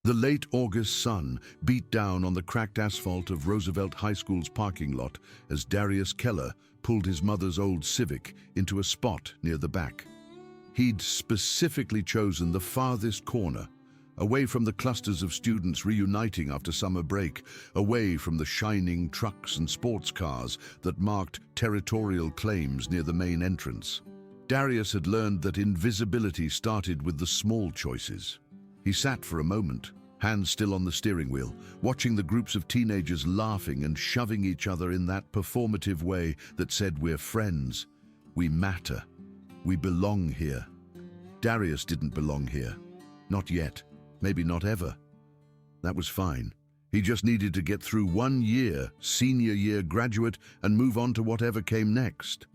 The late August sun beat down on the cracked asphalt of Roosevelt High School's parking lot as Darius Keller pulled his mother's old Civic into a spot near the back. He'd specifically chosen the farthest corner, away from the clusters of students reuniting after summer break, away from the shining trucks and sports cars that marked territorial claims near the main entrance. Darius had learned that invisibility started with the small choices. He sat for a moment, hands still on the steering wheel, watching the groups of teenagers laughing and shoving each other in that performative way that said, "We're friends, we matter, we belong here." Darius didn't belong here. Not yet, maybe not ever. That was fine. He just needed to get through 1 year, senior year graduate, and move on to whatever came next.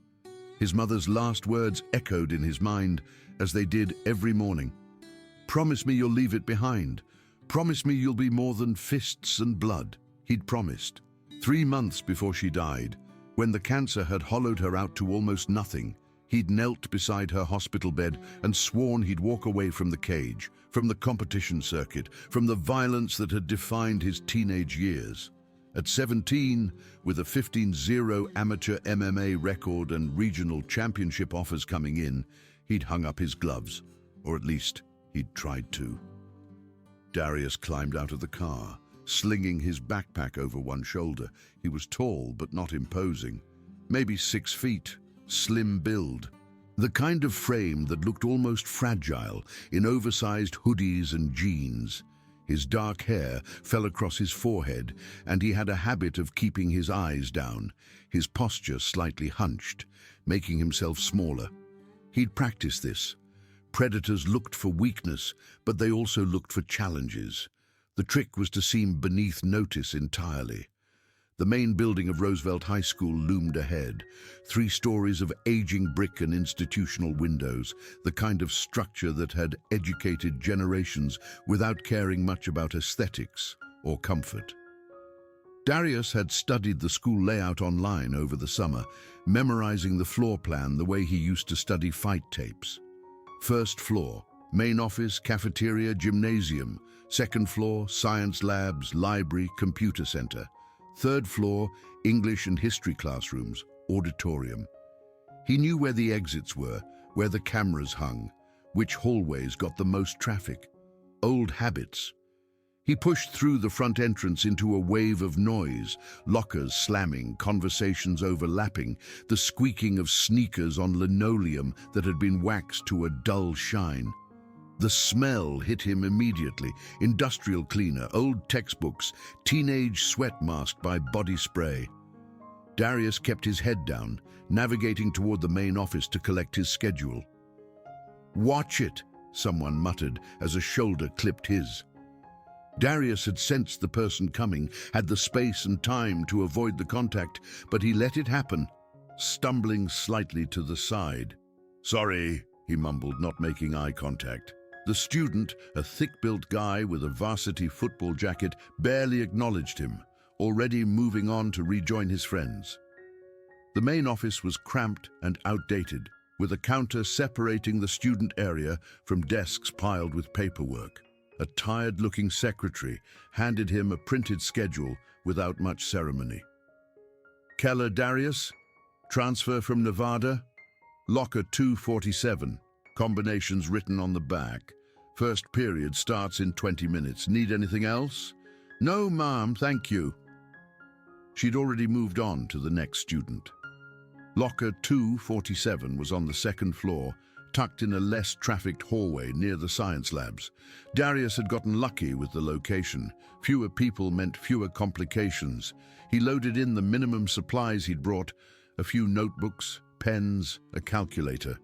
His mother's last words echoed in his mind, as they did every morning. "Promise me you'll leave it behind. Promise me you'll be more than fists and blood." He'd promised. 3 months before she died, when the cancer had hollowed her out to almost nothing, he'd knelt beside her hospital bed and sworn he'd walk away from the cage, from the competition circuit, from the violence that had defined his teenage years. At 17, with a 15-0 amateur MMA record and regional championship offers coming in, he'd hung up his gloves, or at least he'd tried to. Darius climbed out of the car, slinging his backpack over one shoulder. He was tall but not imposing, maybe 6 feet, slim build, the kind of frame that looked almost fragile in oversized hoodies and jeans. His dark hair fell across his forehead, and he had a habit of keeping his eyes down, his posture slightly hunched, making himself smaller. He'd practiced this. Predators looked for weakness, but they also looked for challenges. The trick was to seem beneath notice entirely. The main building of Roosevelt High School loomed ahead, 3 stories of aging brick and institutional windows, the kind of structure that had educated generations without caring much about aesthetics or comfort. Darius had studied the school layout online over the summer, memorizing the floor plan the way he used to study fight tapes. First floor, main office, cafeteria, gymnasium. Second floor, science labs, library, computer center. Third floor, English and history classrooms, auditorium. He knew where the exits were, where the cameras hung, which hallways got the most traffic. Old habits. He pushed through the front entrance into a wave of noise, lockers slamming, conversations overlapping, the squeaking of sneakers on linoleum that had been waxed to a dull shine. The smell hit him immediately. Industrial cleaner, old textbooks, teenage sweat masked by body spray. Darius kept his head down, navigating toward the main office to collect his schedule. "Watch it," someone muttered as a shoulder clipped his. Darius had sensed the person coming, had the space and time to avoid the contact, but he let it happen, stumbling slightly to the side. "Sorry," he mumbled, not making eye contact. The student, a thick-built guy with a varsity football jacket, barely acknowledged him, already moving on to rejoin his friends. The main office was cramped and outdated, with a counter separating the student area from desks piled with paperwork. A tired-looking secretary handed him a printed schedule without much ceremony. "Keller Darius, transfer from Nevada, locker 247. Combinations written on the back. First period starts in 20 minutes. Need anything else?" "No, ma'am, thank you." She'd already moved on to the next student. Locker 247 was on the second floor, tucked in a less trafficked hallway near the science labs. Darius had gotten lucky with the location. Fewer people meant fewer complications. He loaded in the minimum supplies he'd brought, a few notebooks, pens, a calculator.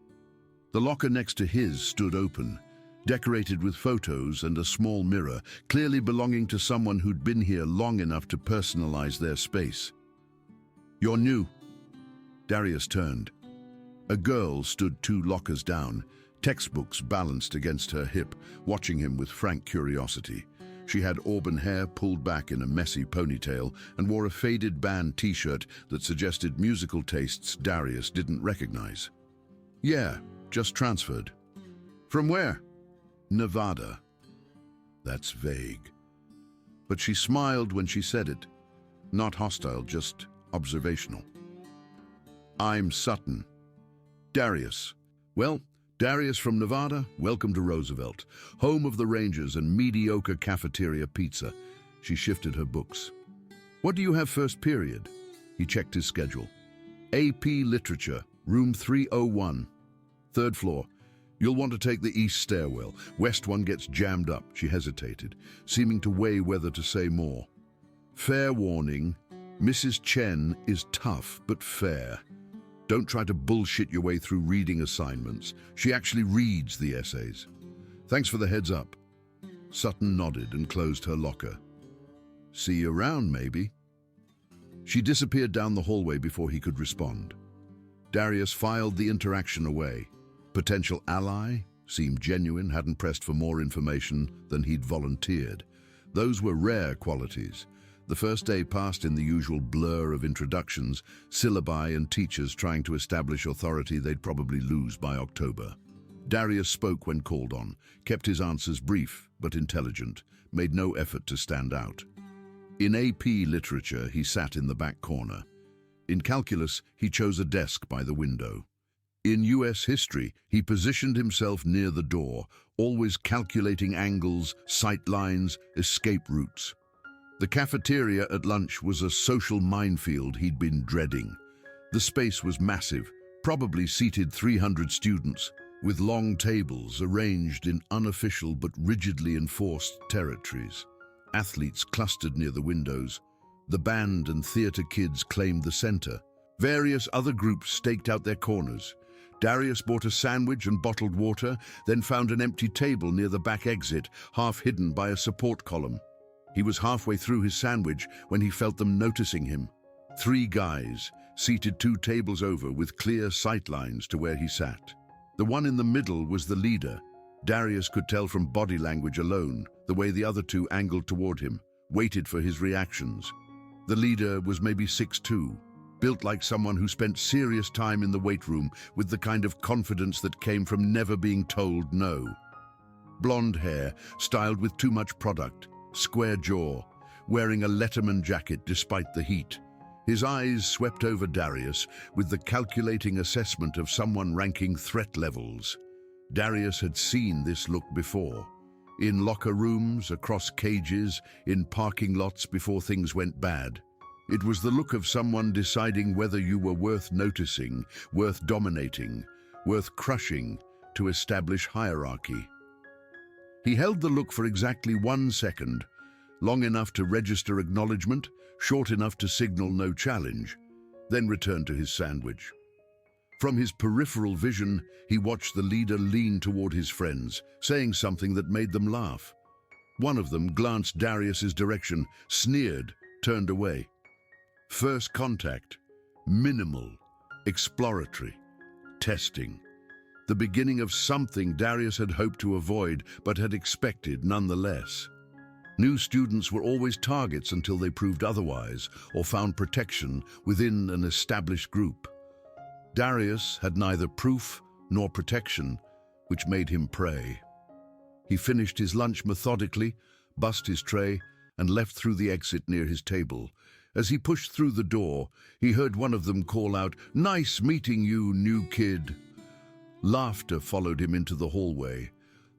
The locker next to his stood open, decorated with photos and a small mirror, clearly belonging to someone who'd been here long enough to personalize their space. "You're new." Darius turned. A girl stood 2 lockers down, textbooks balanced against her hip, watching him with frank curiosity. She had auburn hair pulled back in a messy ponytail and wore a faded band t-shirt that suggested musical tastes Darius didn't recognize. "Yeah, just transferred." "From where?" "Nevada." That's vague. But she smiled when she said it. Not hostile, just observational. I'm Sutton. Darius. Well, Darius from Nevada, welcome to Roosevelt, home of the Rangers and mediocre cafeteria pizza. She shifted her books. What do you have first period? He checked his schedule. AP Literature, room 301. Third floor. You'll want to take the east stairwell. West one gets jammed up. She hesitated, seeming to weigh whether to say more. Fair warning, Mrs. Chen is tough but fair. Don't try to bullshit your way through reading assignments. She actually reads the essays. Thanks for the heads up. Sutton nodded and closed her locker. See you around, maybe. She disappeared down the hallway before he could respond. Darius filed the interaction away. Potential ally? Seemed genuine, hadn't pressed for more information than he'd volunteered. Those were rare qualities. The first day passed in the usual blur of introductions, syllabi and teachers trying to establish authority they'd probably lose by October. Darius spoke when called on, kept his answers brief but intelligent, made no effort to stand out. In AP Literature, he sat in the back corner. In Calculus, he chose a desk by the window. In US History, he positioned himself near the door, always calculating angles, sight lines, escape routes. The cafeteria at lunch was a social minefield he'd been dreading. The space was massive, probably seated 300 students, with long tables arranged in unofficial but rigidly enforced territories. Athletes clustered near the windows. The band and theater kids claimed the center. Various other groups staked out their corners. Darius bought a sandwich and bottled water, then found an empty table near the back exit, half hidden by a support column. He was halfway through his sandwich when he felt them noticing him. 3 guys, seated 2 tables over with clear sight lines to where he sat. The one in the middle was the leader. Darius could tell from body language alone, the way the other 2 angled toward him, waited for his reactions. The leader was maybe 6'2", built like someone who spent serious time in the weight room with the kind of confidence that came from never being told no. Blonde hair, styled with too much product, square jaw, wearing a Letterman jacket despite the heat. His eyes swept over Darius with the calculating assessment of someone ranking threat levels. Darius had seen this look before. In locker rooms, across cages, in parking lots before things went bad. It was the look of someone deciding whether you were worth noticing, worth dominating, worth crushing to establish hierarchy. He held the look for exactly 1 second, long enough to register acknowledgement, short enough to signal no challenge, then returned to his sandwich. From his peripheral vision, he watched the leader lean toward his friends, saying something that made them laugh. One of them glanced Darius's direction, sneered, turned away. First contact, minimal, exploratory, testing. The beginning of something Darius had hoped to avoid, but had expected nonetheless. New students were always targets until they proved otherwise, or found protection within an established group. Darius had neither proof nor protection, which made him prey. He finished his lunch methodically, bussed his tray, and left through the exit near his table. As he pushed through the door, he heard one of them call out, "Nice meeting you, new kid." Laughter followed him into the hallway.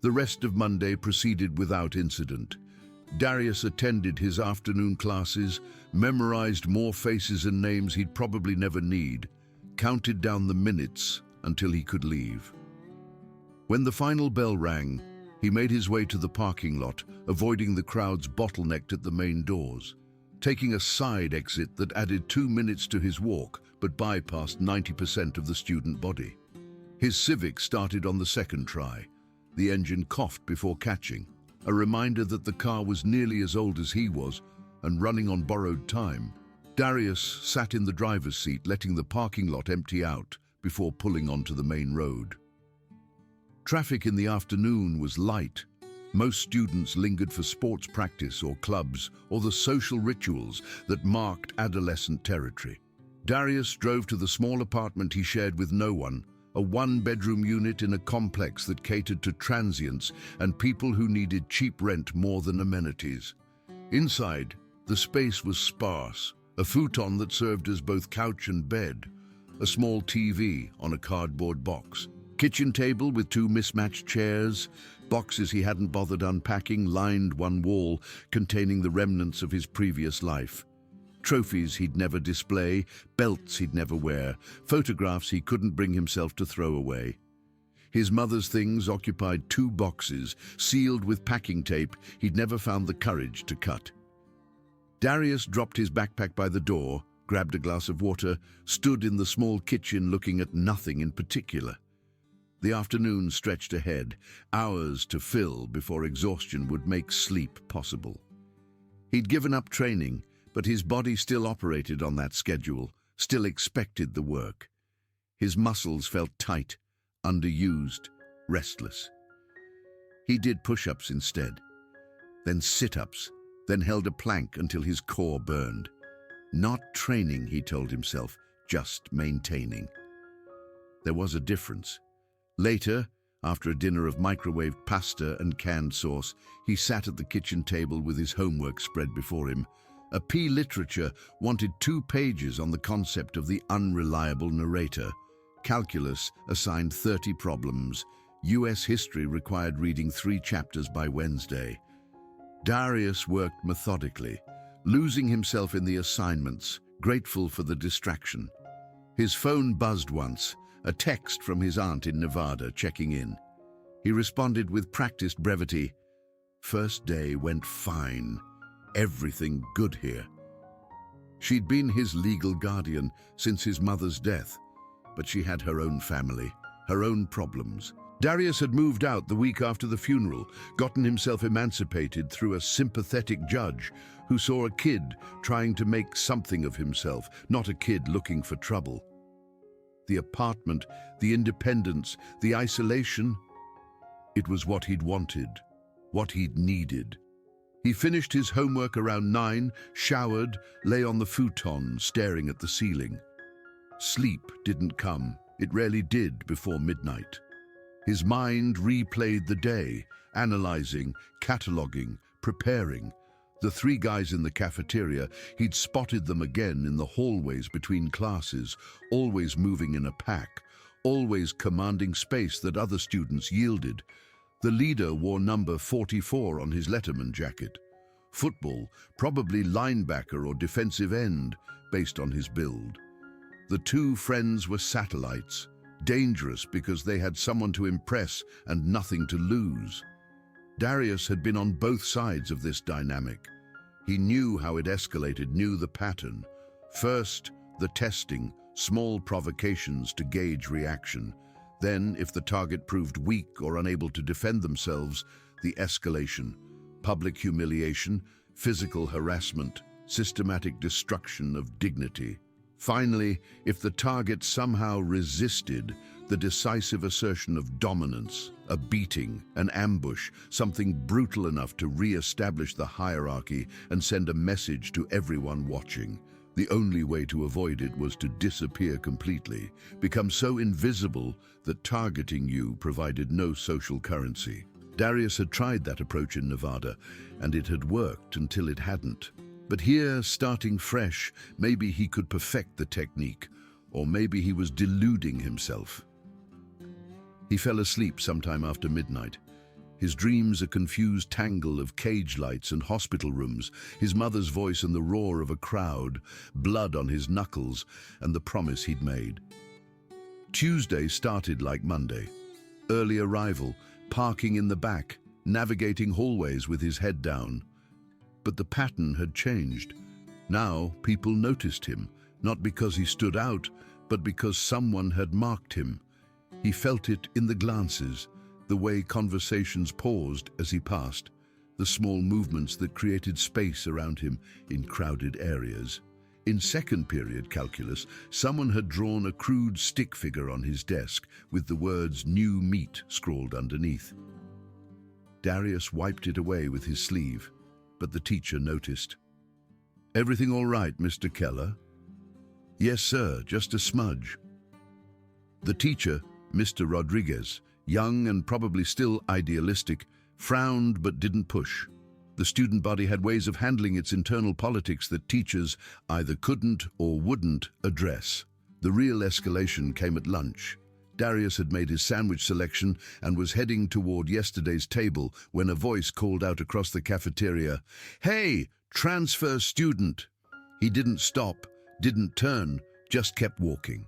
The rest of Monday proceeded without incident. Darius attended his afternoon classes, memorized more faces and names he'd probably never need, counted down the minutes until he could leave. When the final bell rang, he made his way to the parking lot, avoiding the crowds bottlenecked at the main doors, taking a side exit that added 2 minutes to his walk but bypassed 90% of the student body. His Civic started on the second try. The engine coughed before catching, a reminder that the car was nearly as old as he was and running on borrowed time. Darius sat in the driver's seat, letting the parking lot empty out before pulling onto the main road. Traffic in the afternoon was light. Most students lingered for sports practice or clubs or the social rituals that marked adolescent territory. Darius drove to the small apartment he shared with no one a one-bedroom unit in a complex that catered to transients and people who needed cheap rent more than amenities. Inside, the space was sparse, a futon that served as both couch and bed, a small TV on a cardboard box, kitchen table with two mismatched chairs, boxes he hadn't bothered unpacking lined one wall containing the remnants of his previous life. Trophies he'd never display, belts he'd never wear, photographs he couldn't bring himself to throw away. His mother's things occupied two boxes, sealed with packing tape he'd never found the courage to cut. Darius dropped his backpack by the door, grabbed a glass of water, stood in the small kitchen looking at nothing in particular. The afternoon stretched ahead, hours to fill before exhaustion would make sleep possible. He'd given up training, but his body still operated on that schedule, still expected the work. His muscles felt tight, underused, restless. He did push-ups instead, then sit-ups, then held a plank until his core burned. Not training, he told himself, just maintaining. There was a difference. Later, after a dinner of microwaved pasta and canned sauce, he sat at the kitchen table with his homework spread before him. A P literature wanted 2 pages on the concept of the unreliable narrator. Calculus assigned 30 problems. US history required reading 3 chapters by Wednesday. Darius worked methodically, losing himself in the assignments, grateful for the distraction. His phone buzzed once, a text from his aunt in Nevada checking in. He responded with practiced brevity. First day went fine. Everything good here. She'd been his legal guardian since his mother's death, but she had her own family, her own problems. Darius had moved out the week after the funeral, gotten himself emancipated through a sympathetic judge who saw a kid trying to make something of himself, not a kid looking for trouble. The apartment, the independence, the isolation, it was what he'd wanted, what he'd needed. He finished his homework around 9, showered, lay on the futon, staring at the ceiling. Sleep didn't come. It rarely did before midnight. His mind replayed the day, analyzing, cataloging, preparing. The 3 guys in the cafeteria, he'd spotted them again in the hallways between classes, always moving in a pack, always commanding space that other students yielded. The leader wore number 44 on his letterman jacket. Football, probably linebacker or defensive end, based on his build. The 2 friends were satellites, dangerous because they had someone to impress and nothing to lose. Darius had been on both sides of this dynamic. He knew how it escalated, knew the pattern. First, the testing, small provocations to gauge reaction. Then, if the target proved weak or unable to defend themselves, the escalation, public humiliation, physical harassment, systematic destruction of dignity. Finally, if the target somehow resisted, the decisive assertion of dominance, a beating, an ambush, something brutal enough to re-establish the hierarchy and send a message to everyone watching. The only way to avoid it was to disappear completely, become so invisible that targeting you provided no social currency. Darius had tried that approach in Nevada, and it had worked until it hadn't. But here, starting fresh, maybe he could perfect the technique, or maybe he was deluding himself. He fell asleep sometime after midnight. His dreams a confused tangle of cage lights and hospital rooms, his mother's voice and the roar of a crowd, blood on his knuckles, and the promise he'd made. Tuesday started like Monday. Early arrival, parking in the back, navigating hallways with his head down. But the pattern had changed. Now people noticed him, not because he stood out, but because someone had marked him. He felt it in the glances, the way conversations paused as he passed, the small movements that created space around him in crowded areas. In second period calculus, someone had drawn a crude stick figure on his desk with the words "new meat" scrawled underneath. Darius wiped it away with his sleeve, but the teacher noticed. "Everything all right, Mr. Keller?" "Yes, sir, just a smudge." The teacher, Mr. Rodriguez, young and probably still idealistic, frowned but didn't push. The student body had ways of handling its internal politics that teachers either couldn't or wouldn't address. The real escalation came at lunch. Darius had made his sandwich selection and was heading toward yesterday's table when a voice called out across the cafeteria, "Hey, transfer student!" He didn't stop, didn't turn, just kept walking.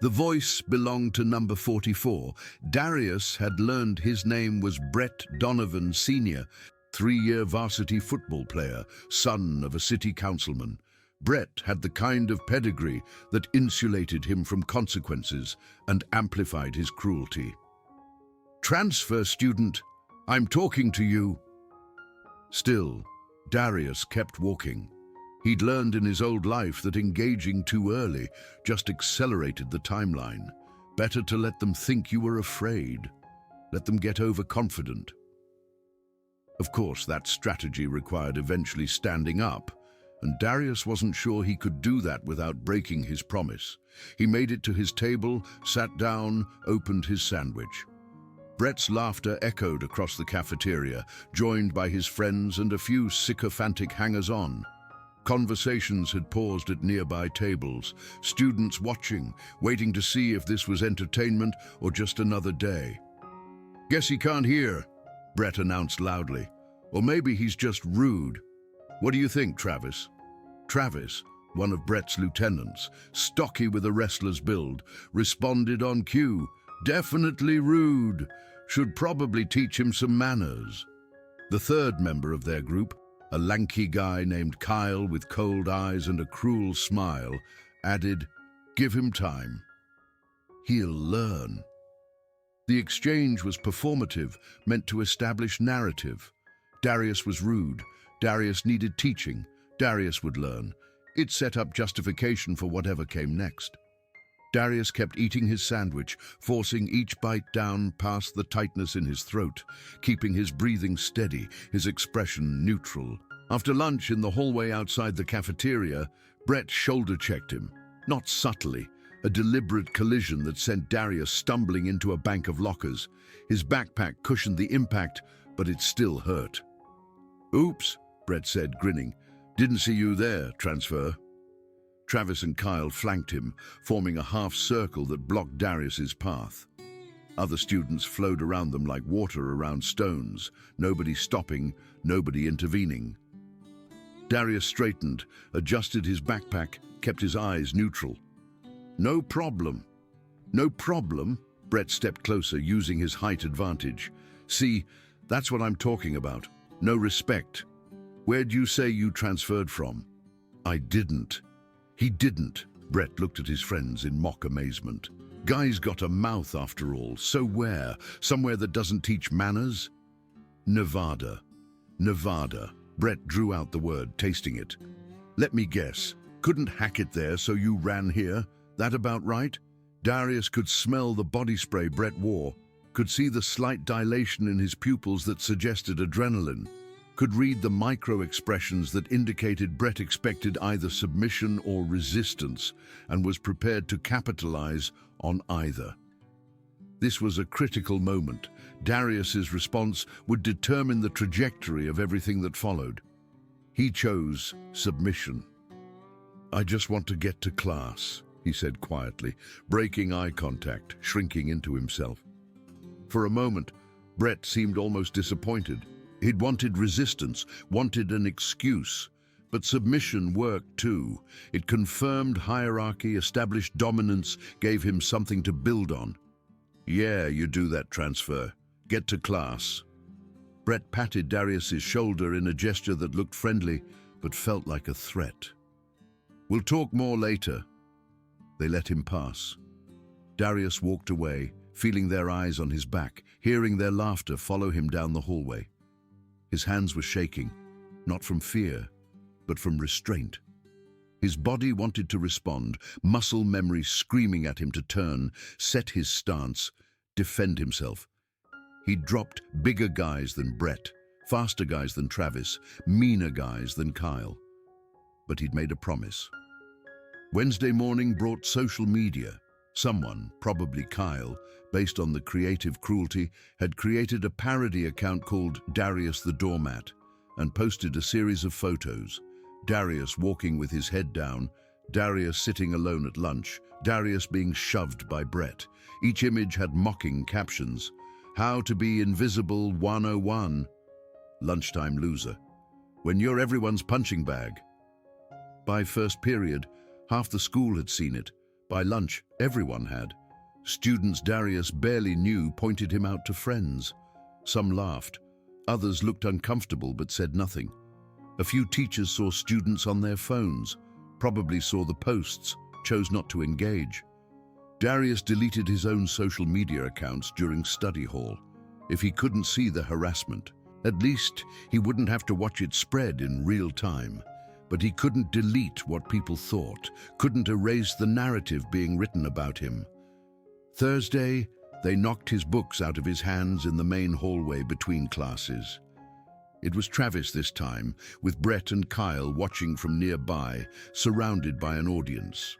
The voice belonged to number 44. Darius had learned his name was Brett Donovan Sr., 3-year varsity football player, son of a city councilman. Brett had the kind of pedigree that insulated him from consequences and amplified his cruelty. "Transfer student, I'm talking to you." Still, Darius kept walking. He'd learned in his old life that engaging too early just accelerated the timeline. Better to let them think you were afraid. Let them get overconfident. Of course, that strategy required eventually standing up, and Darius wasn't sure he could do that without breaking his promise. He made it to his table, sat down, opened his sandwich. Brett's laughter echoed across the cafeteria, joined by his friends and a few sycophantic hangers-on. Conversations had paused at nearby tables, students watching, waiting to see if this was entertainment or just another day. "Guess he can't hear," Brett announced loudly. "Or maybe he's just rude. What do you think, Travis?" Travis, one of Brett's lieutenants, stocky with a wrestler's build, responded on cue, "Definitely rude. Should probably teach him some manners." The third member of their group, a lanky guy named Kyle with cold eyes and a cruel smile, added, "Give him time. He'll learn." The exchange was performative, meant to establish narrative. Darius was rude. Darius needed teaching. Darius would learn. It set up justification for whatever came next. Darius kept eating his sandwich, forcing each bite down past the tightness in his throat, keeping his breathing steady, his expression neutral. After lunch in the hallway outside the cafeteria, Brett shoulder-checked him, not subtly, a deliberate collision that sent Darius stumbling into a bank of lockers. His backpack cushioned the impact, but it still hurt. "Oops," Brett said, grinning. "Didn't see you there, transfer." Travis and Kyle flanked him, forming a half-circle that blocked Darius's path. Other students flowed around them like water around stones, nobody stopping, nobody intervening. Darius straightened, adjusted his backpack, kept his eyes neutral. "No problem." "No problem?" Brett stepped closer, using his height advantage. "See, that's what I'm talking about. No respect. Where'd you say you transferred from?" "I didn't." "He didn't." Brett looked at his friends in mock amazement. "Guy's got a mouth after all, so where? Somewhere that doesn't teach manners?" "Nevada." "Nevada." Brett drew out the word, tasting it. "Let me guess. Couldn't hack it there, so you ran here? That about right?" Darius could smell the body spray Brett wore, could see the slight dilation in his pupils that suggested adrenaline, could read the micro-expressions that indicated Brett expected either submission or resistance and was prepared to capitalize on either. This was a critical moment. Darius's response would determine the trajectory of everything that followed. He chose submission. "I just want to get to class," he said quietly, breaking eye contact, shrinking into himself. For a moment, Brett seemed almost disappointed. He'd wanted resistance, wanted an excuse. But submission worked too. It confirmed hierarchy, established dominance, gave him something to build on. "Yeah, you do that, transfer. Get to class." Brett patted Darius's shoulder in a gesture that looked friendly, but felt like a threat. "We'll talk more later." They let him pass. Darius walked away, feeling their eyes on his back, hearing their laughter follow him down the hallway. His hands were shaking, not from fear, but from restraint. His body wanted to respond, muscle memory screaming at him to turn, set his stance, defend himself. He'd dropped bigger guys than Brett, faster guys than Travis, meaner guys than Kyle. But he'd made a promise. Wednesday morning brought social media. Someone, probably Kyle, based on the creative cruelty, had created a parody account called Darius the Doormat and posted a series of photos. Darius walking with his head down, Darius sitting alone at lunch, Darius being shoved by Brett. Each image had mocking captions. How to be invisible 101. Lunchtime loser. When you're everyone's punching bag. By first period, half the school had seen it. By lunch, everyone had. Students Darius barely knew pointed him out to friends. Some laughed. Others looked uncomfortable but said nothing. A few teachers saw students on their phones, probably saw the posts, chose not to engage. Darius deleted his own social media accounts during study hall. If he couldn't see the harassment, at least he wouldn't have to watch it spread in real time. But he couldn't delete what people thought, couldn't erase the narrative being written about him. Thursday, they knocked his books out of his hands in the main hallway between classes. It was Travis this time, with Brett and Kyle watching from nearby, surrounded by an audience.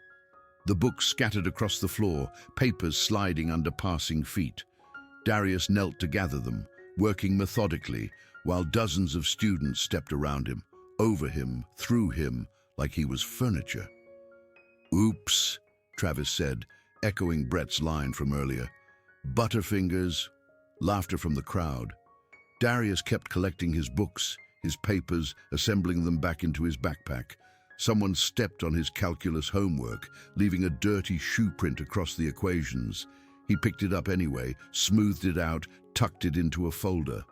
The books scattered across the floor, papers sliding under passing feet. Darius knelt to gather them, working methodically, while dozens of students stepped around him, over him, through him, like he was furniture. "Oops," Travis said, echoing Brett's line from earlier. "Butterfingers." Laughter from the crowd. Darius kept collecting his books, his papers, assembling them back into his backpack. Someone stepped on his calculus homework, leaving a dirty shoe print across the equations. He picked it up anyway, smoothed it out, tucked it into a folder.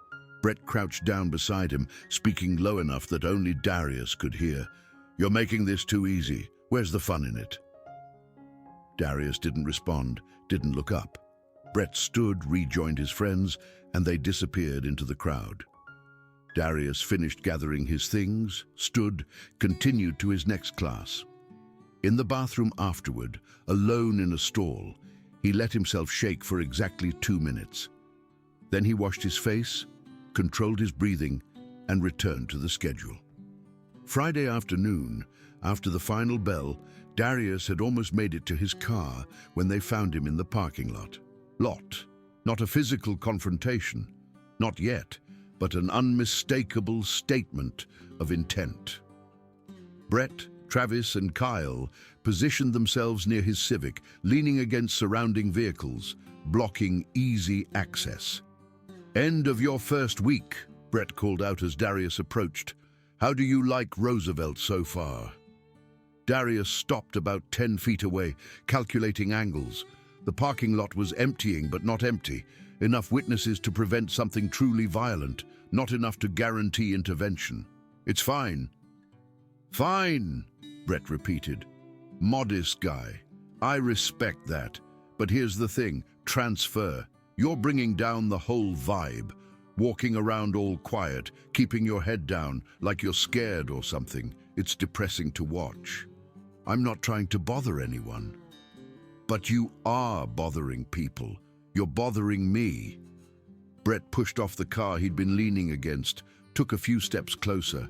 Brett crouched down beside him, speaking low enough that only Darius could hear. "You're making this too easy. Where's the fun in it?" Darius didn't respond, didn't look up. Brett stood, rejoined his friends, and they disappeared into the crowd. Darius finished gathering his things, stood, continued to his next class. In the bathroom afterward, alone in a stall, he let himself shake for exactly 2 minutes. Then he washed his face, controlled his breathing, and returned to the schedule. Friday afternoon, after the final bell, Darius had almost made it to his car when they found him in the parking lot. Not a physical confrontation, not yet, but an unmistakable statement of intent. Brett, Travis, and Kyle positioned themselves near his Civic, leaning against surrounding vehicles, blocking easy access. "End of your first week," Brett called out as Darius approached. "How do you like Roosevelt so far?" Darius stopped about 10 feet away, calculating angles. The parking lot was emptying but not empty, enough witnesses to prevent something truly violent, not enough to guarantee intervention. "It's fine." "Fine," Brett repeated. "Modest guy. I respect that. But here's the thing, transfer. You're bringing down the whole vibe, walking around all quiet, keeping your head down like you're scared or something. It's depressing to watch. I'm not trying to bother anyone. But you are bothering people. You're bothering me." Brett pushed off the car he'd been leaning against, took a few steps closer.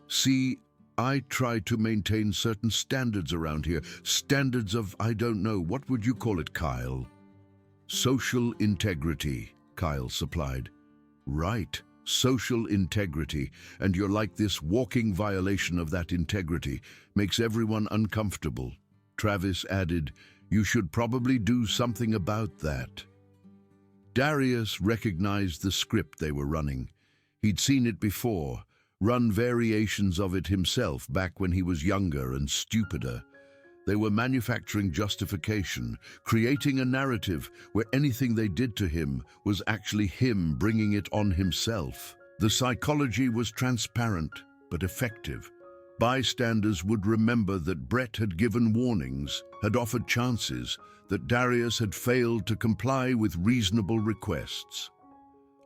"See, I try to maintain certain standards around here. Standards of, I don't know, what would you call it, Kyle?" "Social integrity," Kyle supplied. "Right, social integrity. And you're like this walking violation of that integrity. Makes everyone uncomfortable." Travis added, "You should probably do something about that." Darius recognized the script they were running. He'd seen it before, run variations of it himself back when he was younger and stupider. They were manufacturing justification, creating a narrative where anything they did to him was actually him bringing it on himself. The psychology was transparent, but effective. Bystanders would remember that Brett had given warnings, had offered chances, that Darius had failed to comply with reasonable requests.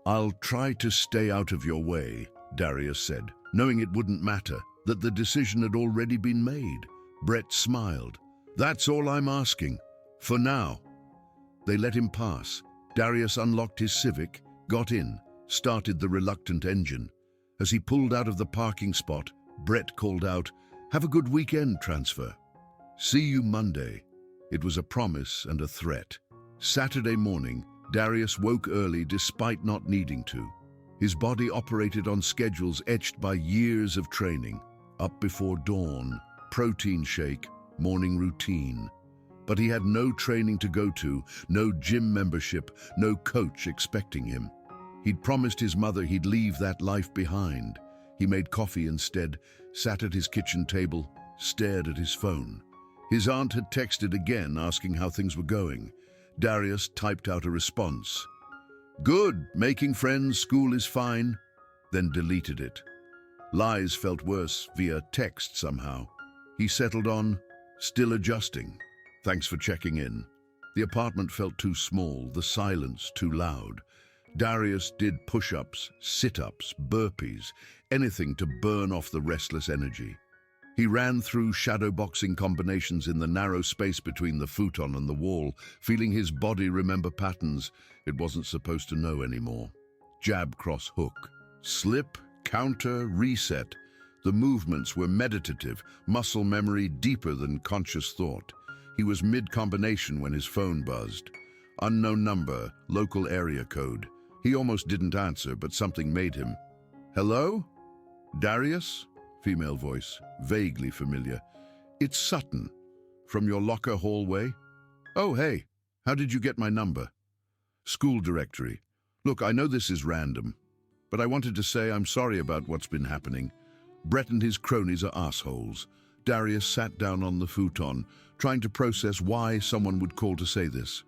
"I'll try to stay out of your way," Darius said, knowing it wouldn't matter, that the decision had already been made. Brett smiled. "That's all I'm asking. For now." They let him pass. Darius unlocked his Civic, got in, started the reluctant engine. As he pulled out of the parking spot, Brett called out, "Have a good weekend, transfer. See you Monday." It was a promise and a threat. Saturday morning, Darius woke early despite not needing to. His body operated on schedules etched by years of training. Up before dawn, protein shake, morning routine. But he had no training to go to, no gym membership, no coach expecting him. He'd promised his mother he'd leave that life behind. He made coffee instead, sat at his kitchen table, stared at his phone. His aunt had texted again asking how things were going. Darius typed out a response. "Good, making friends, school is fine," then deleted it. Lies felt worse via text somehow. He settled on, "Still adjusting. Thanks for checking in." The apartment felt too small, the silence too loud. Darius did push-ups, sit-ups, burpees, anything to burn off the restless energy. He ran through shadowboxing combinations in the narrow space between the futon and the wall, feeling his body remember patterns it wasn't supposed to know anymore. Jab, cross, hook. Slip, counter, reset. The movements were meditative, muscle memory deeper than conscious thought. He was mid-combination when his phone buzzed. Unknown number, local area code. He almost didn't answer, but something made him. "Hello? Darius?" Female voice, vaguely familiar. "It's Sutton. From your locker hallway?" "Oh, hey. How did you get my number?" "School directory. Look, I know this is random, but I wanted to say I'm sorry about what's been happening. Brett and his cronies are assholes." Darius sat down on the futon, trying to process why someone would call to say this.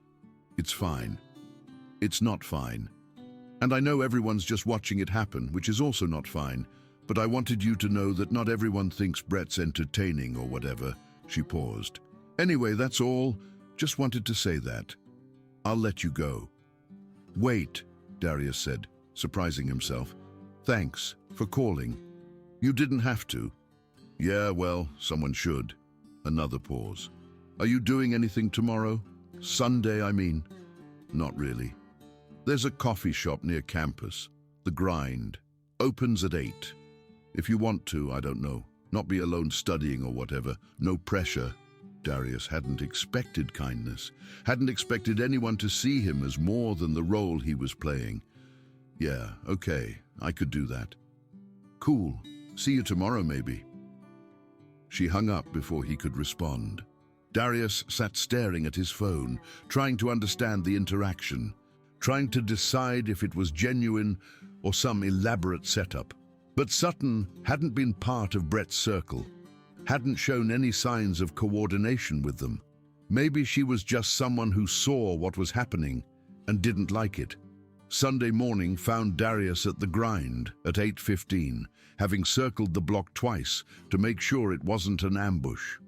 "It's fine. It's not fine. And I know everyone's just watching it happen, which is also not fine, but I wanted you to know that not everyone thinks Brett's entertaining or whatever." She paused. "Anyway, that's all. Just wanted to say that. I'll let you go." "Wait," Darius said, surprising himself. "Thanks for calling. You didn't have to." "Yeah, well, someone should." Another pause. "Are you doing anything tomorrow? Sunday, I mean." "Not really. There's a coffee shop near campus, The Grind. Opens at 8. If you want to, I don't know. Not be alone studying or whatever. No pressure." Darius hadn't expected kindness, hadn't expected anyone to see him as more than the role he was playing. "Yeah, okay, I could do that." "Cool. See you tomorrow, maybe." She hung up before he could respond. Darius sat staring at his phone, trying to understand the interaction, trying to decide if it was genuine or some elaborate setup. But Sutton hadn't been part of Brett's circle, hadn't shown any signs of coordination with them. Maybe she was just someone who saw what was happening and didn't like it. Sunday morning found Darius at The Grind at 8:15, having circled the block twice to make sure it wasn't an ambush.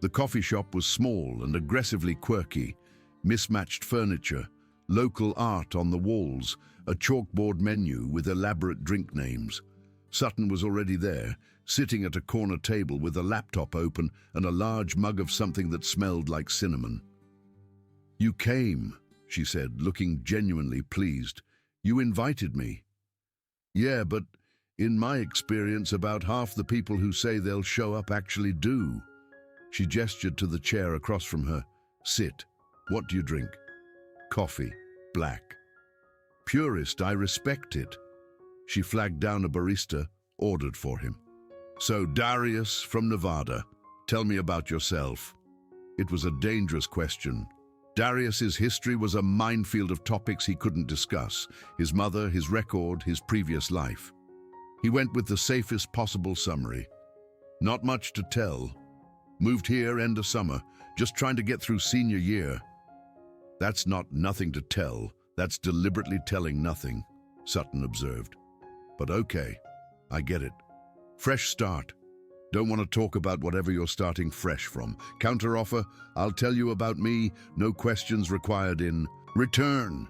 The coffee shop was small and aggressively quirky, mismatched furniture, local art on the walls, a chalkboard menu with elaborate drink names. Sutton was already there, sitting at a corner table with a laptop open and a large mug of something that smelled like cinnamon. "You came," she said, looking genuinely pleased. "You invited me." "Yeah, but in my experience, about half the people who say they'll show up actually do." She gestured to the chair across from her. "Sit. What do you drink?" "Coffee. Black." "Purist, I respect it." She flagged down a barista, ordered for him. "So, Darius from Nevada, tell me about yourself." It was a dangerous question. Darius's history was a minefield of topics he couldn't discuss. His mother, his record, his previous life. He went with the safest possible summary. "Not much to tell. Moved here end of summer, just trying to get through senior year." "That's not nothing to tell. That's deliberately telling nothing," Sutton observed. "But okay, I get it. Fresh start. Don't want to talk about whatever you're starting fresh from. Counteroffer, I'll tell you about me, no questions required in return."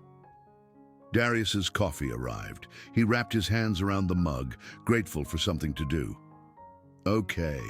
Darius's coffee arrived. He wrapped his hands around the mug, grateful for something to do. "Okay.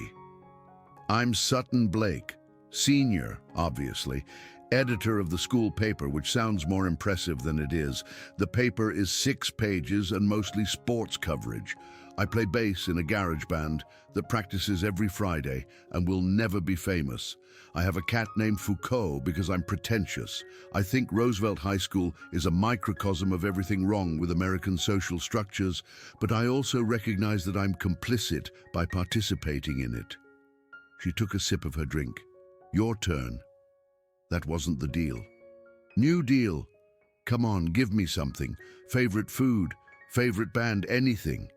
I'm Sutton Blake, senior, obviously, editor of the school paper, which sounds more impressive than it is. The paper is 6 pages and mostly sports coverage. I play bass in a garage band that practices every Friday and will never be famous. I have a cat named Foucault because I'm pretentious. I think Roosevelt High School is a microcosm of everything wrong with American social structures, but I also recognize that I'm complicit by participating in it. She took a sip of her drink. Your turn. That wasn't the deal. New deal. Come on, give me something. Favorite food, favorite band, anything.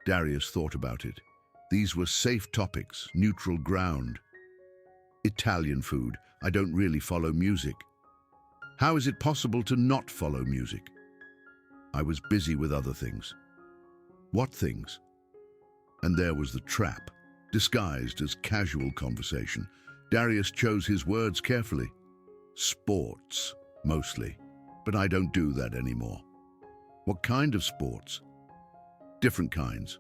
Darius thought about it. These were safe topics, neutral ground. Italian food. I don't really follow music. How is it possible to not follow music? I was busy with other things. What things? And there was the trap, disguised as casual conversation. Darius chose his words carefully. Sports, mostly. But I don't do that anymore. What kind of sports? Different kinds.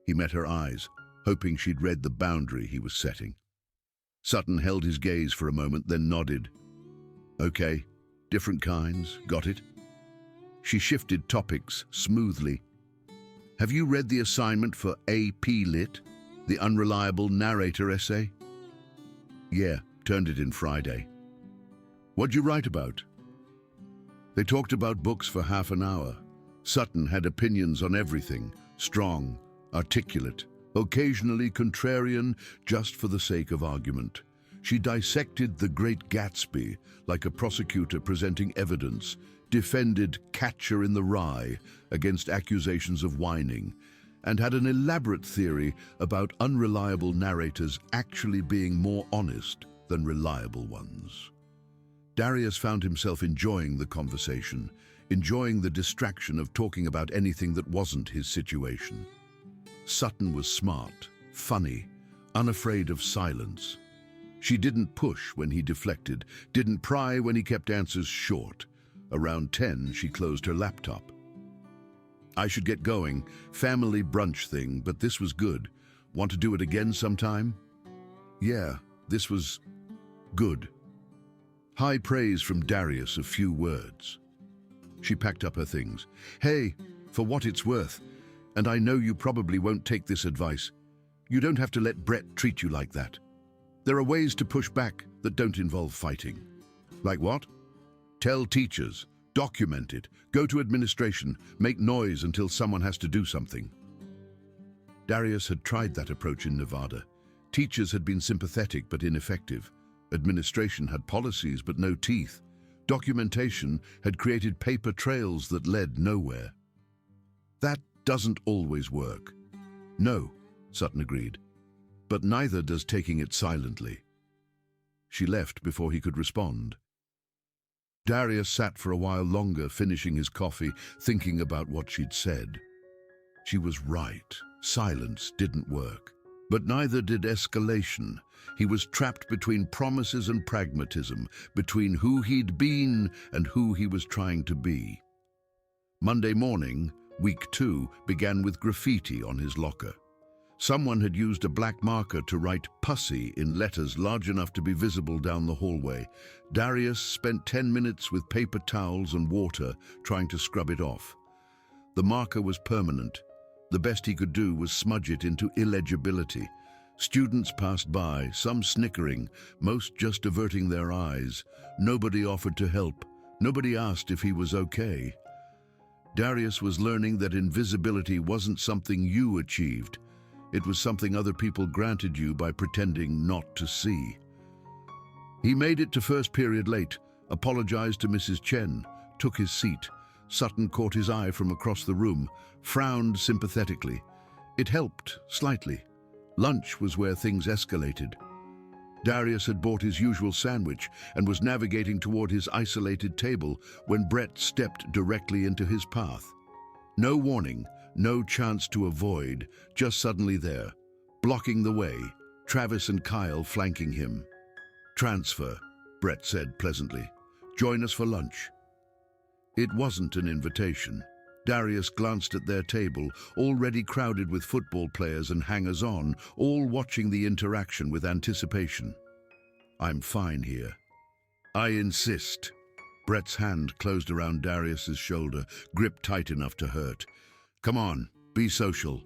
He met her eyes, hoping she'd read the boundary he was setting. Sutton held his gaze for a moment, then nodded. Okay, different kinds, got it? She shifted topics smoothly. Have you read the assignment for AP Lit, the unreliable narrator essay? Yeah, turned it in Friday. What'd you write about? They talked about books for half an hour. Sutton had opinions on everything, strong, articulate, occasionally contrarian, just for the sake of argument. She dissected The Great Gatsby like a prosecutor presenting evidence, defended Catcher in the Rye against accusations of whining, and had an elaborate theory about unreliable narrators actually being more honest than reliable ones. Darius found himself enjoying the conversation, enjoying the distraction of talking about anything that wasn't his situation. Sutton was smart, funny, unafraid of silence. She didn't push when he deflected, didn't pry when he kept answers short. Around 10, she closed her laptop. I should get going. Family brunch thing, but this was good. Want to do it again sometime? Yeah, this was good. High praise from Darius, a few words. She packed up her things. Hey, for what it's worth, and I know you probably won't take this advice, you don't have to let Brett treat you like that. There are ways to push back that don't involve fighting. Like what? Tell teachers, document it, go to administration, make noise until someone has to do something. Darius had tried that approach in Nevada. Teachers had been sympathetic but ineffective. Administration had policies but no teeth. Documentation had created paper trails that led nowhere. That doesn't always work. No, Sutton agreed. But neither does taking it silently. She left before he could respond. Darius sat for a while longer, finishing his coffee, thinking about what she'd said. She was right. Silence didn't work. But neither did escalation. He was trapped between promises and pragmatism, between who he'd been and who he was trying to be. Monday morning, week 2, began with graffiti on his locker. Someone had used a black marker to write "pussy" in letters large enough to be visible down the hallway. Darius spent 10 minutes with paper towels and water trying to scrub it off. The marker was permanent. The best he could do was smudge it into illegibility. Students passed by, some snickering, most just averting their eyes. Nobody offered to help. Nobody asked if he was okay. Darius was learning that invisibility wasn't something you achieved. It was something other people granted you by pretending not to see. He made it to first period late, apologized to Mrs. Chen, took his seat. Sutton caught his eye from across the room, frowned sympathetically. It helped, slightly. Lunch was where things escalated. Darius had bought his usual sandwich and was navigating toward his isolated table when Brett stepped directly into his path. No warning, no chance to avoid, just suddenly there, blocking the way, Travis and Kyle flanking him. Transfer, Brett said pleasantly. Join us for lunch. It wasn't an invitation. Darius glanced at their table, already crowded with football players and hangers-on, all watching the interaction with anticipation. I'm fine here. I insist. Brett's hand closed around Darius's shoulder, gripped tight enough to hurt. Come on, Be social.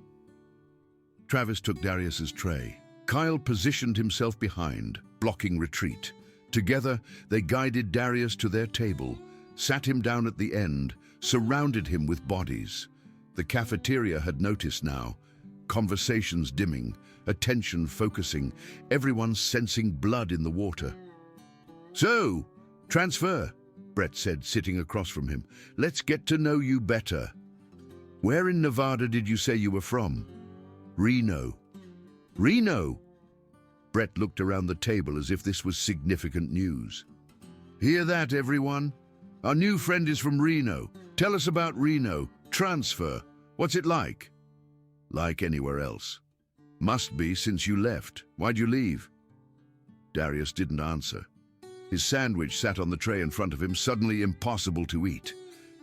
Travis took Darius's tray. Kyle positioned himself behind, blocking retreat. Together, they guided Darius to their table, sat him down at the end, surrounded him with bodies. The cafeteria had noticed now, conversations dimming, attention focusing, everyone sensing blood in the water. "So, transfer," Brett said, sitting across from him. "Let's get to know you better. Where in Nevada did you say you were from?" "Reno." "Reno?" Brett looked around the table as if this was significant news. "Hear that, everyone? Our new friend is from Reno. Tell us about Reno. Transfer. What's it like?" "Like anywhere else." "Must be since you left. Why'd you leave?" Darius didn't answer. His sandwich sat on the tray in front of him, suddenly impossible to eat.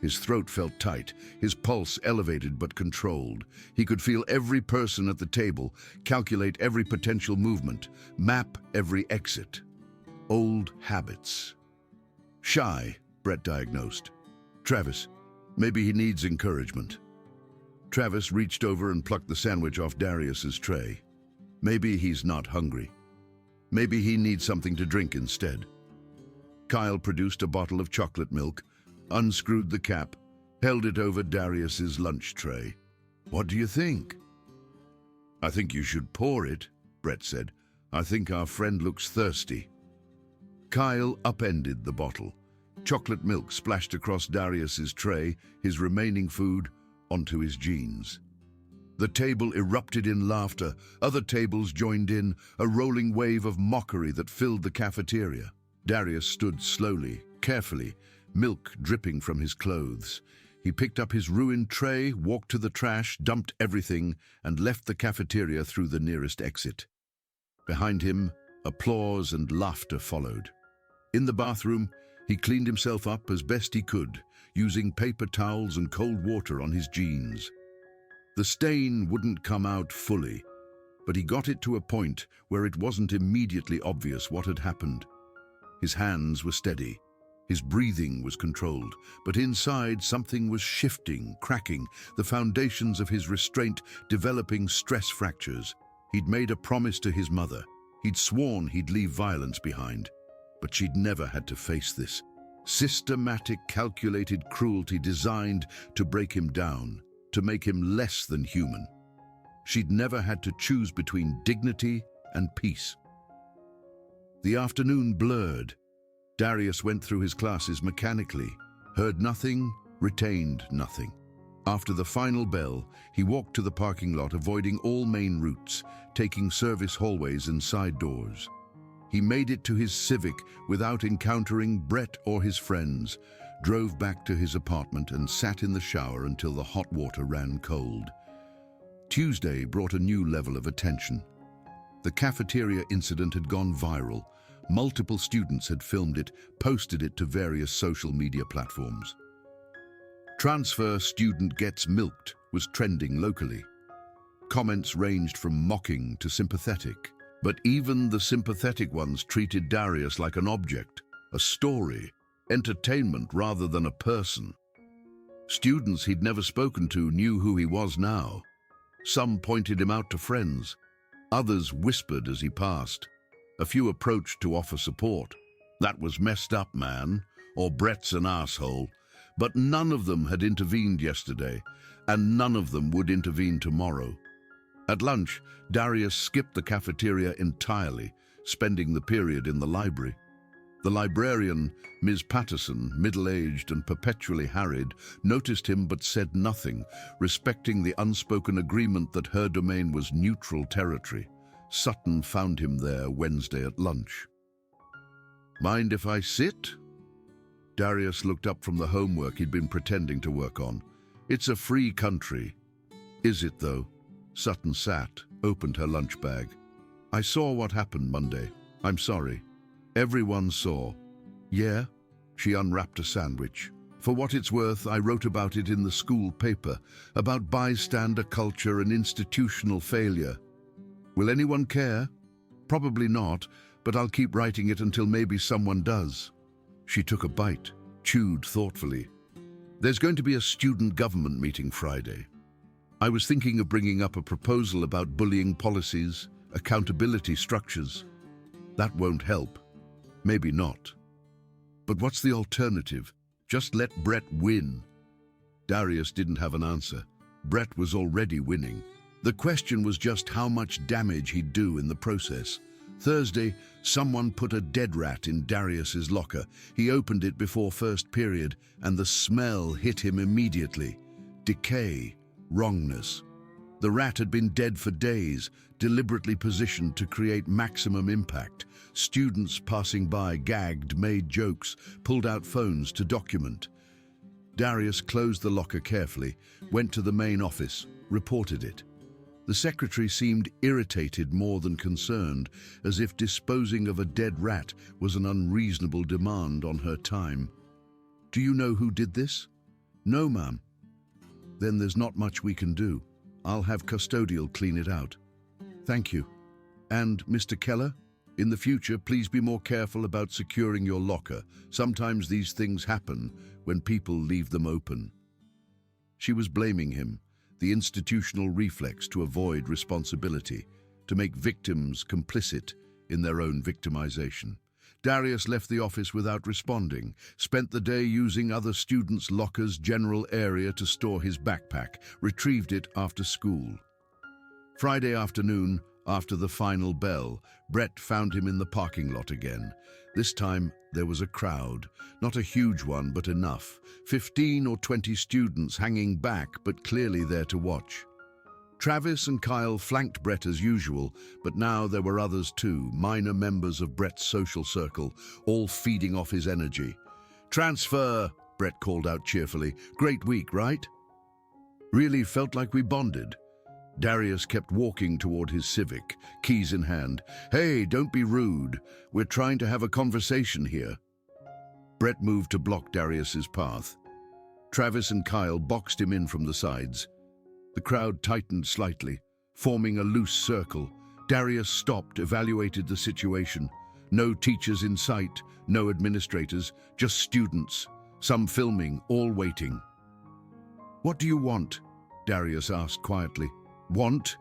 His throat felt tight, his pulse elevated but controlled. He could feel every person at the table, calculate every potential movement, map every exit. Old habits. "Shy," Brett diagnosed. "Travis, maybe he needs encouragement." Travis reached over and plucked the sandwich off Darius's tray. "Maybe he's not hungry. Maybe he needs something to drink instead." Kyle produced a bottle of chocolate milk, unscrewed the cap, held it over Darius's lunch tray. "What do you think?" "I think you should pour it," Brett said. "I think our friend looks thirsty." Kyle upended the bottle. Chocolate milk splashed across Darius's tray, his remaining food onto his jeans. The table erupted in laughter. Other tables joined in, a rolling wave of mockery that filled the cafeteria. Darius stood slowly, carefully, milk dripping from his clothes. He picked up his ruined tray, walked to the trash, dumped everything, and left the cafeteria through the nearest exit. Behind him, applause and laughter followed. In the bathroom, he cleaned himself up as best he could, using paper towels and cold water on his jeans. The stain wouldn't come out fully, but he got it to a point where it wasn't immediately obvious what had happened. His hands were steady. His breathing was controlled, but inside something was shifting, cracking, the foundations of his restraint developing stress fractures. He'd made a promise to his mother. He'd sworn he'd leave violence behind, but she'd never had to face this. Systematic, calculated cruelty designed to break him down, to make him less than human. She'd never had to choose between dignity and peace. The afternoon blurred. Darius went through his classes mechanically, heard nothing, retained nothing. After the final bell, he walked to the parking lot, avoiding all main routes, taking service hallways and side doors. He made it to his Civic without encountering Brett or his friends, drove back to his apartment and sat in the shower until the hot water ran cold. Tuesday brought a new level of attention. The cafeteria incident had gone viral. Multiple students had filmed it, posted it to various social media platforms. "Transfer student gets milked" was trending locally. Comments ranged from mocking to sympathetic, but even the sympathetic ones treated Darius like an object, a story, entertainment rather than a person. Students he'd never spoken to knew who he was now. Some pointed him out to friends. Others whispered as he passed. A few approached to offer support. "That was messed up, man," or "Brett's an asshole." But none of them had intervened yesterday, and none of them would intervene tomorrow. At lunch, Darius skipped the cafeteria entirely, spending the period in the library. The librarian, Ms. Patterson, middle-aged and perpetually harried, noticed him but said nothing, respecting the unspoken agreement that her domain was neutral territory. Sutton found him there Wednesday at lunch. "Mind if I sit?" Darius looked up from the homework he'd been pretending to work on. "It's a free country." "Is it, though?" Sutton sat, opened her lunch bag. "I saw what happened Monday. I'm sorry." "Everyone saw." "Yeah?" She unwrapped a sandwich. "For what it's worth, I wrote about it in the school paper, about bystander culture and institutional failure. Will anyone care? Probably not, but I'll keep writing it until maybe someone does." She took a bite, chewed thoughtfully. "There's going to be a student government meeting Friday. I was thinking of bringing up a proposal about bullying policies, accountability structures. That won't help. Maybe not. But what's the alternative? Just let Brett win. Darius didn't have an answer. Brett was already winning. The question was just how much damage he'd do in the process. Thursday, someone put a dead rat in Darius's locker. He opened it before first period, and the smell hit him immediately. Decay, wrongness. The rat had been dead for days, deliberately positioned to create maximum impact. Students passing by gagged, made jokes, pulled out phones to document. Darius closed the locker carefully, went to the main office, reported it. The secretary seemed irritated more than concerned, as if disposing of a dead rat was an unreasonable demand on her time. "Do you know who did this?" "No, ma'am." "Then there's not much we can do. I'll have custodial clean it out." "Thank you. And, Mr. Keller, in the future, please be more careful about securing your locker. Sometimes these things happen when people leave them open." She was blaming him, the institutional reflex to avoid responsibility, to make victims complicit in their own victimization. Darius left the office without responding, spent the day using other students' lockers' general area to store his backpack, retrieved it after school. Friday afternoon, after the final bell, Brett found him in the parking lot again. This time, there was a crowd. Not a huge one, but enough. 15 or 20 students hanging back, but clearly there to watch. Travis and Kyle flanked Brett as usual, but now there were others too, minor members of Brett's social circle, all feeding off his energy. "Transfer," Brett called out cheerfully. "Great week, right?" "Really felt like we bonded." Darius kept walking toward his Civic, keys in hand. "Hey, don't be rude. We're trying to have a conversation here." Brett moved to block Darius's path. Travis and Kyle boxed him in from the sides. The crowd tightened slightly, forming a loose circle. Darius stopped, evaluated the situation. No teachers in sight, no administrators, just students, some filming, all waiting. "What do you want?" Darius asked quietly. "Want?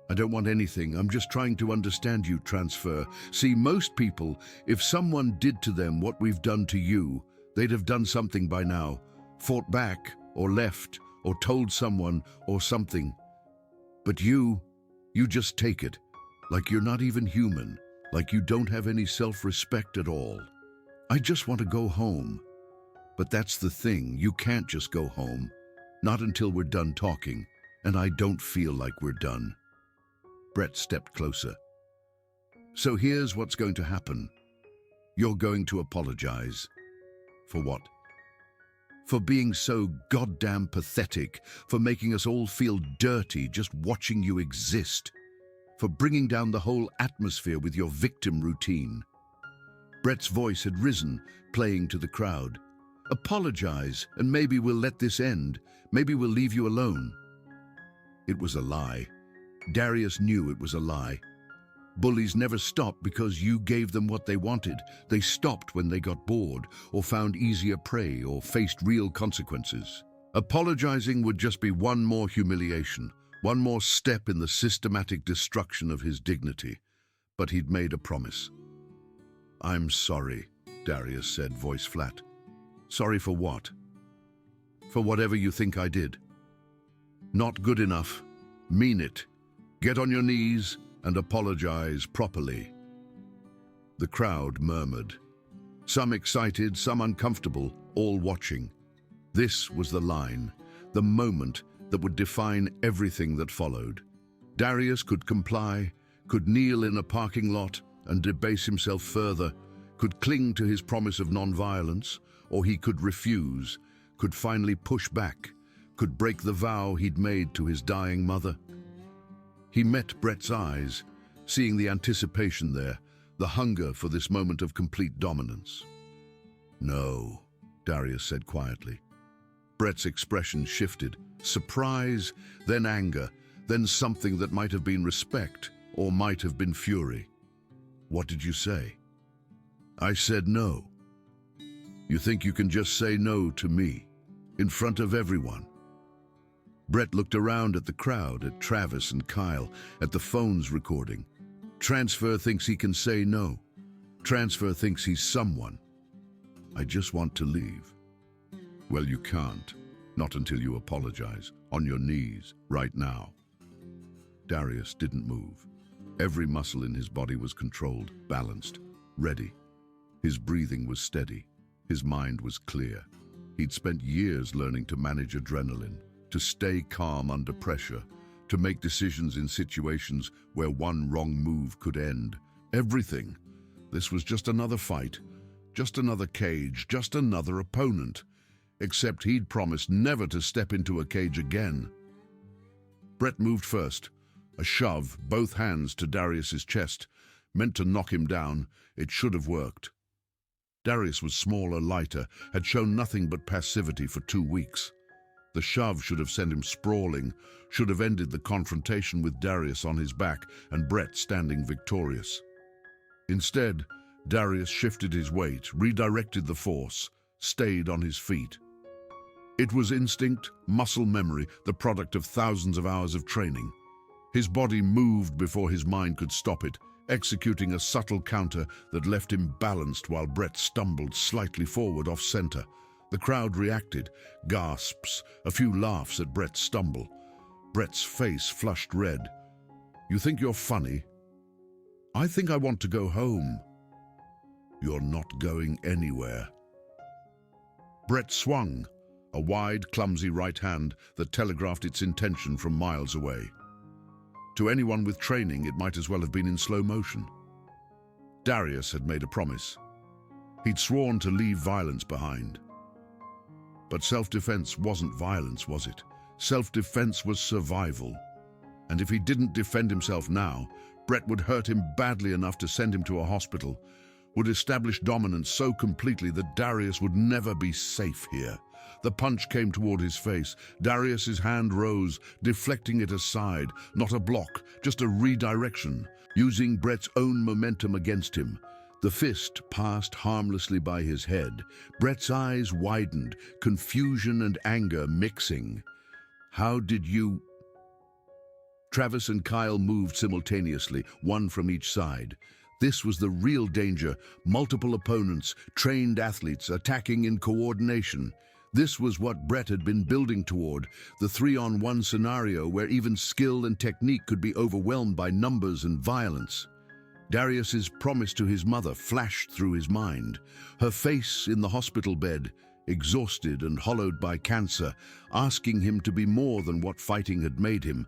I don't want anything. I'm just trying to understand you, Transfer. See, most people, if someone did to them what we've done to you, they'd have done something by now. Fought back, or left, or told someone, or something. But you just take it, like you're not even human, like you don't have any self-respect at all. I just want to go home. But that's the thing, you can't just go home. Not until we're done talking, and I don't feel like we're done." Brett stepped closer. "So here's what's going to happen. You're going to apologize." "For what?" "For being so goddamn pathetic, for making us all feel dirty just watching you exist, for bringing down the whole atmosphere with your victim routine." Brett's voice had risen, playing to the crowd. "Apologize, and maybe we'll let this end. Maybe we'll leave you alone." It was a lie. Darius knew it was a lie. Bullies never stopped because you gave them what they wanted. They stopped when they got bored, or found easier prey, or faced real consequences. Apologizing would just be one more humiliation, one more step in the systematic destruction of his dignity. But he'd made a promise. "I'm sorry," Darius said, voice flat. "Sorry for what?" "For whatever you think I did." "Not good enough. Mean it. Get on your knees and apologize properly." The crowd murmured. Some excited, some uncomfortable, all watching. This was the line, the moment that would define everything that followed. Darius could comply, could kneel in a parking lot and debase himself further, could cling to his promise of non-violence, or he could refuse, could finally push back, could break the vow he'd made to his dying mother. He met Brett's eyes, seeing the anticipation there, the hunger for this moment of complete dominance. "No," Darius said quietly. Brett's expression shifted, surprise, then anger, then something that might have been respect or might have been fury. "What did you say?" "I said no." "You think you can just say no to me, in front of everyone?" Brett looked around at the crowd, at Travis and Kyle, at the phones recording. Transfer thinks he can say no. Transfer thinks he's someone. I just want to leave. Well, you can't. Not until you apologize, on your knees, right now. Darius didn't move. Every muscle in his body was controlled, balanced, ready. His breathing was steady. His mind was clear. He'd spent years learning to manage adrenaline, to stay calm under pressure, to make decisions in situations where one wrong move could end everything. This was just another fight, just another cage, just another opponent. Except he'd promised never to step into a cage again. Brett moved first. A shove, both hands to Darius's chest, meant to knock him down. It should have worked. Darius was smaller, lighter, had shown nothing but passivity for 2 weeks. The shove should have sent him sprawling, should have ended the confrontation with Darius on his back and Brett standing victorious. Instead, Darius shifted his weight, redirected the force, stayed on his feet. It was instinct, muscle memory, the product of thousands of hours of training. His body moved before his mind could stop it, executing a subtle counter that left him balanced while Brett stumbled slightly forward off-center. The crowd reacted, gasps, a few laughs at Brett's stumble. Brett's face flushed red. You think you're funny? I think I want to go home. You're not going anywhere. Brett swung, a wide, clumsy right hand that telegraphed its intention from miles away. To anyone with training, it might as well have been in slow motion. Darius had made a promise. He'd sworn to leave violence behind. But self-defense wasn't violence, was it? Self-defense was survival. And if he didn't defend himself now, Brett would hurt him badly enough to send him to a hospital, would establish dominance so completely that Darius would never be safe here. The punch came toward his face. Darius's hand rose, deflecting it aside. Not a block, just a redirection, using Brett's own momentum against him. The fist passed harmlessly by his head. Brett's eyes widened, confusion and anger mixing. How did you... Travis and Kyle moved simultaneously, one from each side. This was the real danger. Multiple opponents, trained athletes, attacking in coordination. This was what Brett had been building toward, the 3-on-1 scenario where even skill and technique could be overwhelmed by numbers and violence. Darius's promise to his mother flashed through his mind. Her face in the hospital bed, exhausted and hollowed by cancer, asking him to be more than what fighting had made him,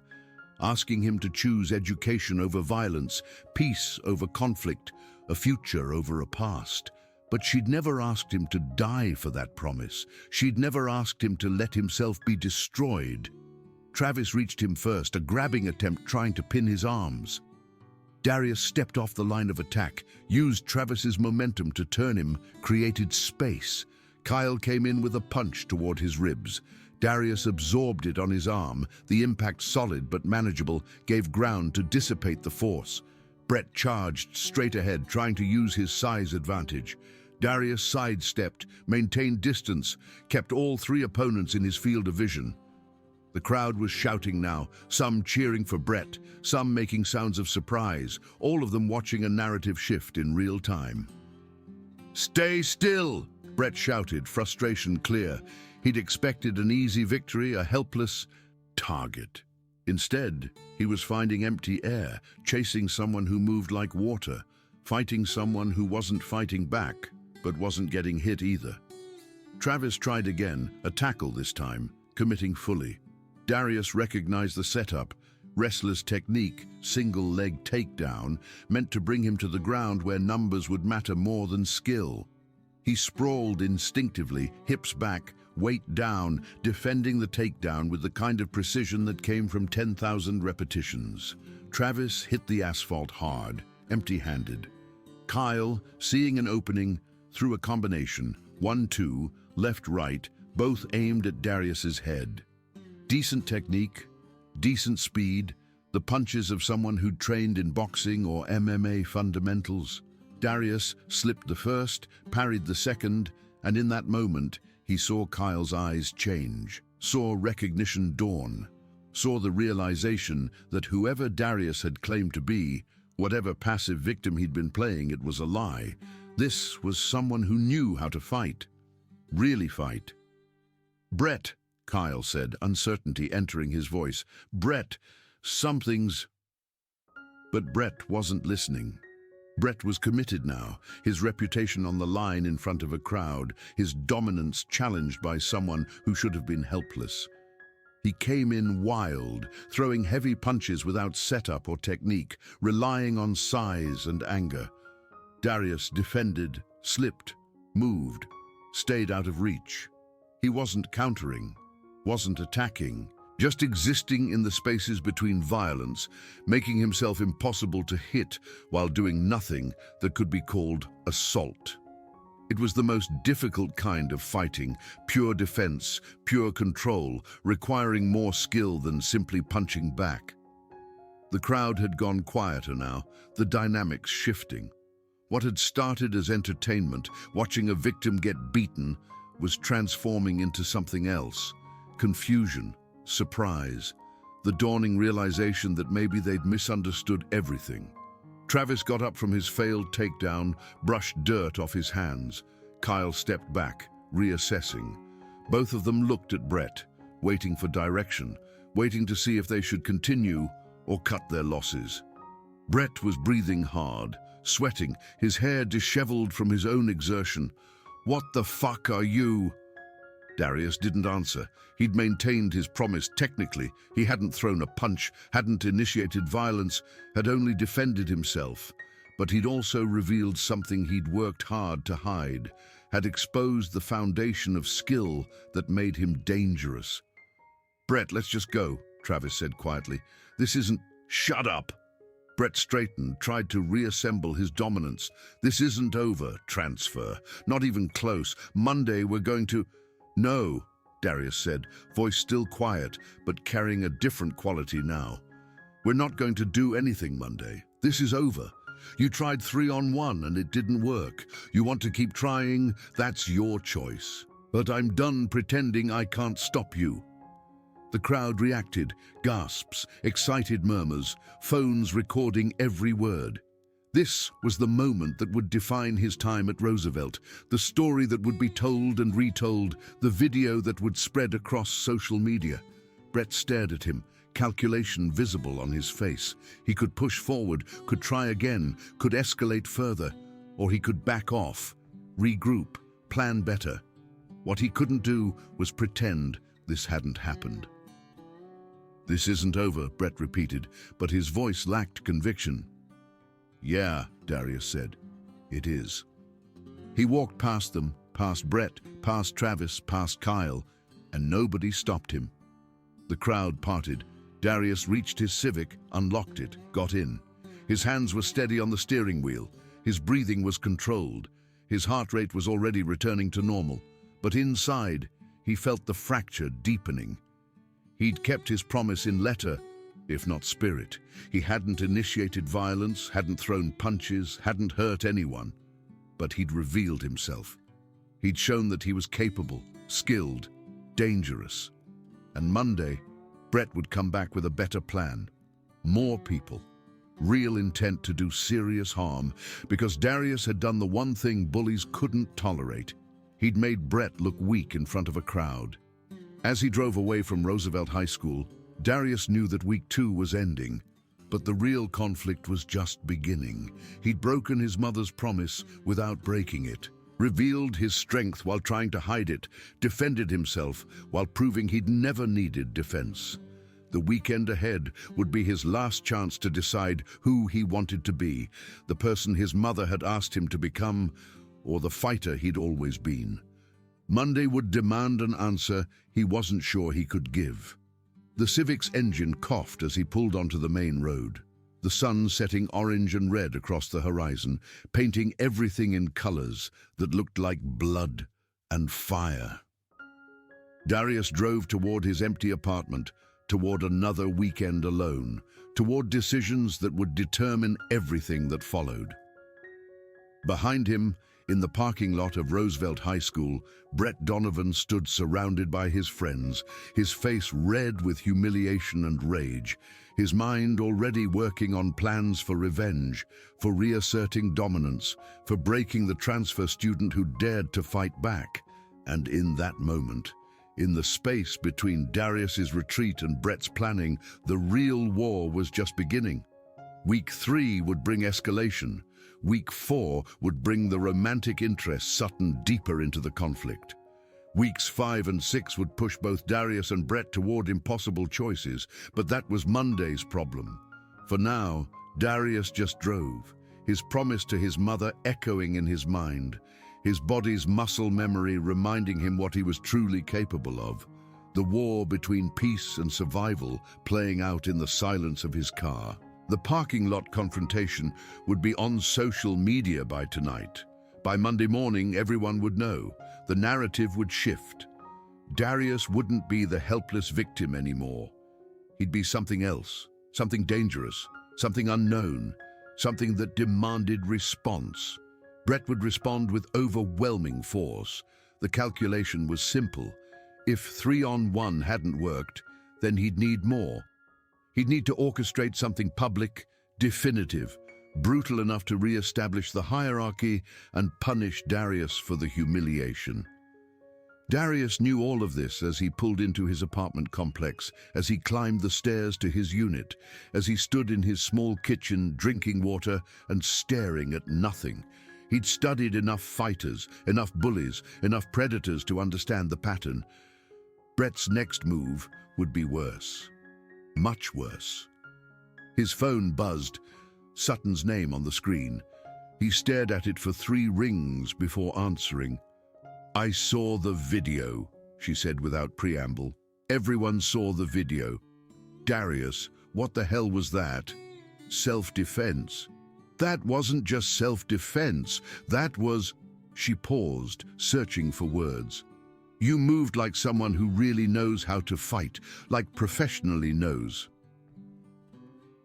asking him to choose education over violence, peace over conflict, a future over a past. But she'd never asked him to die for that promise. She'd never asked him to let himself be destroyed. Travis reached him first, a grabbing attempt trying to pin his arms. Darius stepped off the line of attack, used Travis's momentum to turn him, created space. Kyle came in with a punch toward his ribs. Darius absorbed it on his arm. The impact, solid but manageable, gave ground to dissipate the force. Brett charged straight ahead, trying to use his size advantage. Darius sidestepped, maintained distance, kept all 3 opponents in his field of vision. The crowd was shouting now, some cheering for Brett, some making sounds of surprise, all of them watching a narrative shift in real time. "Stay still!" Brett shouted, frustration clear. He'd expected an easy victory, a helpless target. Instead, he was finding empty air, chasing someone who moved like water, fighting someone who wasn't fighting back, but wasn't getting hit either. Travis tried again, a tackle this time, committing fully. Darius recognized the setup. Wrestler's technique, single-leg takedown, meant to bring him to the ground where numbers would matter more than skill. He sprawled instinctively, hips back, weight down, defending the takedown with the kind of precision that came from 10,000 repetitions. Travis hit the asphalt hard, empty-handed. Kyle, seeing an opening, threw a combination, 1-2, left-right, both aimed at Darius's head. Decent technique, decent speed, the punches of someone who'd trained in boxing or MMA fundamentals. Darius slipped the first, parried the second, and in that moment, he saw Kyle's eyes change. saw recognition dawn, saw the realization that whoever Darius had claimed to be, whatever passive victim he'd been playing, it was a lie. This was someone who knew how to fight. Really fight. "Brett," Kyle said, uncertainty entering his voice. "Brett, something's—" But Brett wasn't listening. Brett was committed now, his reputation on the line in front of a crowd, his dominance challenged by someone who should have been helpless. He came in wild, throwing heavy punches without setup or technique, relying on size and anger. Darius defended, slipped, moved, stayed out of reach. He wasn't countering, wasn't attacking, just existing in the spaces between violence, making himself impossible to hit while doing nothing that could be called assault. It was the most difficult kind of fighting, pure defense, pure control, requiring more skill than simply punching back. The crowd had gone quieter now, the dynamics shifting. What had started as entertainment, watching a victim get beaten, was transforming into something else. Confusion, surprise, the dawning realization that maybe they'd misunderstood everything. Travis got up from his failed takedown, brushed dirt off his hands. Kyle stepped back, reassessing. Both of them looked at Brett, waiting for direction, waiting to see if they should continue or cut their losses. Brett was breathing hard, sweating, his hair disheveled from his own exertion. "What the fuck are you?" Darius didn't answer. He'd maintained his promise technically. He hadn't thrown a punch, hadn't initiated violence, had only defended himself. But he'd also revealed something he'd worked hard to hide, had exposed the foundation of skill that made him dangerous. "Brett, let's just go," Travis said quietly. "This isn't—" "Shut up!" Brett straightened, tried to reassemble his dominance. "This isn't over, transfer. Not even close. Monday we're going to—" "No," Darius said, voice still quiet, but carrying a different quality now. "We're not going to do anything Monday. This is over. You tried 3-on-1 and it didn't work. You want to keep trying? That's your choice. But I'm done pretending I can't stop you." The crowd reacted, gasps, excited murmurs, phones recording every word. This was the moment that would define his time at Roosevelt, the story that would be told and retold, the video that would spread across social media. Brett stared at him, calculation visible on his face. He could push forward, could try again, could escalate further, or he could back off, regroup, plan better. What he couldn't do was pretend this hadn't happened. "This isn't over," Brett repeated, but his voice lacked conviction. "Yeah," Darius said, "it is." He walked past them, past Brett, past Travis, past Kyle, and nobody stopped him. The crowd parted. Darius reached his Civic, unlocked it, got in. His hands were steady on the steering wheel. His breathing was controlled. His heart rate was already returning to normal. But inside, he felt the fracture deepening. He'd kept his promise in letter, if not spirit. He hadn't initiated violence, hadn't thrown punches, hadn't hurt anyone. But he'd revealed himself. He'd shown that he was capable, skilled, dangerous. And Monday, Brett would come back with a better plan. More people. Real intent to do serious harm, because Darius had done the one thing bullies couldn't tolerate. He'd made Brett look weak in front of a crowd. As he drove away from Roosevelt High School, Darius knew that week 2 was ending, but the real conflict was just beginning. He'd broken his mother's promise without breaking it, revealed his strength while trying to hide it, defended himself while proving he'd never needed defense. The weekend ahead would be his last chance to decide who he wanted to be, the person his mother had asked him to become, or the fighter he'd always been. Monday would demand an answer he wasn't sure he could give. The Civic's engine coughed as he pulled onto the main road, the sun setting orange and red across the horizon, painting everything in colors that looked like blood and fire. Darius drove toward his empty apartment, toward another weekend alone, toward decisions that would determine everything that followed. Behind him, In the parking lot of Roosevelt High School, Brett Donovan stood surrounded by his friends, his face red with humiliation and rage, his mind already working on plans for revenge, for reasserting dominance, for breaking the transfer student who dared to fight back. And in that moment, in the space between Darius's retreat and Brett's planning, the real war was just beginning. Week 3 would bring escalation. Week 4 would bring the romantic interest Sutton deeper into the conflict. Weeks 5 and 6 would push both Darius and Brett toward impossible choices, but that was Monday's problem. For now, Darius just drove, his promise to his mother echoing in his mind, his body's muscle memory reminding him what he was truly capable of, the war between peace and survival playing out in the silence of his car. The parking lot confrontation would be on social media by tonight. By Monday morning, everyone would know. The narrative would shift. Darius wouldn't be the helpless victim anymore. He'd be something else, something dangerous, something unknown, something that demanded response. Brett would respond with overwhelming force. The calculation was simple. If 3-on-1 hadn't worked, then he'd need more. He'd need to orchestrate something public, definitive, brutal enough to re-establish the hierarchy and punish Darius for the humiliation. Darius knew all of this as he pulled into his apartment complex, as he climbed the stairs to his unit, as he stood in his small kitchen drinking water and staring at nothing. He'd studied enough fighters, enough bullies, enough predators to understand the pattern. Brett's next move would be worse. Much worse. His phone buzzed, Sutton's name on the screen. He stared at it for 3 rings before answering. "I saw the video," she said without preamble. "Everyone saw the video." "Darius, what the hell was that?" "Self-defense." "That wasn't just self-defense, that was—" She paused, searching for words. "You moved like someone who really knows how to fight, like professionally knows."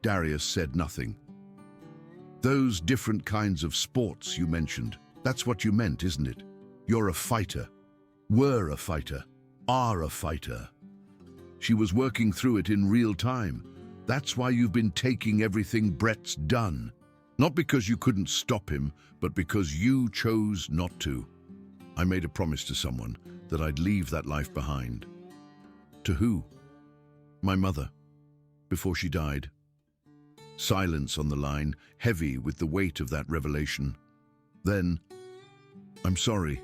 Darius said nothing. "Those different kinds of sports you mentioned, that's what you meant, isn't it? You're a fighter. Were a fighter. Are a fighter." She was working through it in real time. "That's why you've been taking everything Brett's done. Not because you couldn't stop him, but because you chose not to. I made a promise to someone that I'd leave that life behind." "To who?" "My mother, before she died." Silence on the line, heavy with the weight of that revelation. Then, "I'm sorry.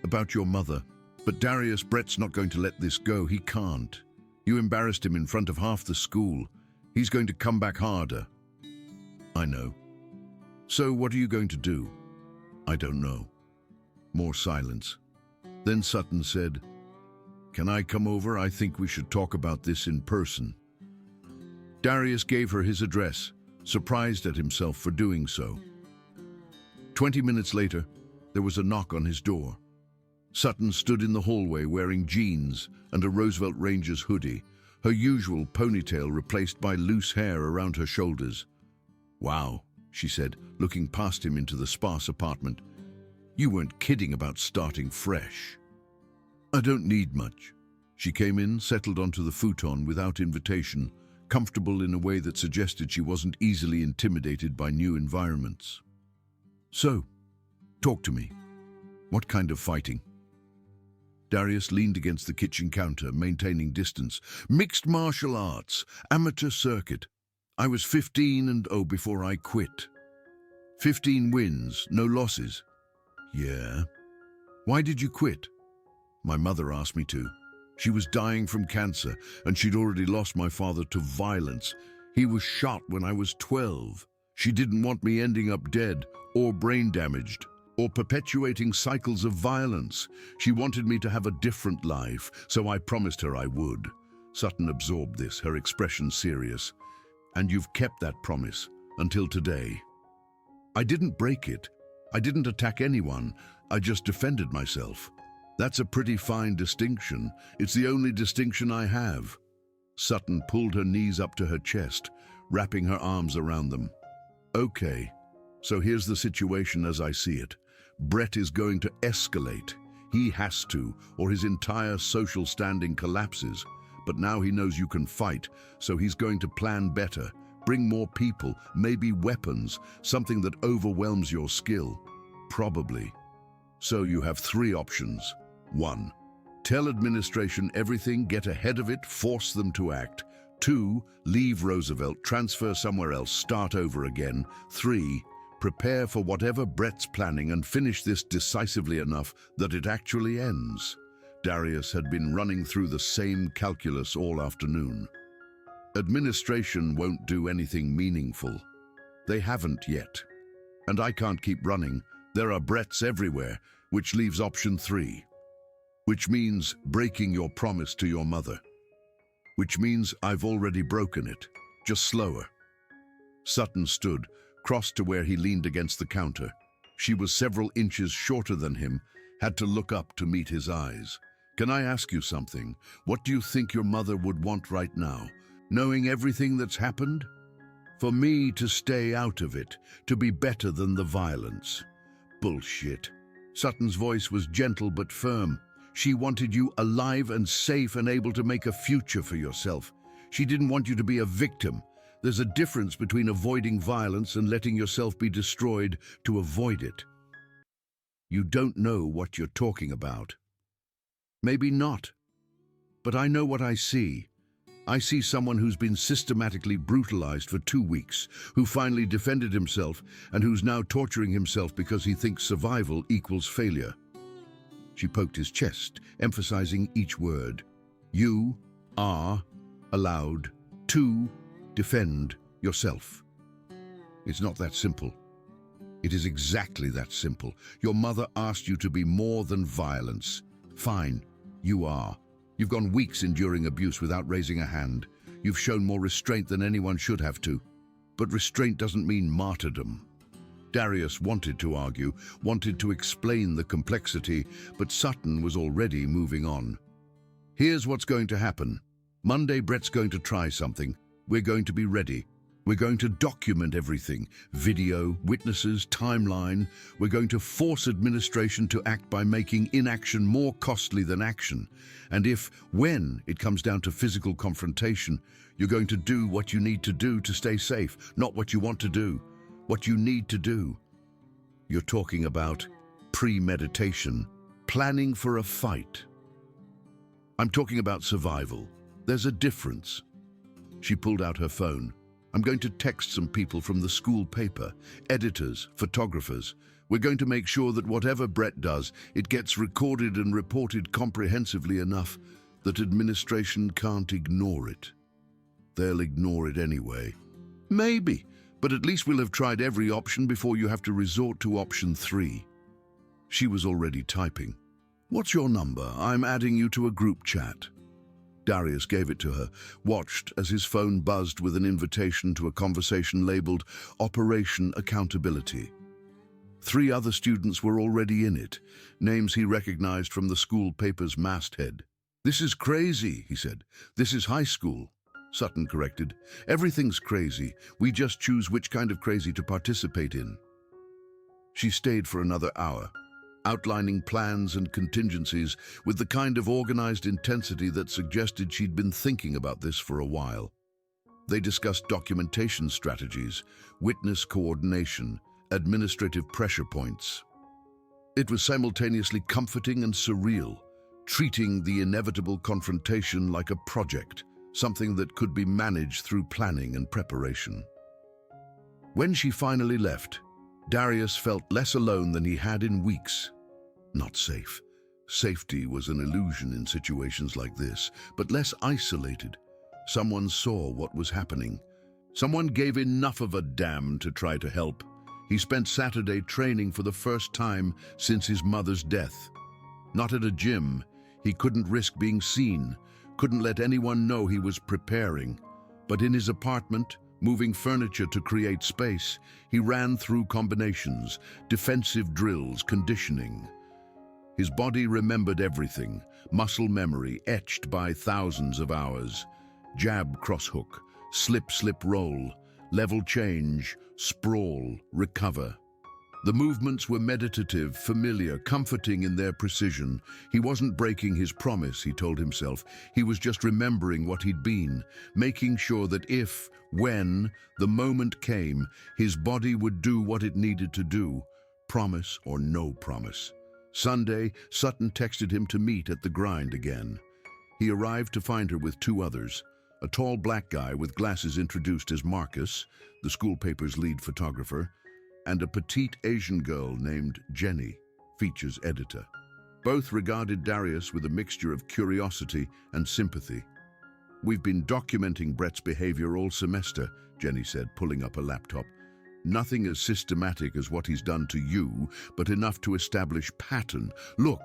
About your mother. But Darius, Brett's not going to let this go. He can't. You embarrassed him in front of half the school. He's going to come back harder." "I know. So what are you going to do?" "I don't know." More silence. Then Sutton said, "Can I come over? I think we should talk about this in person." Darius gave her his address, surprised at himself for doing so. 20 minutes later, there was a knock on his door. Sutton stood in the hallway wearing jeans and a Roosevelt Rangers hoodie, her usual ponytail replaced by loose hair around her shoulders. "Wow," she said, looking past him into the sparse apartment. "You weren't kidding about starting fresh." "I don't need much." She came in, settled onto the futon without invitation, comfortable in a way that suggested she wasn't easily intimidated by new environments. "So, talk to me. What kind of fighting?" Darius leaned against the kitchen counter, maintaining distance. "Mixed martial arts, amateur circuit. I was 15-0 before I quit. 15 wins, no losses." "Yeah. Why did you quit?" "My mother asked me to. She was dying from cancer, and she'd already lost my father to violence. He was shot when I was 12. She didn't want me ending up dead, or brain damaged, or perpetuating cycles of violence. She wanted me to have a different life, so I promised her I would." Sutton absorbed this, her expression serious. "And you've kept that promise, until today." "I didn't break it. I didn't attack anyone. I just defended myself. That's a pretty fine distinction. It's the only distinction I have." Sutton pulled her knees up to her chest, wrapping her arms around them. "Okay, so here's the situation as I see it. Brett is going to escalate. He has to, or his entire social standing collapses. But now he knows you can fight, so he's going to plan better. Bring more people, maybe weapons, something that overwhelms your skill. Probably. So you have three options. 1. Tell administration everything, get ahead of it, force them to act. 2. Leave Roosevelt, transfer somewhere else, start over again. 3. Prepare for whatever Brett's planning and finish this decisively enough that it actually ends. Darius had been running through the same calculus all afternoon. Administration won't do anything meaningful. They haven't yet. And I can't keep running. There are Bretts everywhere, which leaves option 3. Which means breaking your promise to your mother. Which means I've already broken it, just slower. Sutton stood, crossed to where he leaned against the counter. She was several inches shorter than him, had to look up to meet his eyes. Can I ask you something? What do you think your mother would want right now? Knowing everything that's happened? For me to stay out of it, to be better than the violence. Bullshit. Sutton's voice was gentle but firm. She wanted you alive and safe and able to make a future for yourself. She didn't want you to be a victim. There's a difference between avoiding violence and letting yourself be destroyed to avoid it. You don't know what you're talking about. Maybe not. But I know what I see. I see someone who's been systematically brutalized for 2 weeks, who finally defended himself and who's now torturing himself because he thinks survival equals failure. She poked his chest, emphasizing each word. You are allowed to defend yourself. It's not that simple. It is exactly that simple. Your mother asked you to be more than violence. Fine, you are. You've gone weeks enduring abuse without raising a hand. You've shown more restraint than anyone should have to. But restraint doesn't mean martyrdom. Darius wanted to argue, wanted to explain the complexity, but Sutton was already moving on. Here's what's going to happen. Monday, Brett's going to try something. We're going to be ready. We're going to document everything. Video, witnesses, timeline. We're going to force administration to act by making inaction more costly than action. And when it comes down to physical confrontation, you're going to do what you need to do to stay safe, not what you want to do. What you need to do. You're talking about premeditation, planning for a fight. I'm talking about survival. There's a difference. She pulled out her phone. I'm going to text some people from the school paper, editors, photographers. We're going to make sure that whatever Brett does, it gets recorded and reported comprehensively enough that administration can't ignore it. They'll ignore it anyway. Maybe. But at least we'll have tried every option before you have to resort to option 3. She was already typing. What's your number? I'm adding you to a group chat. Darius gave it to her, watched as his phone buzzed with an invitation to a conversation labeled Operation Accountability. 3 other students were already in it, names he recognized from the school paper's masthead. This is crazy, he said. This is high school. Sutton corrected. Everything's crazy. We just choose which kind of crazy to participate in. She stayed for another hour, outlining plans and contingencies with the kind of organized intensity that suggested she'd been thinking about this for a while. They discussed documentation strategies, witness coordination, administrative pressure points. It was simultaneously comforting and surreal, treating the inevitable confrontation like a project, something that could be managed through planning and preparation. When she finally left, Darius felt less alone than he had in weeks. Not safe. Safety was an illusion in situations like this, but less isolated. Someone saw what was happening. Someone gave enough of a damn to try to help. He spent Saturday training for the first time since his mother's death. Not at a gym. He couldn't risk being seen, couldn't let anyone know he was preparing. But in his apartment, moving furniture to create space, he ran through combinations, defensive drills, conditioning. His body remembered everything, muscle memory etched by thousands of hours. Jab, crosshook, slip, slip, roll, level change, sprawl, recover. The movements were meditative, familiar, comforting in their precision. He wasn't breaking his promise, he told himself. He was just remembering what he'd been, making sure that if, when, the moment came, his body would do what it needed to do, promise or no promise. Sunday, Sutton texted him to meet at the grind again. He arrived to find her with two others. A tall black guy with glasses introduced as Marcus, the school paper's lead photographer, and a petite Asian girl named Jenny, features editor. Both regarded Darius with a mixture of curiosity and sympathy. "We've been documenting Brett's behavior all semester," Jenny said, pulling up a laptop. "Nothing as systematic as what he's done to you, but enough to establish pattern. Look."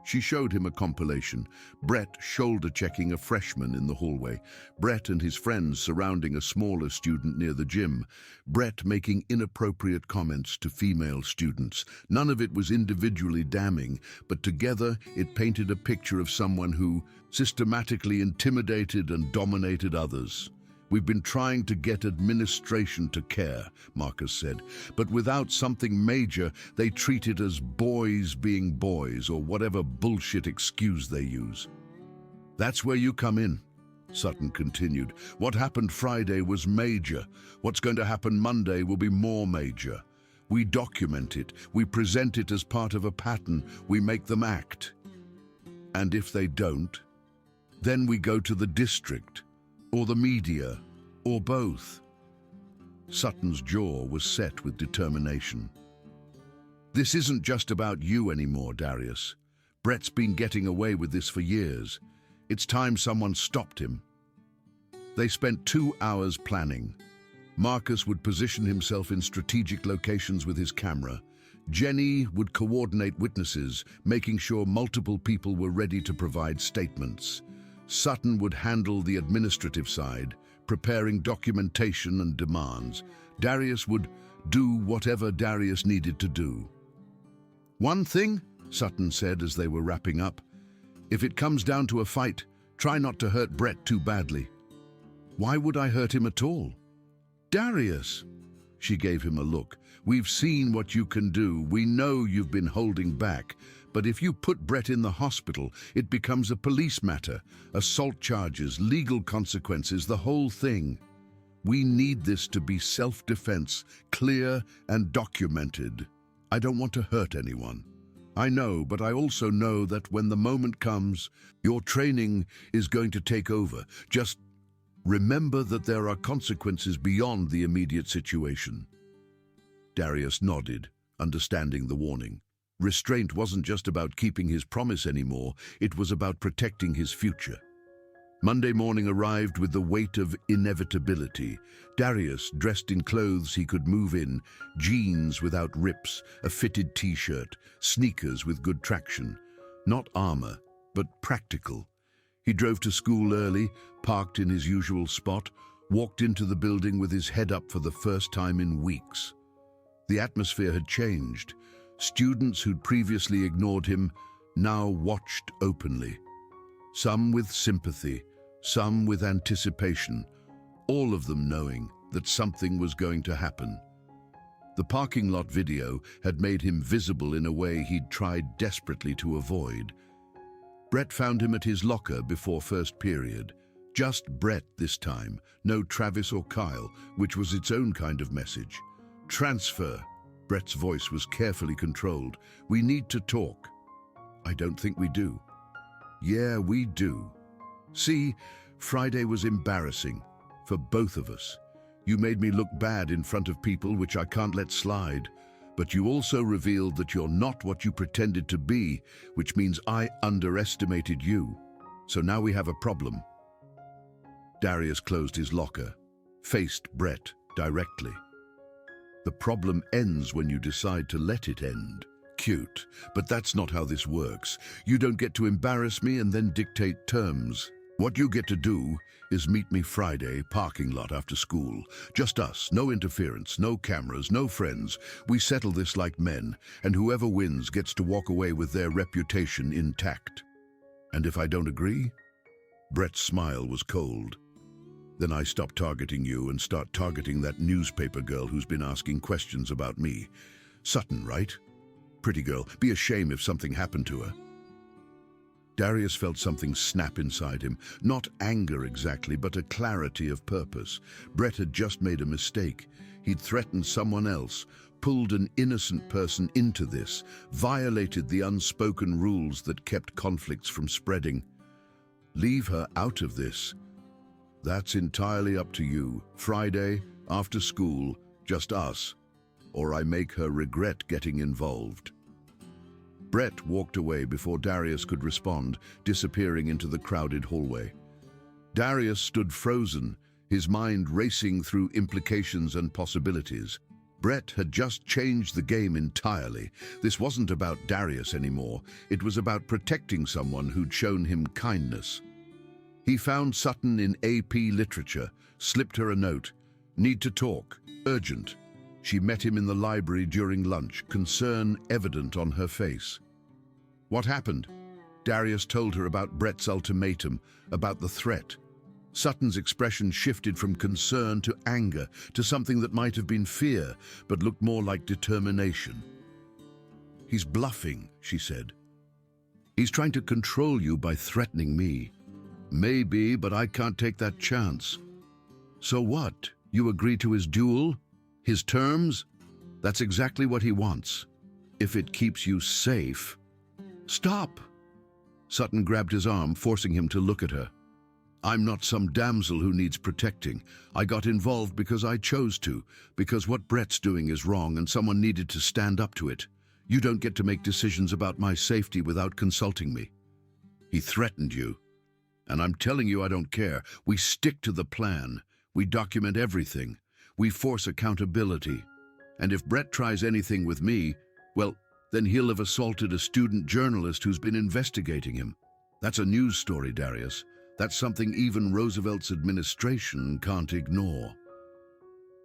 She showed him a compilation. Brett shoulder-checking a freshman in the hallway. Brett and his friends surrounding a smaller student near the gym. Brett making inappropriate comments to female students. None of it was individually damning, but together it painted a picture of someone who systematically intimidated and dominated others. "We've been trying to get administration to care," Marcus said, "but without something major, they treat it as boys being boys or whatever bullshit excuse they use." "That's where you come in," Sutton continued. "What happened Friday was major. What's going to happen Monday will be more major. We document it, we present it as part of a pattern, we make them act. And if they don't, then we go to the district, or the media, or both." Sutton's jaw was set with determination. "This isn't just about you anymore, Darius. Brett's been getting away with this for years. It's time someone stopped him." They spent 2 hours planning. Marcus would position himself in strategic locations with his camera. Jenny would coordinate witnesses, making sure multiple people were ready to provide statements. Sutton would handle the administrative side, preparing documentation and demands. Darius would do whatever Darius needed to do. "One thing," Sutton said as they were wrapping up, "if it comes down to a fight, try not to hurt Brett too badly." "Why would I hurt him at all?" "Darius!" She gave him a look. "We've seen what you can do. We know you've been holding back. But if you put Brett in the hospital, it becomes a police matter. Assault charges, legal consequences, the whole thing. We need this to be self-defense, clear and documented. I don't want to hurt anyone. I know, but I also know that when the moment comes, your training is going to take over. Just remember that there are consequences beyond the immediate situation." Darius nodded, understanding the warning. Restraint wasn't just about keeping his promise anymore, it was about protecting his future. Monday morning arrived with the weight of inevitability. Darius, dressed in clothes he could move in, jeans without rips, a fitted t-shirt, sneakers with good traction. Not armor, but practical. He drove to school early, parked in his usual spot, walked into the building with his head up for the first time in weeks. The atmosphere had changed. Students who'd previously ignored him now watched openly. Some with sympathy, some with anticipation, all of them knowing that something was going to happen. The parking lot video had made him visible in a way he'd tried desperately to avoid. Brett found him at his locker before first period. Just Brett this time, no Travis or Kyle, which was its own kind of message. "Transfer." Brett's voice was carefully controlled. "We need to talk." "I don't think we do." "Yeah, we do. See, Friday was embarrassing for both of us. You made me look bad in front of people, which I can't let slide. But you also revealed that you're not what you pretended to be, which means I underestimated you. So now we have a problem." Darius closed his locker, faced Brett directly. "The problem ends when you decide to let it end." Cute, but that's not how this works. You don't get to embarrass me and then dictate terms. What you get to do is meet me Friday, parking lot after school. Just us, no interference, no cameras, no friends. We settle this like men, and whoever wins gets to walk away with their reputation intact. And if I don't agree? Brett's smile was cold. Then I stop targeting you and start targeting that newspaper girl who's been asking questions about me. Sutton, right? Pretty girl, be a shame if something happened to her. Darius felt something snap inside him. Not anger exactly, but a clarity of purpose. Brett had just made a mistake. He'd threatened someone else, pulled an innocent person into this, violated the unspoken rules that kept conflicts from spreading. Leave her out of this. That's entirely up to you. Friday, after school, just us. Or I make her regret getting involved. Brett walked away before Darius could respond, disappearing into the crowded hallway. Darius stood frozen, his mind racing through implications and possibilities. Brett had just changed the game entirely. This wasn't about Darius anymore. It was about protecting someone who'd shown him kindness. He found Sutton in AP Literature, slipped her a note. Need to talk. Urgent. She met him in the library during lunch, concern evident on her face. What happened? Darius told her about Brett's ultimatum, about the threat. Sutton's expression shifted from concern to anger, to something that might have been fear, but looked more like determination. He's bluffing, she said. He's trying to control you by threatening me. Maybe, but I can't take that chance. So what? You agree to his duel? His terms? That's exactly what he wants. If it keeps you safe. Stop! Sutton grabbed his arm, forcing him to look at her. I'm not some damsel who needs protecting. I got involved because I chose to, because what Brett's doing is wrong and someone needed to stand up to it. You don't get to make decisions about my safety without consulting me. He threatened you. And I'm telling you I don't care. We stick to the plan. We document everything. We force accountability. And if Brett tries anything with me, well, then he'll have assaulted a student journalist who's been investigating him. That's a news story, Darius. That's something even Roosevelt's administration can't ignore.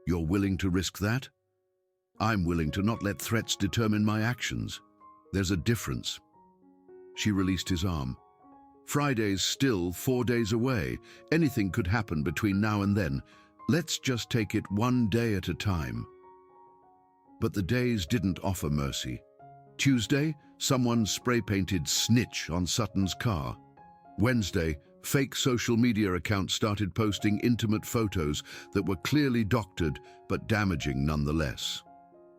You're willing to risk that? I'm willing to not let threats determine my actions. There's a difference. She released his arm. Friday's still 4 days away. Anything could happen between now and then. Let's just take it one day at a time. But the days didn't offer mercy. Tuesday, someone spray-painted "snitch" on Sutton's car. Wednesday, fake social media accounts started posting intimate photos that were clearly doctored but damaging nonetheless.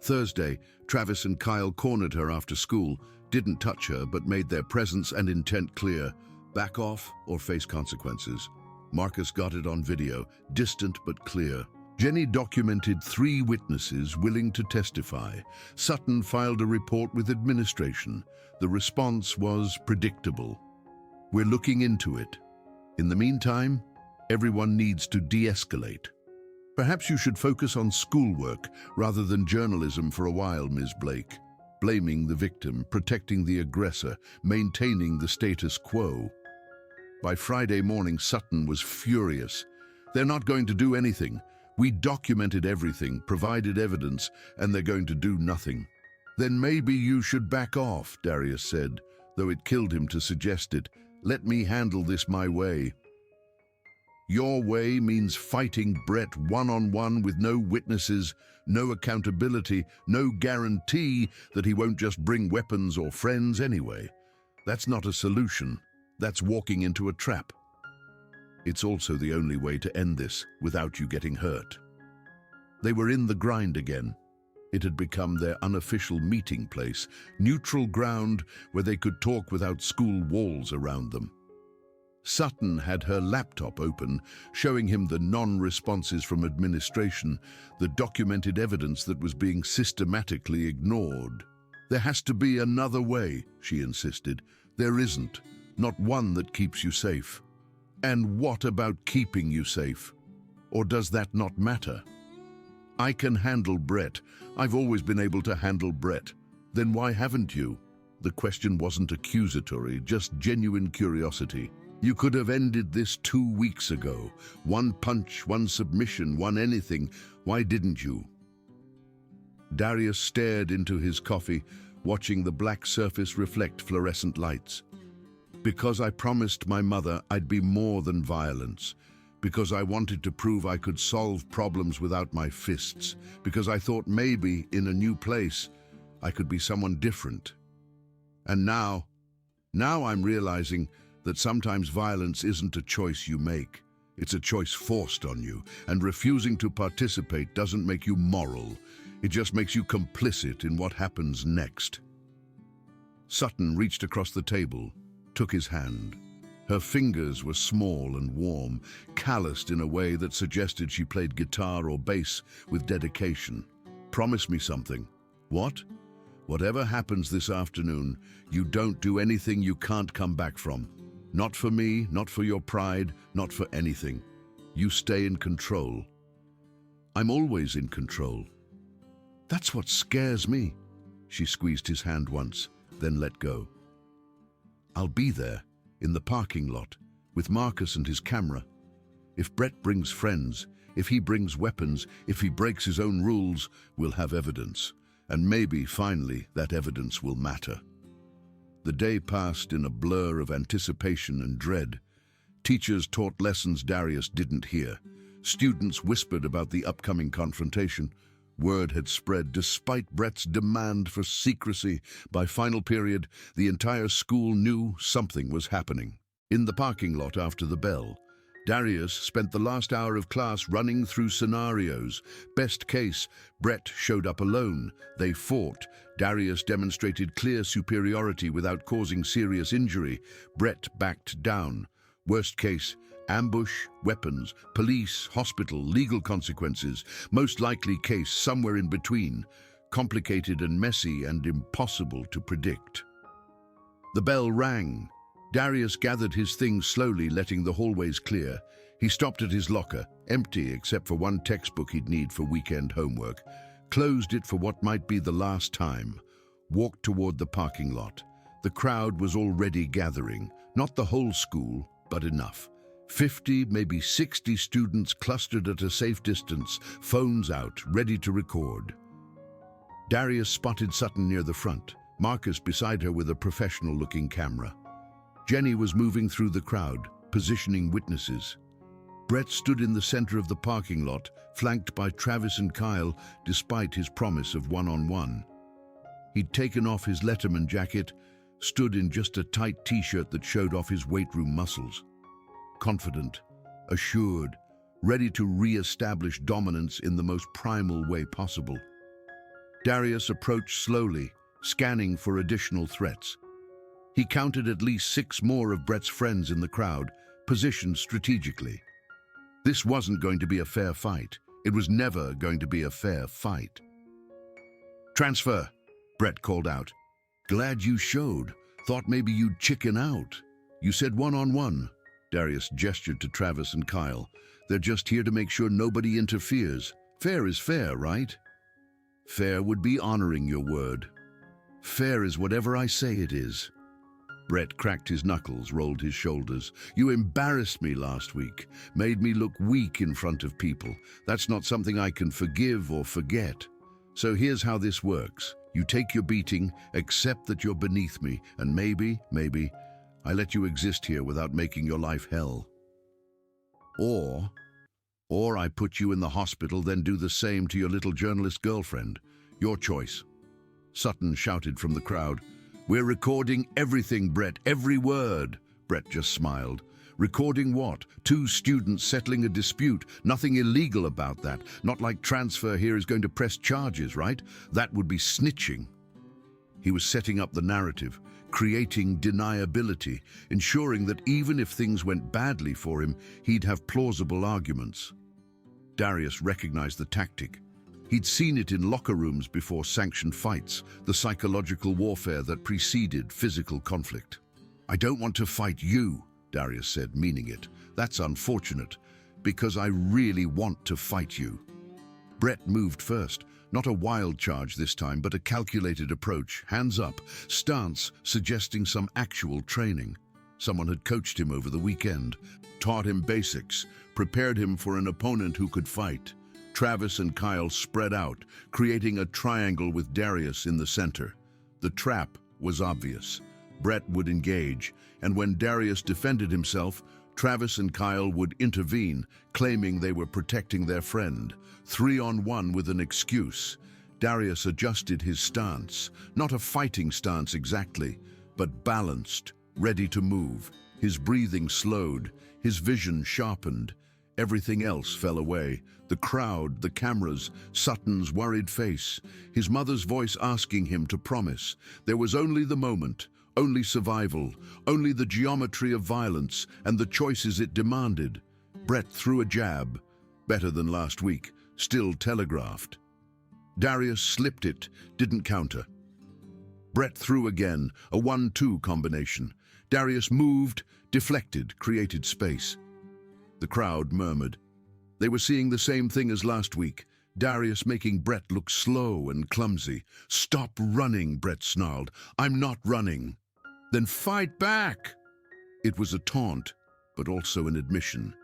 Thursday, Travis and Kyle cornered her after school, didn't touch her but made their presence and intent clear. Back off or face consequences. Marcus got it on video, distant but clear. Jenny documented 3 witnesses willing to testify. Sutton filed a report with administration. The response was predictable. We're looking into it. In the meantime, everyone needs to de-escalate. Perhaps you should focus on schoolwork rather than journalism for a while, Ms. Blake. Blaming the victim, protecting the aggressor, maintaining the status quo. By Friday morning, Sutton was furious. They're not going to do anything. We documented everything, provided evidence, and they're going to do nothing. Then maybe you should back off, Darius said, though it killed him to suggest it. Let me handle this my way. Your way means fighting Brett one-on-one with no witnesses, no accountability, no guarantee that he won't just bring weapons or friends anyway. That's not a solution. That's walking into a trap. It's also the only way to end this without you getting hurt. They were in the grind again. It had become their unofficial meeting place, neutral ground where they could talk without school walls around them. Sutton had her laptop open, showing him the non-responses from administration, the documented evidence that was being systematically ignored. There has to be another way, she insisted. There isn't. Not one that keeps you safe. And what about keeping you safe? Or does that not matter? I can handle Brett. I've always been able to handle Brett. Then why haven't you? The question wasn't accusatory, just genuine curiosity. You could have ended this 2 weeks ago. One punch, one submission, one anything. Why didn't you? Darius stared into his coffee, watching the black surface reflect fluorescent lights. Because I promised my mother I'd be more than violence. Because I wanted to prove I could solve problems without my fists. Because I thought maybe, in a new place, I could be someone different. And now I'm realizing that sometimes violence isn't a choice you make. It's a choice forced on you, and refusing to participate doesn't make you moral. It just makes you complicit in what happens next. Sutton reached across the table, took his hand. Her fingers were small and warm, calloused in a way that suggested she played guitar or bass with dedication. Promise me something. What? Whatever happens this afternoon, you don't do anything you can't come back from. Not for me, not for your pride, not for anything. You stay in control. I'm always in control. That's what scares me. She squeezed his hand once, then let go. I'll be there, in the parking lot, with Marcus and his camera. If Brett brings friends, if he brings weapons, if he breaks his own rules, we'll have evidence. And maybe, finally, that evidence will matter. The day passed in a blur of anticipation and dread. Teachers taught lessons Darius didn't hear. Students whispered about the upcoming confrontation. Word had spread despite Brett's demand for secrecy. By final period, the entire school knew something was happening. In the parking lot after the bell, Darius spent the last hour of class running through scenarios. Best case, Brett showed up alone. They fought. Darius demonstrated clear superiority without causing serious injury. Brett backed down. Worst case, ambush, weapons, police, hospital, legal consequences. Most likely case somewhere in between. Complicated and messy and impossible to predict. The bell rang. Darius gathered his things slowly, letting the hallways clear. He stopped at his locker, empty except for one textbook he'd need for weekend homework, closed it for what might be the last time, walked toward the parking lot. The crowd was already gathering, not the whole school, but enough. 50, maybe 60 students clustered at a safe distance, phones out, ready to record. Darius spotted Sutton near the front, Marcus beside her with a professional-looking camera. Jenny was moving through the crowd, positioning witnesses. Brett stood in the center of the parking lot, flanked by Travis and Kyle, despite his promise of one-on-one. He'd taken off his Letterman jacket, stood in just a tight t-shirt that showed off his weight room muscles. Confident, assured, ready to re-establish dominance in the most primal way possible. Darius approached slowly, scanning for additional threats. He counted at least 6 more of Brett's friends in the crowd, positioned strategically. This wasn't going to be a fair fight. It was never going to be a fair fight. "Transfer," Brett called out. "Glad you showed. Thought maybe you'd chicken out. You said one-on-one." Darius gestured to Travis and Kyle. "They're just here to make sure nobody interferes. Fair is fair, right?" "Fair would be honoring your word. Fair is whatever I say it is." Brett cracked his knuckles, rolled his shoulders. "You embarrassed me last week, made me look weak in front of people. That's not something I can forgive or forget. So here's how this works. You take your beating, accept that you're beneath me, and maybe, I let you exist here without making your life hell. Or I put you in the hospital, then do the same to your little journalist girlfriend. Your choice." Sutton shouted from the crowd. "We're recording everything, Brett, every word." Brett just smiled. "Recording what? 2 students settling a dispute. Nothing illegal about that. Not like transfer here is going to press charges, right? That would be snitching." He was setting up the narrative, creating deniability, ensuring that even if things went badly for him, he'd have plausible arguments. Darius recognized the tactic. He'd seen it in locker rooms before sanctioned fights, the psychological warfare that preceded physical conflict. "I don't want to fight you," Darius said, meaning it. "That's unfortunate, because I really want to fight you." Brett moved first, not a wild charge this time, but a calculated approach, hands up, stance suggesting some actual training. Someone had coached him over the weekend, taught him basics, prepared him for an opponent who could fight. Travis and Kyle spread out, creating a triangle with Darius in the center. The trap was obvious. Brett would engage, and when Darius defended himself, Travis and Kyle would intervene, claiming they were protecting their friend. 3-on-1 with an excuse. Darius adjusted his stance, not a fighting stance exactly, but balanced, ready to move. His breathing slowed, his vision sharpened. Everything else fell away. The crowd, the cameras, Sutton's worried face, his mother's voice asking him to promise. There was only the moment, only survival, only the geometry of violence and the choices it demanded. Brett threw a jab, better than last week, still telegraphed. Darius slipped it, didn't counter. Brett threw again, a 1-2 combination. Darius moved, deflected, created space. The crowd murmured. They were seeing the same thing as last week. Darius making Brett look slow and clumsy. "Stop running," Brett snarled. "I'm not running." "Then fight back!" It was a taunt, but also an admission.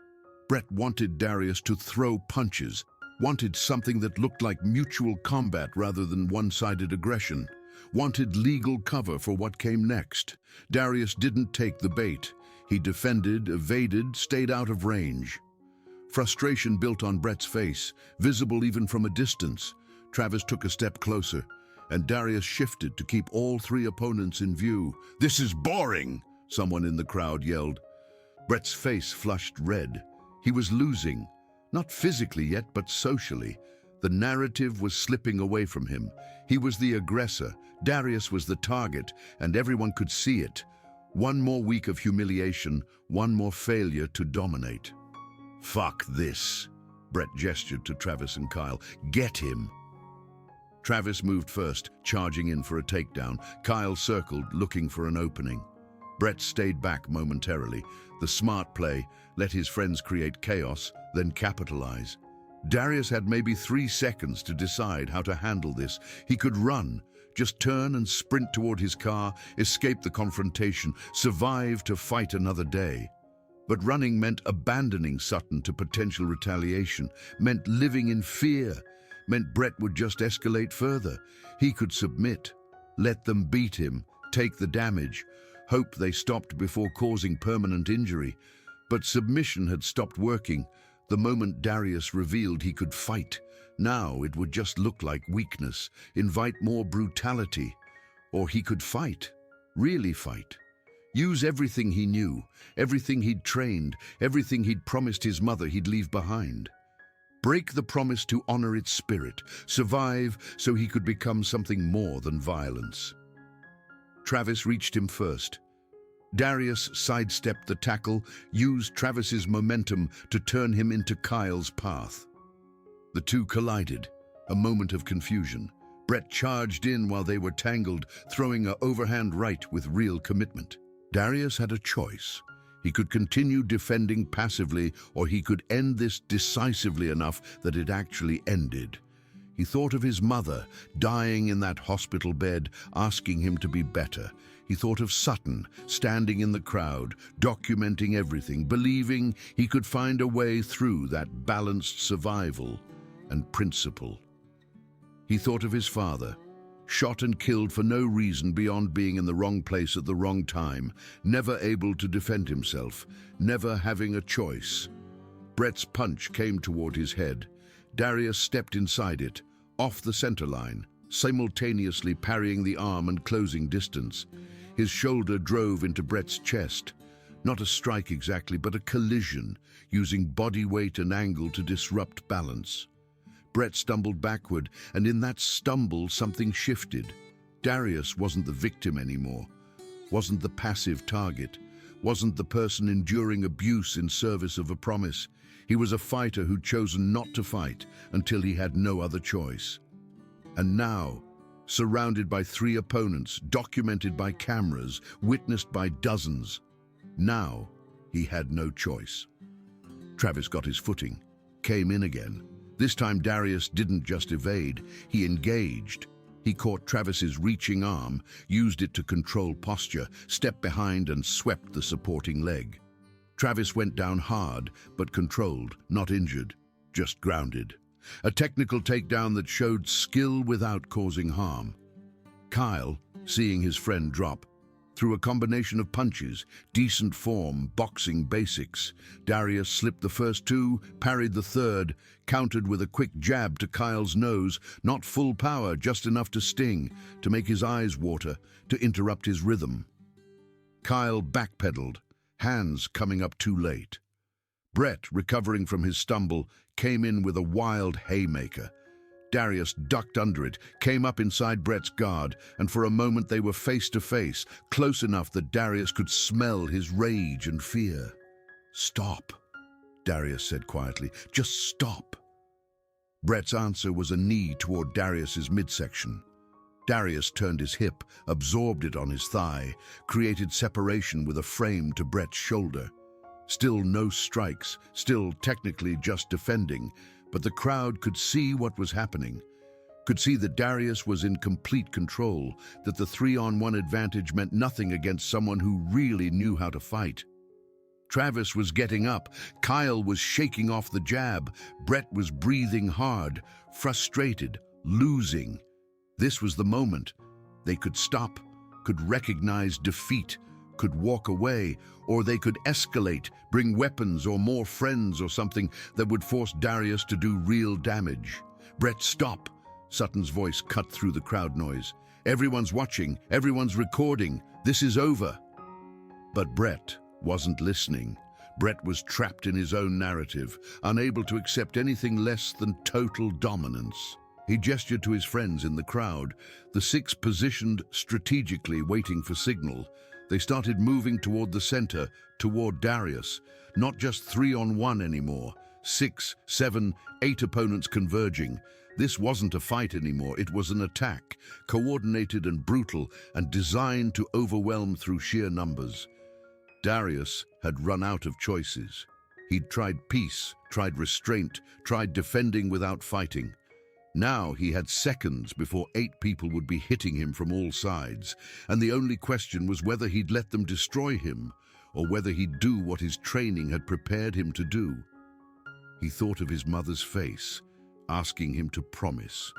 Brett wanted Darius to throw punches, wanted something that looked like mutual combat rather than one-sided aggression, wanted legal cover for what came next. Darius didn't take the bait. He defended, evaded, stayed out of range. Frustration built on Brett's face, visible even from a distance. Travis took a step closer, and Darius shifted to keep all three opponents in view. "This is boring!" someone in the crowd yelled. Brett's face flushed red. He was losing, not physically yet, but socially. The narrative was slipping away from him. He was the aggressor, Darius was the target, and everyone could see it. One more week of humiliation, one more failure to dominate. "Fuck this," Brett gestured to Travis and Kyle. "Get him." Travis moved first, charging in for a takedown. Kyle circled, looking for an opening. Brett stayed back momentarily. The smart play, let his friends create chaos, then capitalize. Darius had maybe 3 seconds to decide how to handle this. He could run, just turn and sprint toward his car, escape the confrontation, survive to fight another day. But running meant abandoning Sutton to potential retaliation, meant living in fear, meant Brett would just escalate further. He could submit, let them beat him, take the damage, hope they stopped before causing permanent injury. But submission had stopped working. The moment Darius revealed he could fight, now it would just look like weakness, invite more brutality. Or he could fight, really fight. Use everything he knew, everything he'd trained, everything he'd promised his mother he'd leave behind. Break the promise to honor its spirit, survive so he could become something more than violence. Travis reached him first. Darius sidestepped the tackle, used Travis's momentum to turn him into Kyle's path. The two collided, a moment of confusion. Brett charged in while they were tangled, throwing an overhand right with real commitment. Darius had a choice. He could continue defending passively, or he could end this decisively enough that it actually ended. He thought of his mother, dying in that hospital bed, asking him to be better. He thought of Sutton, standing in the crowd, documenting everything, believing he could find a way through that balanced survival and principle. He thought of his father, shot and killed for no reason beyond being in the wrong place at the wrong time, never able to defend himself, never having a choice. Brett's punch came toward his head. Darius stepped inside it, off the center line, simultaneously parrying the arm and closing distance. His shoulder drove into Brett's chest. Not a strike exactly, but a collision, using body weight and angle to disrupt balance. Brett stumbled backward, and in that stumble something shifted. Darius wasn't the victim anymore, wasn't the passive target, wasn't the person enduring abuse in service of a promise. He was a fighter who'd chosen not to fight until he had no other choice. And now, surrounded by 3 opponents, documented by cameras, witnessed by dozens, now he had no choice. Travis got his footing, came in again. This time Darius didn't just evade, he engaged. He caught Travis's reaching arm, used it to control posture, stepped behind and swept the supporting leg. Travis went down hard, but controlled, not injured, just grounded. A technical takedown that showed skill without causing harm. Kyle, seeing his friend drop, Through a combination of punches, decent form, boxing basics, Darius slipped the first two, parried the third, countered with a quick jab to Kyle's nose, not full power, just enough to sting, to make his eyes water, to interrupt his rhythm. Kyle backpedaled, hands coming up too late. Brett, recovering from his stumble, came in with a wild haymaker. Darius ducked under it, came up inside Brett's guard, and for a moment they were face to face, close enough that Darius could smell his rage and fear. "Stop," Darius said quietly. "Just stop." Brett's answer was a knee toward Darius's midsection. Darius turned his hip, absorbed it on his thigh, created separation with a frame to Brett's shoulder. Still no strikes, still technically just defending, but the crowd could see what was happening, could see that Darius was in complete control, that the 3-on-1 advantage meant nothing against someone who really knew how to fight. Travis was getting up, Kyle was shaking off the jab, Brett was breathing hard, frustrated, losing. This was the moment. They could stop, could recognize defeat, could walk away, or they could escalate, bring weapons or more friends or something that would force Darius to do real damage. "Brett, stop!" Sutton's voice cut through the crowd noise. "Everyone's watching, everyone's recording, this is over." But Brett wasn't listening. Brett was trapped in his own narrative, unable to accept anything less than total dominance. He gestured to his friends in the crowd, the 6 positioned strategically waiting for signal. They started moving toward the center, toward Darius. Not just 3-on-1 anymore. 6, 7, 8 opponents converging. This wasn't a fight anymore, it was an attack, coordinated and brutal, and designed to overwhelm through sheer numbers. Darius had run out of choices. He'd tried peace, tried restraint, tried defending without fighting. Now he had seconds before 8 people would be hitting him from all sides, and the only question was whether he'd let them destroy him, or whether he'd do what his training had prepared him to do. He thought of his mother's face, asking him to promise.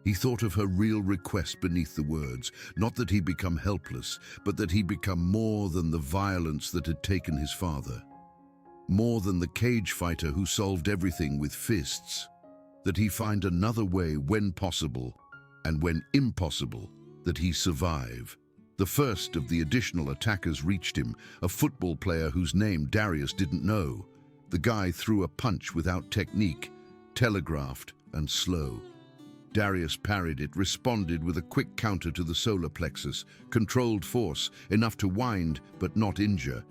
He thought of her real request beneath the words, not that he become helpless, but that he become more than the violence that had taken his father. More than the cage fighter who solved everything with fists. That he find another way when possible, and when impossible, that he survive. The first of the additional attackers reached him, a football player whose name Darius didn't know. The guy threw a punch without technique, telegraphed and slow. Darius parried it, responded with a quick counter to the solar plexus, controlled force, enough to wind but not injure.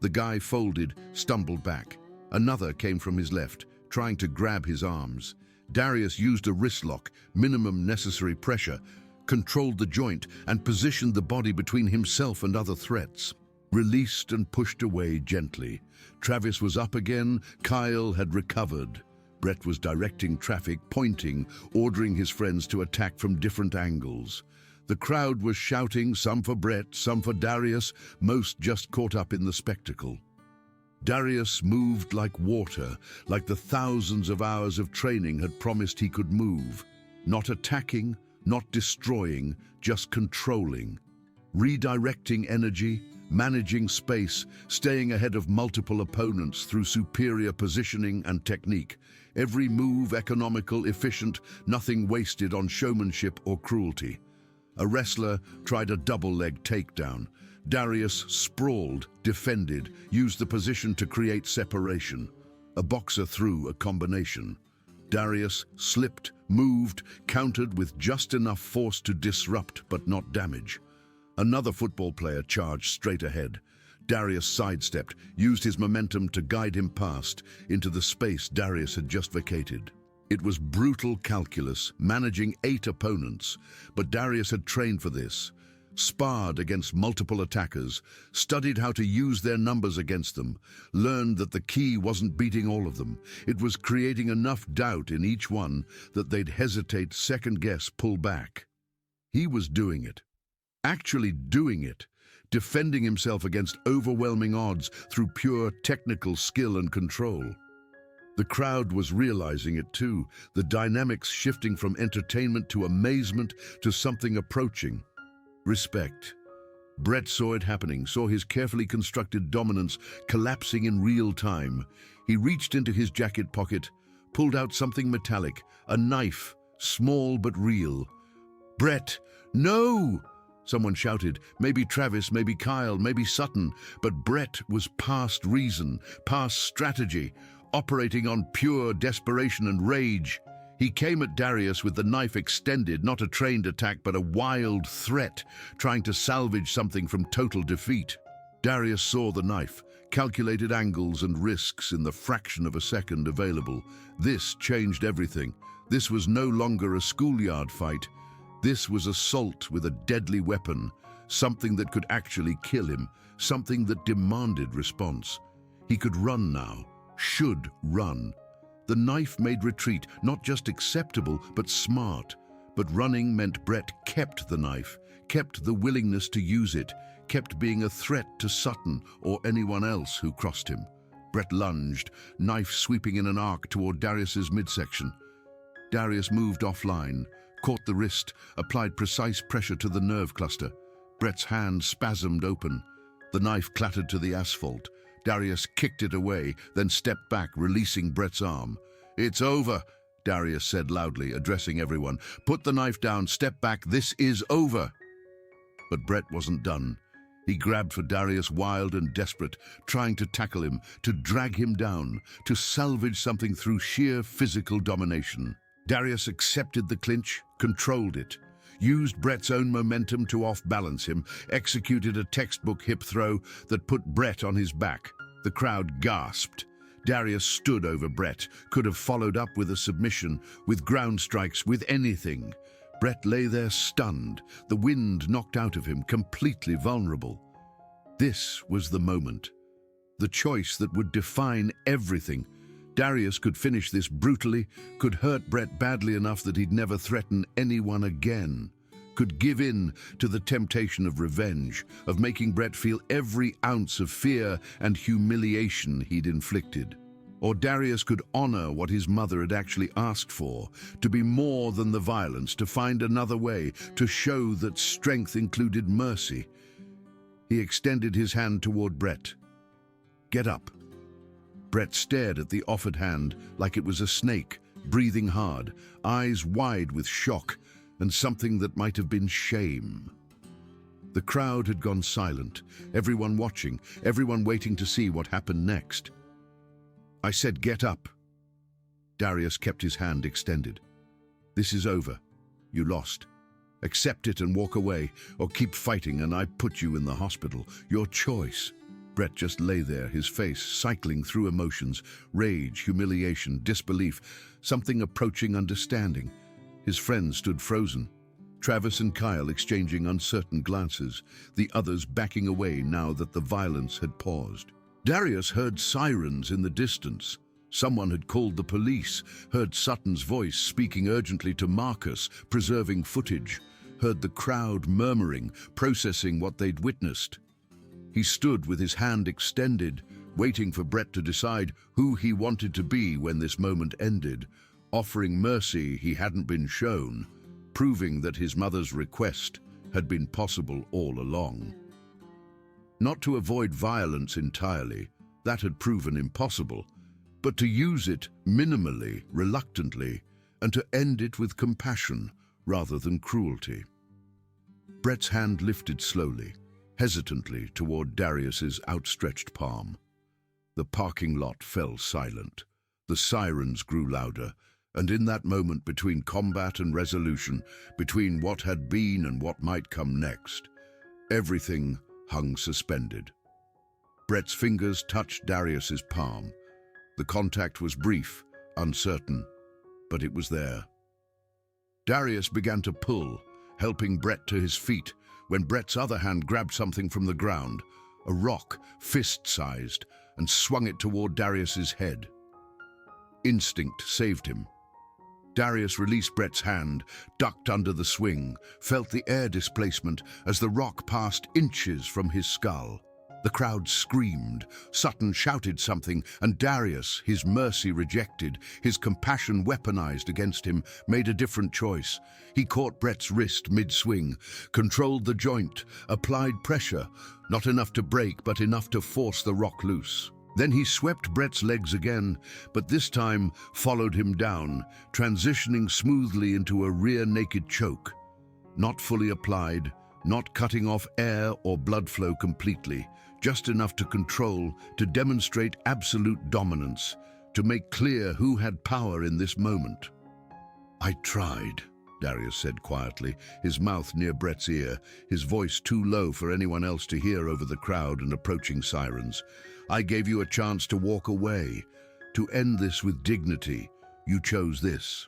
The guy folded, stumbled back. Another came from his left, trying to grab his arms. Darius used a wrist lock, minimum necessary pressure, controlled the joint and positioned the body between himself and other threats. Released and pushed away gently. Travis was up again, Kyle had recovered. Brett was directing traffic, pointing, ordering his friends to attack from different angles. The crowd was shouting, some for Brett, some for Darius, most just caught up in the spectacle. Darius moved like water, like the thousands of hours of training had promised he could move. Not attacking, not destroying, just controlling. Redirecting energy, managing space, staying ahead of multiple opponents through superior positioning and technique. Every move economical, efficient, nothing wasted on showmanship or cruelty. A wrestler tried a double-leg takedown. Darius sprawled, defended, used the position to create separation. A boxer threw a combination. Darius slipped, moved, countered with just enough force to disrupt but not damage. Another football player charged straight ahead. Darius sidestepped, used his momentum to guide him past, into the space Darius had just vacated. It was brutal calculus, managing 8 opponents, but Darius had trained for this. Sparred against multiple attackers, studied how to use their numbers against them, learned that the key wasn't beating all of them. It was creating enough doubt in each one that they'd hesitate, second-guess, pull back. He was doing it. Actually doing it. Defending himself against overwhelming odds through pure technical skill and control. The crowd was realizing it too, the dynamics shifting from entertainment to amazement to something approaching. Respect. Brett saw it happening, saw his carefully constructed dominance collapsing in real time. He reached into his jacket pocket, pulled out something metallic, a knife, small but real. "Brett, no!" Someone shouted. Maybe Travis, maybe Kyle, maybe Sutton. But Brett was past reason, past strategy, operating on pure desperation and rage. He came at Darius with the knife extended, not a trained attack, but a wild threat, trying to salvage something from total defeat. Darius saw the knife, calculated angles and risks in the fraction of a second available. This changed everything. This was no longer a schoolyard fight. This was assault with a deadly weapon, something that could actually kill him, something that demanded response. He could run now, should run. The knife made retreat not just acceptable, but smart. But running meant Brett kept the knife, kept the willingness to use it, kept being a threat to Sutton or anyone else who crossed him. Brett lunged, knife sweeping in an arc toward Darius's midsection. Darius moved offline, caught the wrist, applied precise pressure to the nerve cluster. Brett's hand spasmed open. The knife clattered to the asphalt. Darius kicked it away, then stepped back, releasing Brett's arm. "It's over," Darius said loudly, addressing everyone. "Put the knife down, step back, this is over." But Brett wasn't done. He grabbed for Darius, wild and desperate, trying to tackle him, to drag him down, to salvage something through sheer physical domination. Darius accepted the clinch, controlled it, used Brett's own momentum to off-balance him, executed a textbook hip throw that put Brett on his back. The crowd gasped. Darius stood over Brett, could have followed up with a submission, with ground strikes, with anything. Brett lay there stunned, the wind knocked out of him, completely vulnerable. This was the moment, the choice that would define everything. Darius could finish this brutally, could hurt Brett badly enough that he'd never threaten anyone again, could give in to the temptation of revenge, of making Brett feel every ounce of fear and humiliation he'd inflicted. Or Darius could honor what his mother had actually asked for, to be more than the violence, to find another way, to show that strength included mercy. He extended his hand toward Brett. "Get up." Brett stared at the offered hand like it was a snake, breathing hard, eyes wide with shock and something that might have been shame. The crowd had gone silent, everyone watching, everyone waiting to see what happened next. "I said get up." Darius kept his hand extended. "This is over. You lost. Accept it and walk away, or keep fighting and I put you in the hospital. Your choice." Brett just lay there, his face cycling through emotions, rage, humiliation, disbelief, something approaching understanding. His friends stood frozen, Travis and Kyle exchanging uncertain glances, the others backing away now that the violence had paused. Darius heard sirens in the distance. Someone had called the police, heard Sutton's voice speaking urgently to Marcus, preserving footage, heard the crowd murmuring, processing what they'd witnessed. He stood with his hand extended, waiting for Brett to decide who he wanted to be when this moment ended, offering mercy he hadn't been shown, proving that his mother's request had been possible all along. Not to avoid violence entirely, that had proven impossible, but to use it minimally, reluctantly, and to end it with compassion rather than cruelty. Brett's hand lifted slowly, hesitantly toward Darius's outstretched palm. The parking lot fell silent. The sirens grew louder, and in that moment between combat and resolution, between what had been and what might come next, everything hung suspended. Brett's fingers touched Darius's palm. The contact was brief, uncertain, but it was there. Darius began to pull, helping Brett to his feet, when Brett's other hand grabbed something from the ground, a rock, fist-sized, and swung it toward Darius's head. Instinct saved him. Darius released Brett's hand, ducked under the swing, felt the air displacement as the rock passed inches from his skull. The crowd screamed. Sutton shouted something, and Darius, his mercy rejected, his compassion weaponized against him, made a different choice. He caught Brett's wrist mid-swing, controlled the joint, applied pressure, not enough to break, but enough to force the rock loose. Then he swept Brett's legs again, but this time followed him down, transitioning smoothly into a rear naked choke. Not fully applied, not cutting off air or blood flow completely, just enough to control, to demonstrate absolute dominance, to make clear who had power in this moment. "I tried," Darius said quietly, his mouth near Brett's ear, his voice too low for anyone else to hear over the crowd and approaching sirens. "I gave you a chance to walk away, to end this with dignity. You chose this."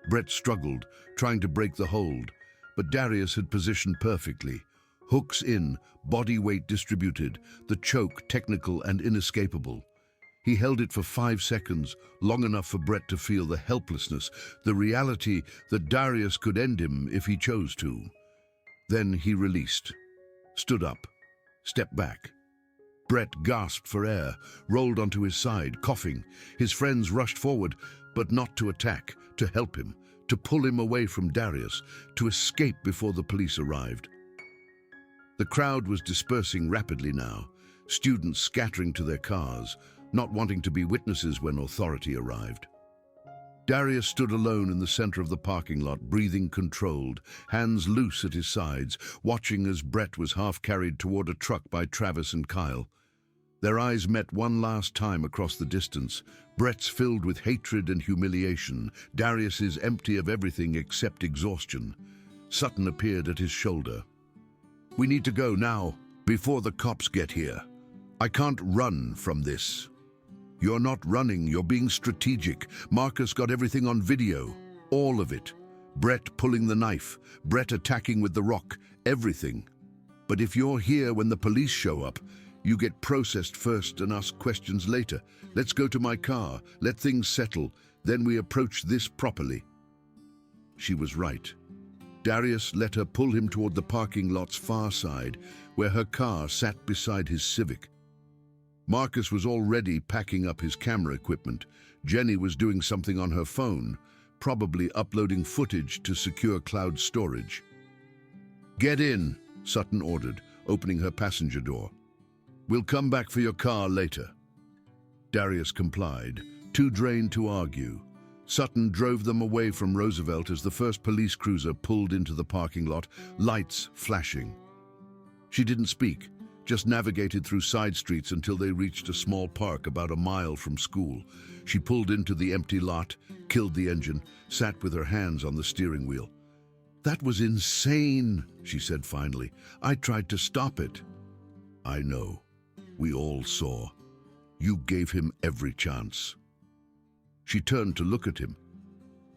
Brett struggled, trying to break the hold, but Darius had positioned perfectly. Hooks in, body weight distributed, the choke technical and inescapable. He held it for 5 seconds, long enough for Brett to feel the helplessness, the reality that Darius could end him if he chose to. Then he released, stood up, stepped back. Brett gasped for air, rolled onto his side, coughing. His friends rushed forward, but not to attack, to help him, to pull him away from Darius, to escape before the police arrived. The crowd was dispersing rapidly now, students scattering to their cars, not wanting to be witnesses when authority arrived. Darius stood alone in the center of the parking lot, breathing controlled, hands loose at his sides, watching as Brett was half carried toward a truck by Travis and Kyle. Their eyes met one last time across the distance, Brett's filled with hatred and humiliation, Darius's empty of everything except exhaustion. Sutton appeared at his shoulder. "We need to go now, before the cops get here. I can't run from this." "You're not running, you're being strategic. Marcus got everything on video, all of it. Brett pulling the knife, Brett attacking with the rock, everything. But if you're here when the police show up, you get processed first and ask questions later. Let's go to my car, let things settle, then we approach this properly." She was right. Darius let her pull him toward the parking lot's far side, where her car sat beside his Civic. Marcus was already packing up his camera equipment. Jenny was doing something on her phone, probably uploading footage to secure cloud storage. "Get in," Sutton ordered, opening her passenger door. "We'll come back for your car later." Darius complied, too drained to argue. Sutton drove them away from Roosevelt as the first police cruiser pulled into the parking lot, lights flashing. She didn't speak, just navigated through side streets until they reached a small park about a mile from school. She pulled into the empty lot, killed the engine, sat with her hands on the steering wheel. "That was insane," she said finally. "I tried to stop it." "I know. We all saw. You gave him every chance." She turned to look at him.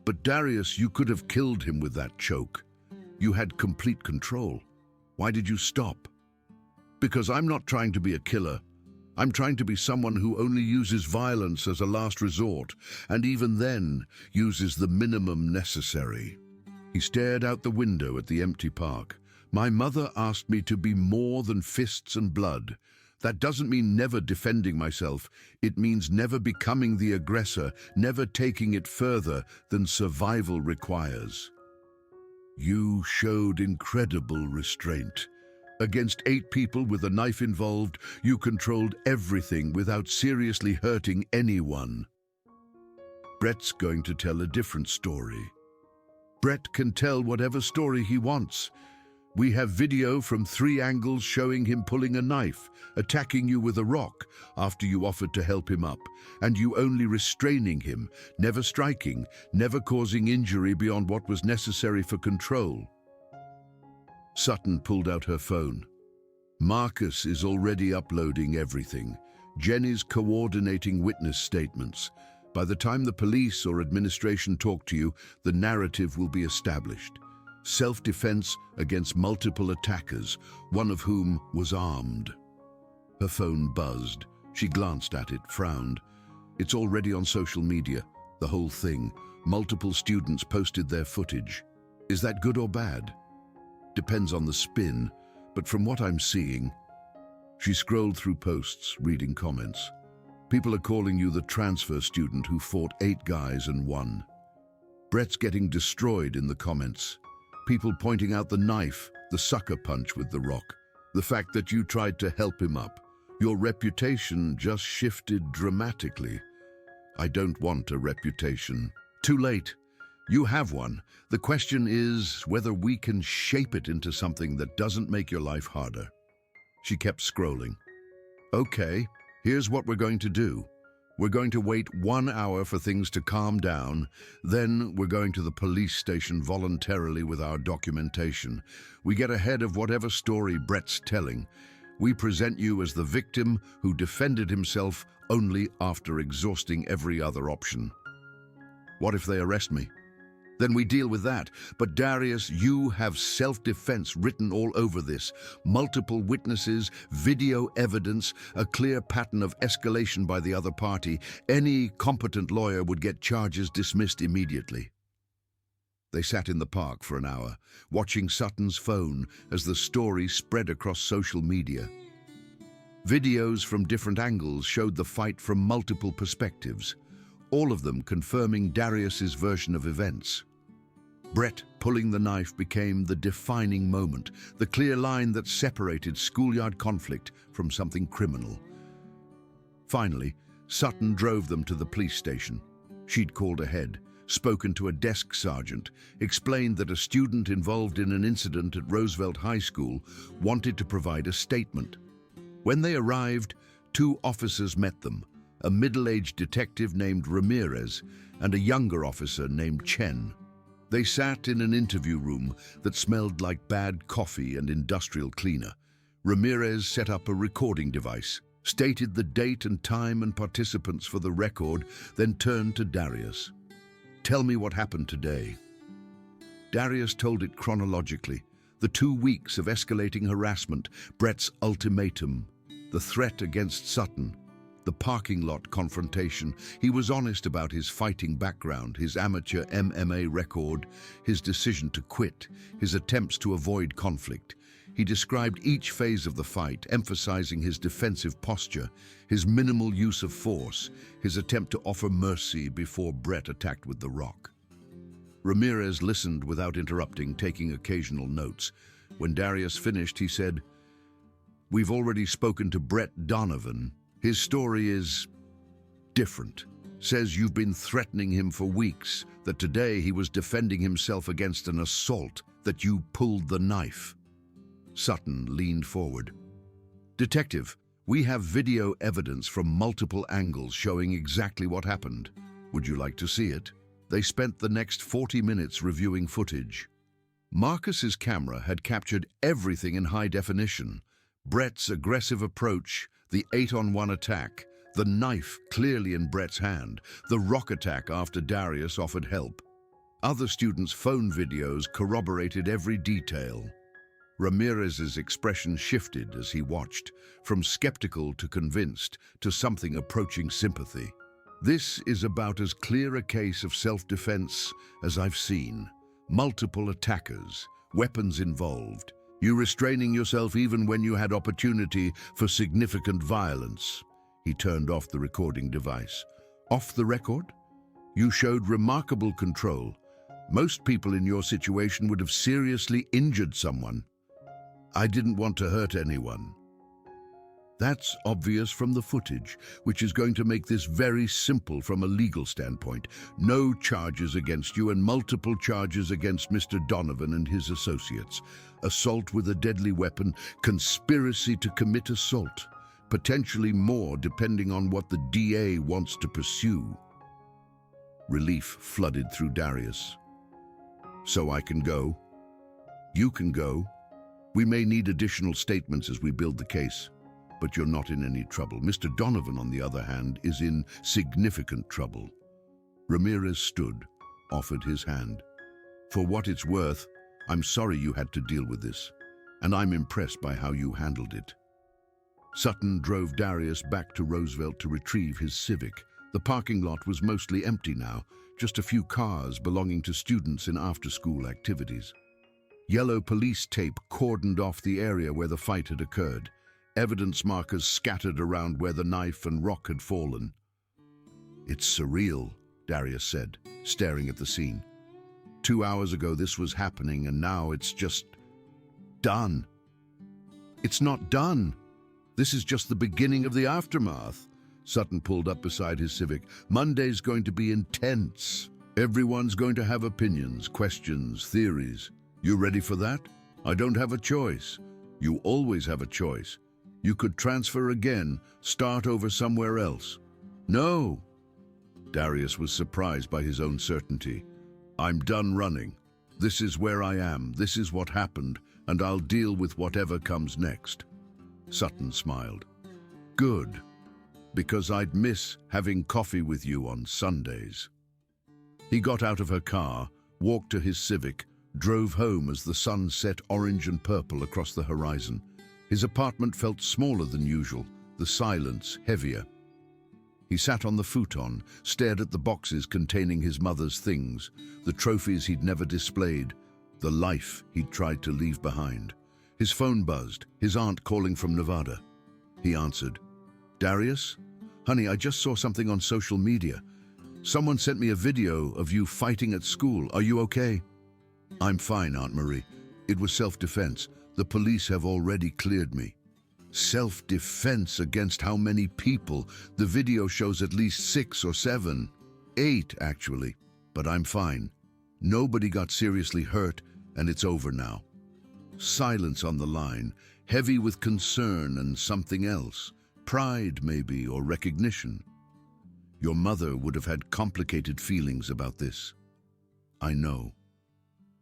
"But Darius, you could have killed him with that choke. You had complete control. Why did you stop?" "Because I'm not trying to be a killer. I'm trying to be someone who only uses violence as a last resort, and even then uses the minimum necessary." He stared out the window at the empty park. "My mother asked me to be more than fists and blood. That doesn't mean never defending myself. It means never becoming the aggressor, never taking it further than survival requires." "You showed incredible restraint. Against 8 people with a knife involved, you controlled everything without seriously hurting anyone." Brett's going to tell a different story. Brett can tell whatever story he wants. We have video from 3 angles showing him pulling a knife, attacking you with a rock after you offered to help him up, and you only restraining him, never striking, never causing injury beyond what was necessary for control. Sutton pulled out her phone. "Marcus is already uploading everything. Jenny's coordinating witness statements. By the time the police or administration talk to you, the narrative will be established. Self-defense against multiple attackers, one of whom was armed." Her phone buzzed. She glanced at it, frowned. "It's already on social media, the whole thing. Multiple students posted their footage. Is that good or bad?" "Depends on the spin, but from what I'm seeing..." She scrolled through posts, reading comments. People are calling you the transfer student who fought 8 guys and won. Brett's getting destroyed in the comments. People pointing out the knife, the sucker punch with the rock, the fact that you tried to help him up. Your reputation just shifted dramatically. I don't want a reputation. Too late. You have one. The question is whether we can shape it into something that doesn't make your life harder. She kept scrolling. Okay, here's what we're going to do. We're going to wait 1 hour for things to calm down. Then we're going to the police station voluntarily with our documentation. We get ahead of whatever story Brett's telling. We present you as the victim who defended himself only after exhausting every other option. What if they arrest me? Then we deal with that. But Darius, you have self-defense written all over this. Multiple witnesses, video evidence, a clear pattern of escalation by the other party. Any competent lawyer would get charges dismissed immediately. They sat in the park for an hour, watching Sutton's phone as the story spread across social media. Videos from different angles showed the fight from multiple perspectives, all of them confirming Darius's version of events. Brett pulling the knife became the defining moment, the clear line that separated schoolyard conflict from something criminal. Finally, Sutton drove them to the police station. She'd called ahead, spoken to a desk sergeant, explained that a student involved in an incident at Roosevelt High School wanted to provide a statement. When they arrived, 2 officers met them, a middle-aged detective named Ramirez and a younger officer named Chen. They sat in an interview room that smelled like bad coffee and industrial cleaner. Ramirez set up a recording device, stated the date and time and participants for the record, then turned to Darius. Tell me what happened today. Darius told it chronologically. The 2 weeks of escalating harassment, Brett's ultimatum, the threat against Sutton, the parking lot confrontation. He was honest about his fighting background, his amateur MMA record, his decision to quit, his attempts to avoid conflict. He described each phase of the fight, emphasizing his defensive posture, his minimal use of force, his attempt to offer mercy before Brett attacked with the rock. Ramirez listened without interrupting, taking occasional notes. When Darius finished, he said, "We've already spoken to Brett Donovan. His story is different. Says you've been threatening him for weeks, that today he was defending himself against an assault, that you pulled the knife." Sutton leaned forward. "Detective, we have video evidence from multiple angles showing exactly what happened. Would you like to see it?" They spent the next 40 minutes reviewing footage. Marcus's camera had captured everything in high definition. Brett's aggressive approach, the 8-on-1 attack, the knife clearly in Brett's hand, the rock attack after Darius offered help. Other students' phone videos corroborated every detail. Ramirez's expression shifted as he watched, from skeptical to convinced, to something approaching sympathy. "This is about as clear a case of self-defense as I've seen. Multiple attackers, weapons involved. You restraining yourself even when you had opportunity for significant violence." He turned off the recording device. "Off the record? You showed remarkable control. Most people in your situation would have seriously injured someone." "I didn't want to hurt anyone." "That's obvious from the footage, which is going to make this very simple from a legal standpoint. No charges against you and multiple charges against Mr. Donovan and his associates. Assault with a deadly weapon, conspiracy to commit assault, potentially more depending on what the DA wants to pursue." Relief flooded through Darius. "So I can go? You can go? We may need additional statements as we build the case. But you're not in any trouble. Mr. Donovan, on the other hand, is in significant trouble." Ramirez stood, offered his hand. "For what it's worth, I'm sorry you had to deal with this, and I'm impressed by how you handled it." Sutton drove Darius back to Roosevelt to retrieve his Civic. The parking lot was mostly empty now, just a few cars belonging to students in after-school activities. Yellow police tape cordoned off the area where the fight had occurred. evidence markers scattered around where the knife and rock had fallen. "It's surreal," Darius said, staring at the scene. 2 hours ago this was happening, and now it's just done. It's not done. This is just the beginning of the aftermath. Sutton pulled up beside his Civic. "Monday's going to be intense. Everyone's going to have opinions, questions, theories. You ready for that? I don't have a choice. You always have a choice. You could transfer again, start over somewhere else." "No." Darius was surprised by his own certainty. "I'm done running. This is where I am, this is what happened, and I'll deal with whatever comes next." Sutton smiled. "Good, because I'd miss having coffee with you on Sundays." He got out of her car, walked to his Civic, drove home as the sun set orange and purple across the horizon. His apartment felt smaller than usual, the silence heavier. He sat on the futon, stared at the boxes containing his mother's things, the trophies he'd never displayed, the life he'd tried to leave behind. His phone buzzed, his aunt calling from Nevada. He answered. "Darius? Honey, I just saw something on social media. Someone sent me a video of you fighting at school. Are you okay?" "I'm fine, Aunt Marie. It was self-defense. The police have already cleared me." Self-defense against how many people? The video shows at least 6 or 7. 8, actually. But I'm fine. Nobody got seriously hurt, and it's over now. Silence on the line, heavy with concern and something else. Pride, maybe, or recognition. Your mother would have had complicated feelings about this. I know.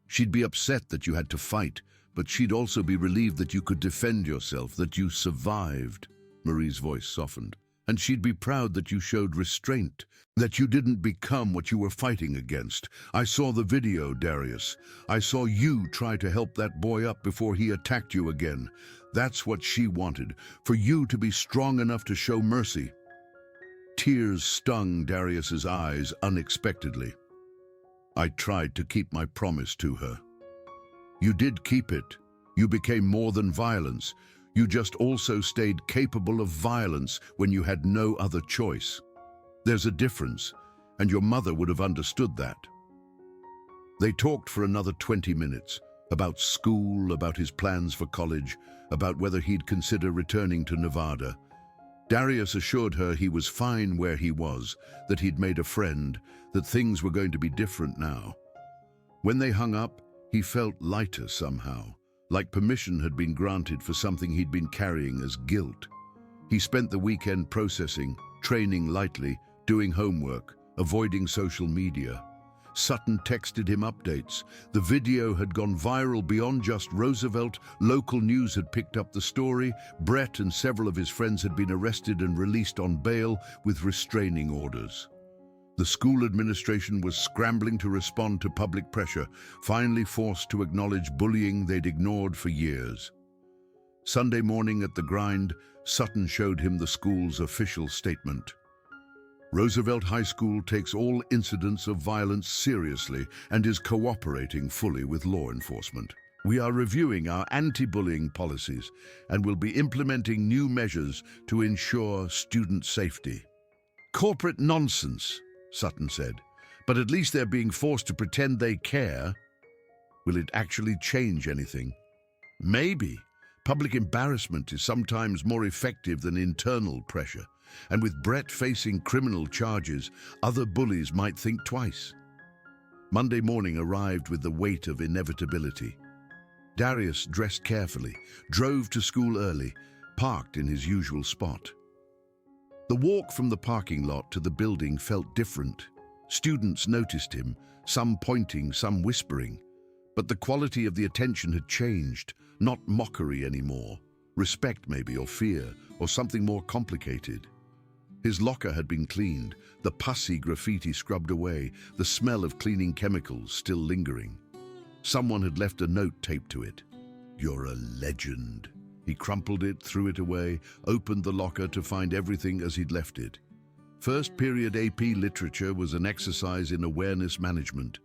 She'd be upset that you had to fight, but she'd also be relieved that you could defend yourself, that you survived. Marie's voice softened. And she'd be proud that you showed restraint, that you didn't become what you were fighting against. I saw the video, Darius. I saw you try to help that boy up before he attacked you again. That's what she wanted, for you to be strong enough to show mercy. Tears stung Darius's eyes unexpectedly. I tried to keep my promise to her. You did keep it. You became more than violence. You just also stayed capable of violence when you had no other choice. There's a difference, and your mother would have understood that. They talked for another 20 minutes, about school, about his plans for college, about whether he'd consider returning to Nevada. Darius assured her he was fine where he was, that he'd made a friend, that things were going to be different now. When they hung up, he felt lighter somehow, like permission had been granted for something he'd been carrying as guilt. He spent the weekend processing, training lightly, doing homework, avoiding social media. Sutton texted him updates. The video had gone viral beyond just Roosevelt. Local news had picked up the story. Brett and several of his friends had been arrested and released on bail with restraining orders. The school administration was scrambling to respond to public pressure, finally forced to acknowledge bullying they'd ignored for years. Sunday morning at the grind, Sutton showed him the school's official statement. Roosevelt High School takes all incidents of violence seriously and is cooperating fully with law enforcement. We are reviewing our anti-bullying policies and will be implementing new measures to ensure student safety. Corporate nonsense, Sutton said, but at least they're being forced to pretend they care. Will it actually change anything? Maybe. Public embarrassment is sometimes more effective than internal pressure. And with Brett facing criminal charges, other bullies might think twice. Monday morning arrived with the weight of inevitability. Darius dressed carefully, drove to school early, parked in his usual spot. The walk from the parking lot to the building felt different. Students noticed him, some pointing, some whispering. But the quality of the attention had changed, not mockery anymore. Respect maybe, or fear, or something more complicated. His locker had been cleaned, the pussy graffiti scrubbed away, the smell of cleaning chemicals still lingering. Someone had left a note taped to it. "You're a legend." He crumpled it, threw it away, opened the locker to find everything as he'd left it. First period AP literature was an exercise in awareness management.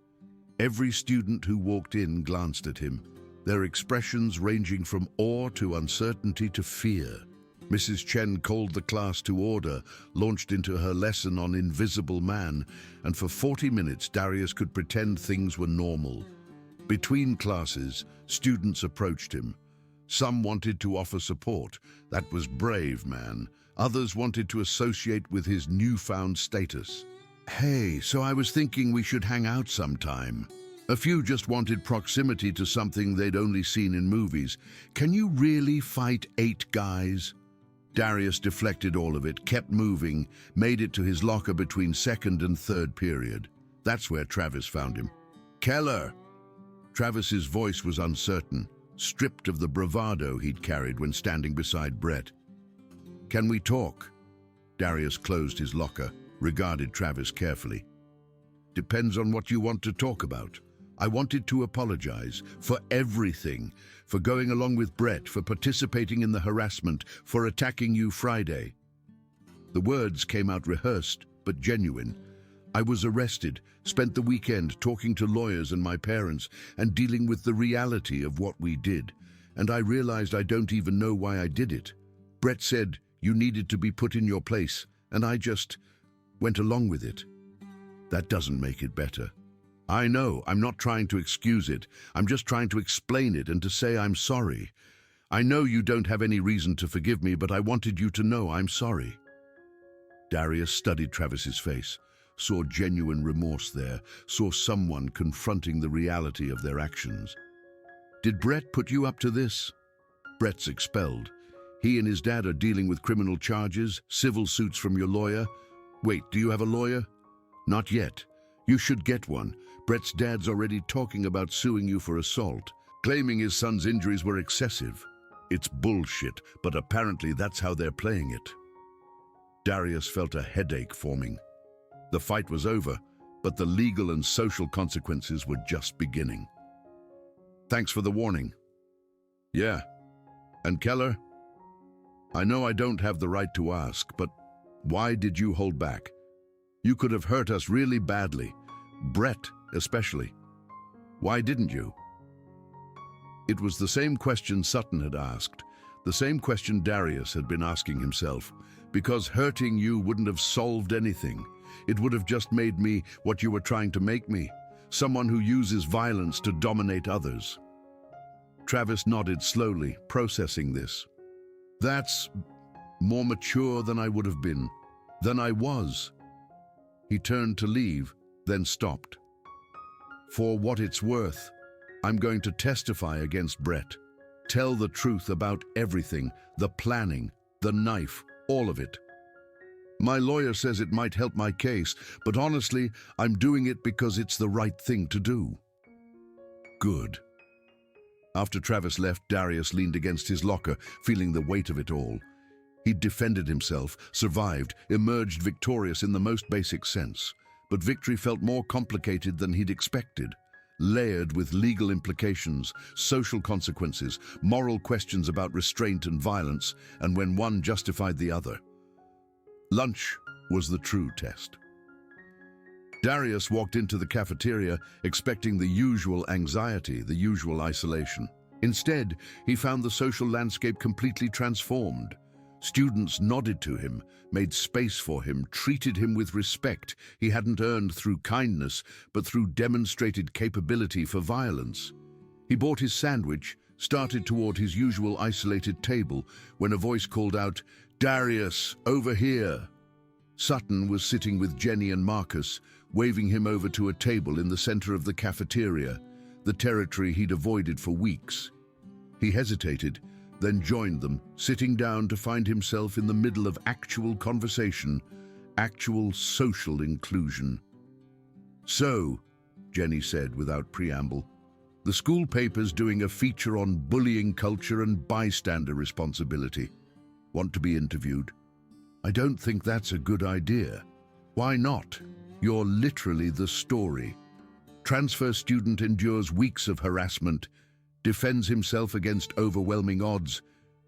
Every student who walked in glanced at him, their expressions ranging from awe to uncertainty to fear. Mrs. Chen called the class to order, launched into her lesson on Invisible Man, and for 40 minutes Darius could pretend things were normal. Between classes, students approached him. Some wanted to offer support. That was brave, man. Others wanted to associate with his newfound status. Hey, so I was thinking we should hang out sometime. A few just wanted proximity to something they'd only seen in movies. Can you really fight 8 guys? Darius deflected all of it, kept moving, made it to his locker between second and third period. That's where Travis found him. Keller! Travis's voice was uncertain, stripped of the bravado he'd carried when standing beside Brett. Can we talk? Darius closed his locker, regarded Travis carefully. Depends on what you want to talk about. I wanted to apologize for everything, for going along with Brett, for participating in the harassment, for attacking you Friday. The words came out rehearsed, but genuine. I was arrested, spent the weekend talking to lawyers and my parents and dealing with the reality of what we did. And I realized I don't even know why I did it. Brett said you needed to be put in your place, and I just went along with it. That doesn't make it better. I know, I'm not trying to excuse it. I'm just trying to explain it and to say I'm sorry. I know you don't have any reason to forgive me, but I wanted you to know I'm sorry. Darius studied Travis's face, saw genuine remorse there, saw someone confronting the reality of their actions. Did Brett put you up to this? Brett's expelled. He and his dad are dealing with criminal charges, civil suits from your lawyer. Wait, do you have a lawyer? Not yet. You should get one. Brett's dad's already talking about suing you for assault, claiming his son's injuries were excessive. It's bullshit, but apparently that's how they're playing it. Darius felt a headache forming. The fight was over, but the legal and social consequences were just beginning. Thanks for the warning. Yeah. And Keller? I know I don't have the right to ask, but why did you hold back? You could have hurt us really badly. Brett, especially. Why didn't you? It was the same question Sutton had asked, the same question Darius had been asking himself, because hurting you wouldn't have solved anything. It would have just made me what you were trying to make me, someone who uses violence to dominate others. Travis nodded slowly, processing this. That's more mature than I would have been, than I was. He turned to leave, then stopped. For what it's worth, I'm going to testify against Brett. Tell the truth about everything, the planning, the knife, all of it. My lawyer says it might help my case, but honestly, I'm doing it because it's the right thing to do. Good. After Travis left, Darius leaned against his locker, feeling the weight of it all. He'd defended himself, survived, emerged victorious in the most basic sense. But victory felt more complicated than he'd expected, layered with legal implications, social consequences, moral questions about restraint and violence, and when one justified the other. Lunch was the true test. Darius walked into the cafeteria expecting the usual anxiety, the usual isolation. Instead, he found the social landscape completely transformed. Students nodded to him, made space for him, treated him with respect he hadn't earned through kindness, but through demonstrated capability for violence. He bought his sandwich, started toward his usual isolated table, when a voice called out, "Darius, over here!" Sutton was sitting with Jenny and Marcus, waving him over to a table in the center of the cafeteria, the territory he'd avoided for weeks. He hesitated, then joined them, sitting down to find himself in the middle of actual conversation, actual social inclusion. "So," Jenny said without preamble, "the school paper's doing a feature on bullying culture and bystander responsibility. Want to be interviewed?" "I don't think that's a good idea." "Why not? You're literally the story. Transfer student endures weeks of harassment, defends himself against overwhelming odds,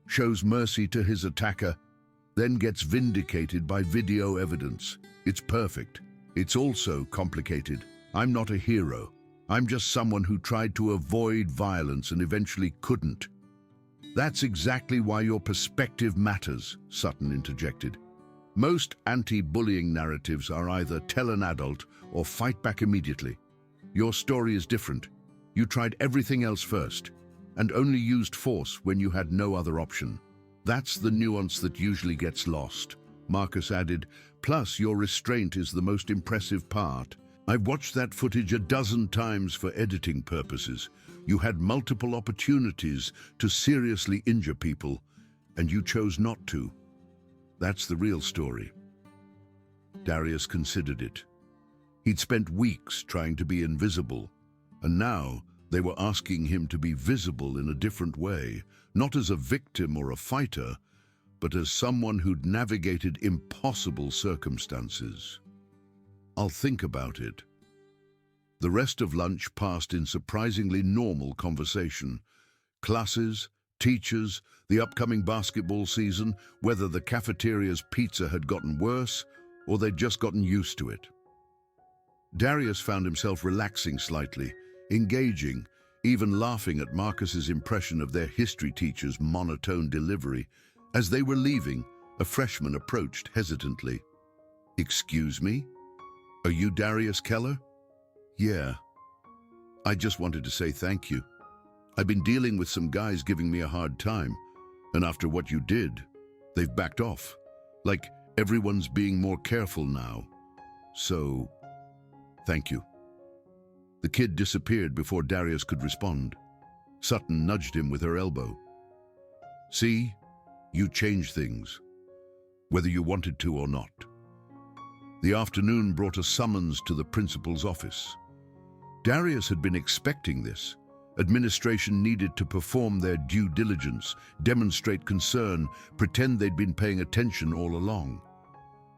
shows mercy to his attacker, then gets vindicated by video evidence. It's perfect. It's also complicated. I'm not a hero. I'm just someone who tried to avoid violence and eventually couldn't." That's exactly why your perspective matters, Sutton interjected. Most anti-bullying narratives are either tell an adult or fight back immediately. Your story is different. You tried everything else first, and only used force when you had no other option. That's the nuance that usually gets lost, Marcus added. Plus, your restraint is the most impressive part. I've watched that footage a dozen times for editing purposes. You had multiple opportunities to seriously injure people, and you chose not to. That's the real story. Darius considered it. He'd spent weeks trying to be invisible, and now they were asking him to be visible in a different way, not as a victim or a fighter, but as someone who'd navigated impossible circumstances. I'll think about it. The rest of lunch passed in surprisingly normal conversation. Classes, teachers, the upcoming basketball season, whether the cafeteria's pizza had gotten worse or they'd just gotten used to it. Darius found himself relaxing slightly, engaging, even laughing at Marcus's impression of their history teacher's monotone delivery. As they were leaving, a freshman approached hesitantly. "Excuse me? Are you Darius Keller?" "Yeah. I just wanted to say thank you. I've been dealing with some guys giving me a hard time, and after what you did, they've backed off. Like everyone's being more careful now. So, thank you." The kid disappeared before Darius could respond. Sutton nudged him with her elbow. "See, you changed things, whether you wanted to or not." The afternoon brought a summons to the principal's office. Darius had been expecting this. Administration needed to perform their due diligence, demonstrate concern, pretend they'd been paying attention all along.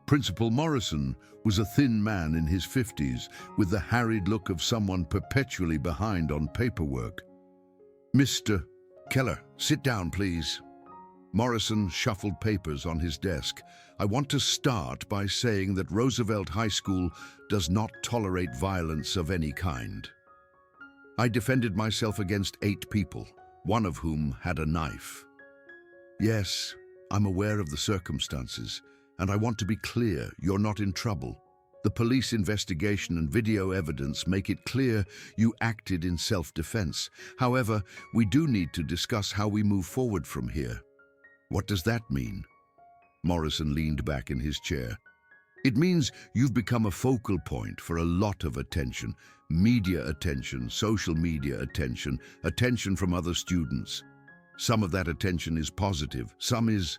Principal Morrison was a thin man in his 50s, with the harried look of someone perpetually behind on paperwork. "Mr. Keller, sit down, please." Morrison shuffled papers on his desk. "I want to start by saying that Roosevelt High School does not tolerate violence of any kind. I defended myself against 8 people, one of whom had a knife. Yes, I'm aware of the circumstances, and I want to be clear, you're not in trouble. The police investigation and video evidence make it clear you acted in self-defense. However, we do need to discuss how we move forward from here." "What does that mean?" Morrison leaned back in his chair. "It means you've become a focal point for a lot of attention. Media attention, social media attention, attention from other students. Some of that attention is positive, some is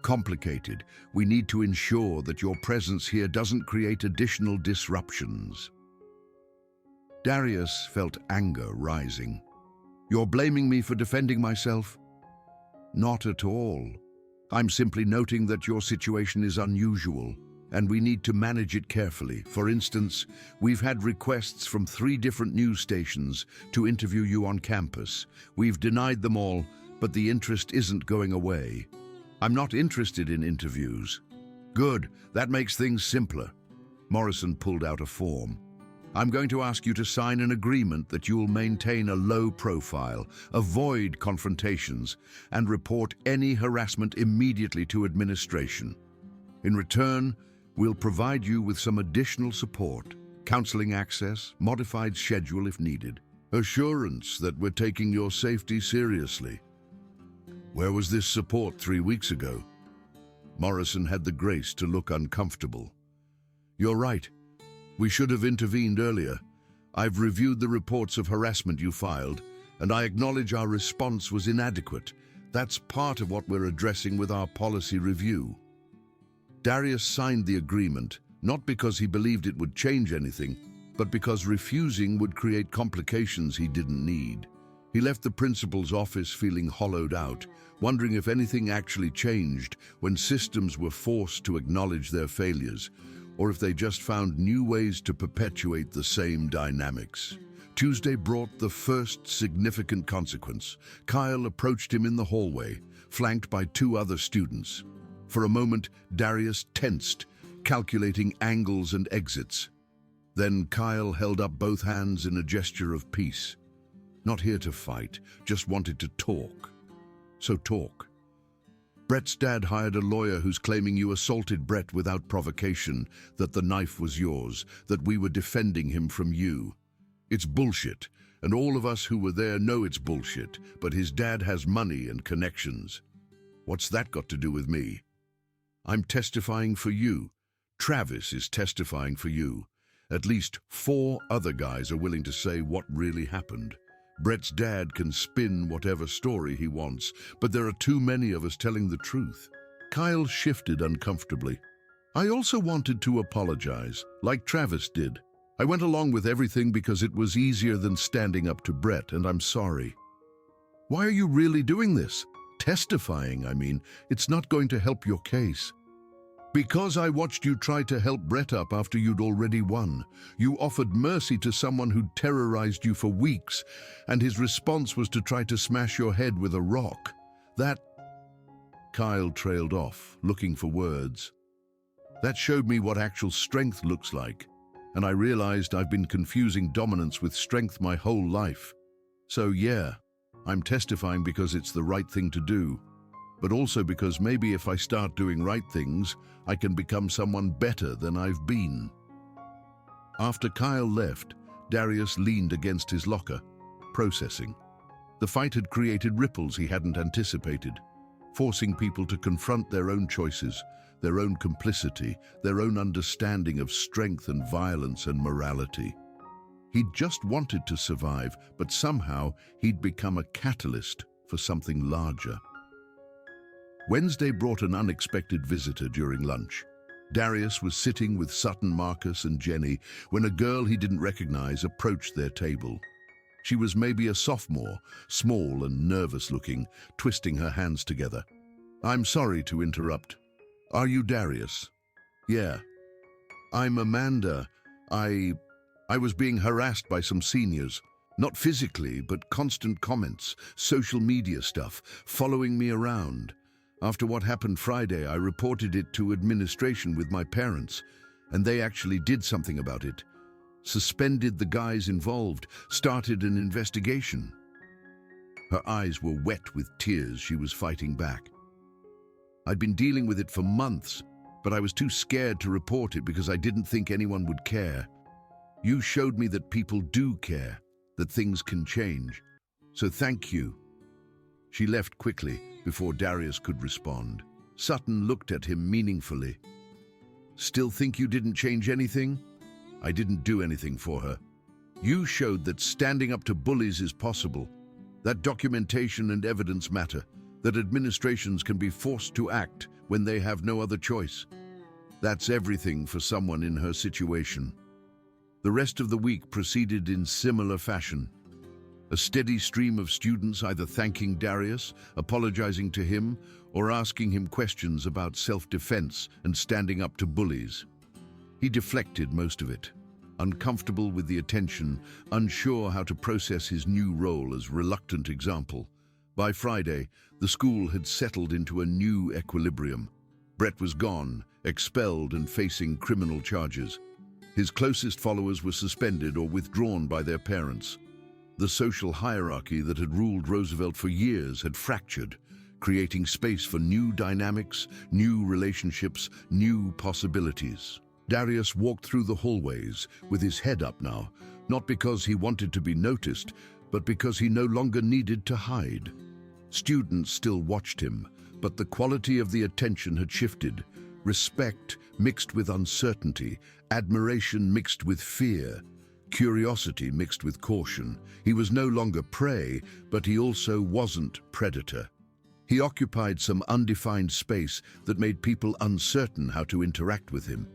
complicated. We need to ensure that your presence here doesn't create additional disruptions." Darius felt anger rising. "You're blaming me for defending myself?" "Not at all. I'm simply noting that your situation is unusual, and we need to manage it carefully. For instance, we've had requests from 3 different news stations to interview you on campus. We've denied them all, but the interest isn't going away." "I'm not interested in interviews." "Good, that makes things simpler." Morrison pulled out a form. "I'm going to ask you to sign an agreement that you will maintain a low profile, avoid confrontations, and report any harassment immediately to administration. In return, we'll provide you with some additional support, counseling access, modified schedule if needed. Assurance that we're taking your safety seriously." "Where was this support 3 weeks ago?" Morrison had the grace to look uncomfortable. "You're right. We should have intervened earlier. I've reviewed the reports of harassment you filed, and I acknowledge our response was inadequate. That's part of what we're addressing with our policy review." Darius signed the agreement, not because he believed it would change anything, but because refusing would create complications he didn't need. He left the principal's office feeling hollowed out, wondering if anything actually changed when systems were forced to acknowledge their failures, or if they just found new ways to perpetuate the same dynamics. Tuesday brought the first significant consequence. Kyle approached him in the hallway, flanked by 2 other students. For a moment, Darius tensed, calculating angles and exits. Then Kyle held up both hands in a gesture of peace. "Not here to fight, just wanted to talk." So talk. Brett's dad hired a lawyer who's claiming you assaulted Brett without provocation, that the knife was yours, that we were defending him from you. It's bullshit, and all of us who were there know it's bullshit, but his dad has money and connections. What's that got to do with me? I'm testifying for you. Travis is testifying for you. At least 4 other guys are willing to say what really happened. Brett's dad can spin whatever story he wants, but there are too many of us telling the truth. Kyle shifted uncomfortably. I also wanted to apologize, like Travis did. I went along with everything because it was easier than standing up to Brett, and I'm sorry. Why are you really doing this? Testifying, I mean. It's not going to help your case. Because I watched you try to help Brett up after you'd already won. You offered mercy to someone who'd terrorized you for weeks, and his response was to try to smash your head with a rock. That... Kyle trailed off, looking for words. That showed me what actual strength looks like, and I realized I've been confusing dominance with strength my whole life. So yeah, I'm testifying because it's the right thing to do, but also because maybe if I start doing right things, I can become someone better than I've been. After Kyle left, Darius leaned against his locker, processing. The fight had created ripples he hadn't anticipated, forcing people to confront their own choices, their own complicity, their own understanding of strength and violence and morality. He'd just wanted to survive, but somehow he'd become a catalyst for something larger. Wednesday brought an unexpected visitor during lunch. Darius was sitting with Sutton, Marcus, and Jenny when a girl he didn't recognize approached their table. She was maybe a sophomore, small and nervous-looking, twisting her hands together. "I'm sorry to interrupt. Are you Darius?" "Yeah." "I'm Amanda. I was being harassed by some seniors. Not physically, but constant comments, social media stuff, following me around. After what happened Friday, I reported it to administration with my parents, and they actually did something about it. Suspended the guys involved, started an investigation." Her eyes were wet with tears. She was fighting back. "I'd been dealing with it for months, but I was too scared to report it because I didn't think anyone would care. You showed me that people do care, that things can change. So thank you." She left quickly before Darius could respond. Sutton looked at him meaningfully. "Still think you didn't change anything?" "I didn't do anything for her. You showed that standing up to bullies is possible, that documentation and evidence matter, that administrations can be forced to act when they have no other choice. That's everything for someone in her situation." The rest of the week proceeded in similar fashion. A steady stream of students either thanking Darius, apologizing to him, or asking him questions about self-defense and standing up to bullies. He deflected most of it, uncomfortable with the attention, unsure how to process his new role as reluctant example. By Friday, the school had settled into a new equilibrium. Brett was gone, expelled and facing criminal charges. His closest followers were suspended or withdrawn by their parents. The social hierarchy that had ruled Roosevelt for years had fractured, creating space for new dynamics, new relationships, new possibilities. Darius walked through the hallways with his head up now, not because he wanted to be noticed, but because he no longer needed to hide. Students still watched him, but the quality of the attention had shifted. Respect mixed with uncertainty, admiration mixed with fear, curiosity mixed with caution. He was no longer prey, but he also wasn't predator. He occupied some undefined space that made people uncertain how to interact with him.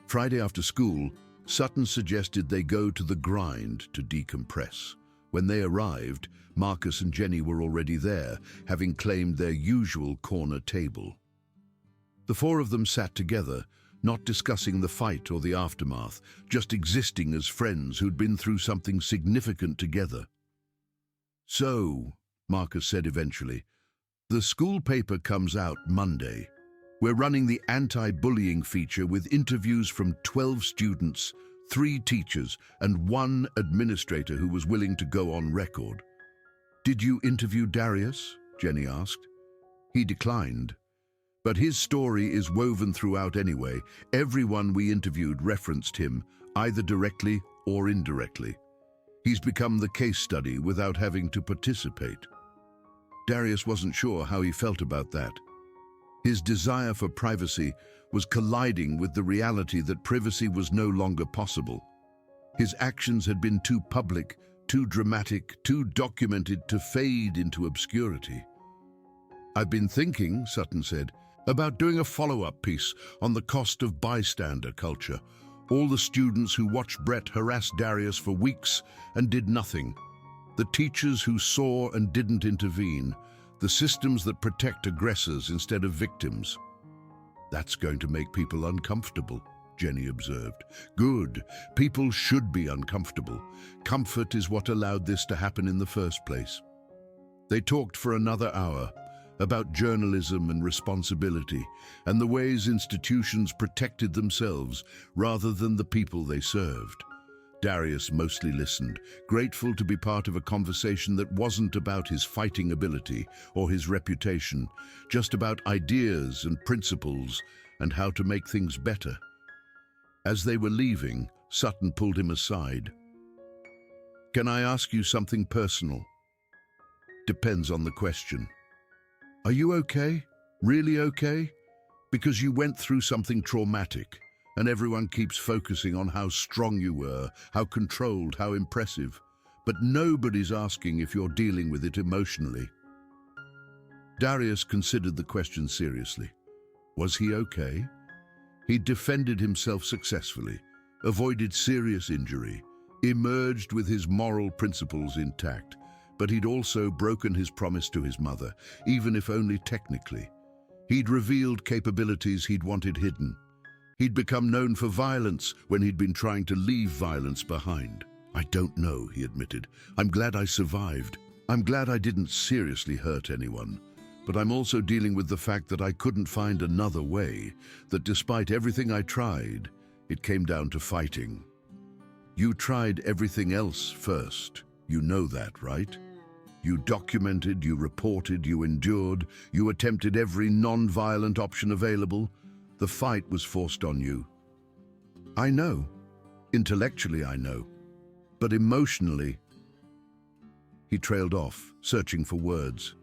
Friday after school, Sutton suggested they go to the grind to decompress. When they arrived, Marcus and Jenny were already there, having claimed their usual corner table. The 4 of them sat together, not discussing the fight or the aftermath, just existing as friends who'd been through something significant together. "So," Marcus said eventually, "the school paper comes out Monday. We're running the anti-bullying feature with interviews from 12 students, 3 teachers, and 1 administrator who was willing to go on record. Did you interview Darius?" Jenny asked. He declined. But his story is woven throughout anyway. Everyone we interviewed referenced him, either directly or indirectly. He's become the case study without having to participate. Darius wasn't sure how he felt about that. His desire for privacy was colliding with the reality that privacy was no longer possible. His actions had been too public, too dramatic, too documented to fade into obscurity. "I've been thinking," Sutton said, "about doing a follow-up piece on the cost of bystander culture. All the students who watched Brett harass Darius for weeks and did nothing. The teachers who saw and didn't intervene. The systems that protect aggressors instead of victims." "That's going to make people uncomfortable," Jenny observed. "Good. People should be uncomfortable. Comfort is what allowed this to happen in the first place." They talked for another hour about journalism and responsibility and the ways institutions protected themselves rather than the people they served. Darius mostly listened, grateful to be part of a conversation that wasn't about his fighting ability or his reputation, just about ideas and principles and how to make things better. As they were leaving, Sutton pulled him aside. "Can I ask you something personal?" "Depends on the question." "Are you okay? Really okay? Because you went through something traumatic, and everyone keeps focusing on how strong you were, how controlled, how impressive. But nobody's asking if you're dealing with it emotionally." Darius considered the question seriously. Was he okay? He defended himself successfully, avoided serious injury, emerged with his moral principles intact, but he'd also broken his promise to his mother, even if only technically. He'd revealed capabilities he'd wanted hidden. He'd become known for violence when he'd been trying to leave violence behind. "I don't know," he admitted. "I'm glad I survived. I'm glad I didn't seriously hurt anyone. But I'm also dealing with the fact that I couldn't find another way, that despite everything I tried, it came down to fighting." "You tried everything else first. You know that, right? You documented, you reported, you endured, you attempted every non-violent option available. The fight was forced on you." "I know. Intellectually, I know. But emotionally..." He trailed off, searching for words.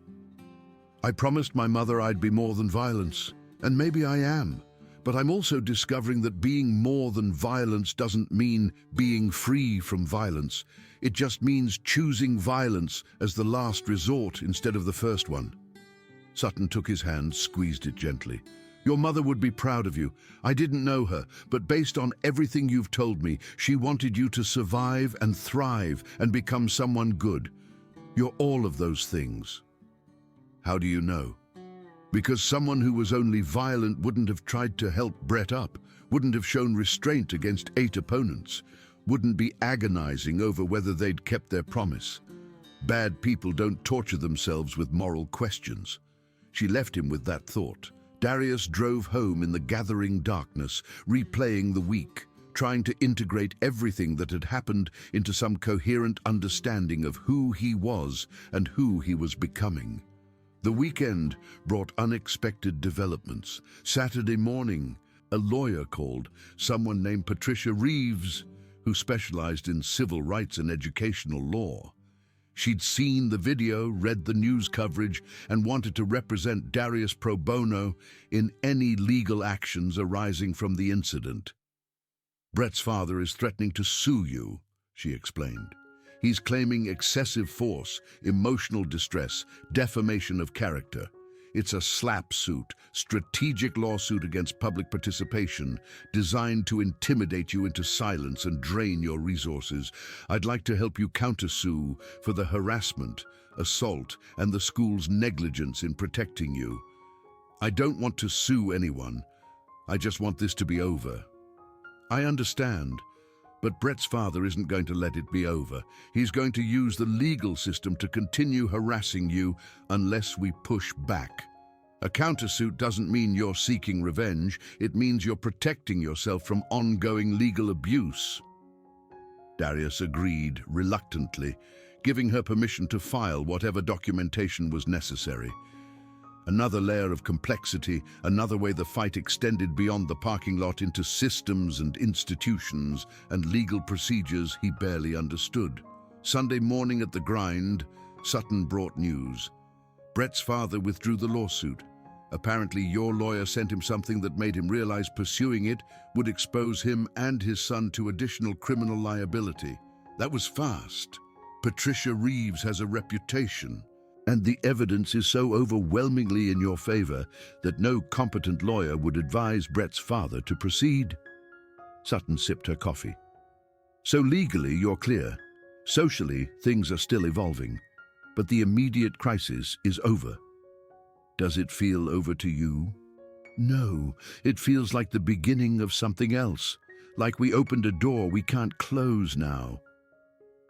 "I promised my mother I'd be more than violence, and maybe I am. But I'm also discovering that being more than violence doesn't mean being free from violence. It just means choosing violence as the last resort instead of the first one." Sutton took his hand, squeezed it gently. "Your mother would be proud of you. I didn't know her, but based on everything you've told me, she wanted you to survive and thrive and become someone good. You're all of those things." "How do you know?" "Because someone who was only violent wouldn't have tried to help Brett up, wouldn't have shown restraint against 8 opponents, wouldn't be agonizing over whether they'd kept their promise. Bad people don't torture themselves with moral questions." She left him with that thought. Darius drove home in the gathering darkness, replaying the week, trying to integrate everything that had happened into some coherent understanding of who he was and who he was becoming. The weekend brought unexpected developments. Saturday morning, a lawyer called, someone named Patricia Reeves, who specialized in civil rights and educational law. She'd seen the video, read the news coverage, and wanted to represent Darius pro bono in any legal actions arising from the incident. "Brett's father is threatening to sue you," she explained. "He's claiming excessive force, emotional distress, defamation of character. It's a SLAPP suit, strategic lawsuit against public participation, designed to intimidate you into silence and drain your resources. I'd like to help you countersue for the harassment, assault, and the school's negligence in protecting you. I don't want to sue anyone. I just want this to be over." "I understand. But Brett's father isn't going to let it be over. He's going to use the legal system to continue harassing you unless we push back. A countersuit doesn't mean you're seeking revenge. It means you're protecting yourself from ongoing legal abuse." Darius agreed, reluctantly, giving her permission to file whatever documentation was necessary. Another layer of complexity, another way the fight extended beyond the parking lot into systems and institutions and legal procedures he barely understood. Sunday morning at the grind, Sutton brought news. Brett's father withdrew the lawsuit. Apparently your lawyer sent him something that made him realize pursuing it would expose him and his son to additional criminal liability. That was fast. Patricia Reeves has a reputation, and the evidence is so overwhelmingly in your favor that no competent lawyer would advise Brett's father to proceed. Sutton sipped her coffee. So legally, you're clear. Socially, things are still evolving, but the immediate crisis is over. Does it feel over to you? No, it feels like the beginning of something else, like we opened a door we can't close now.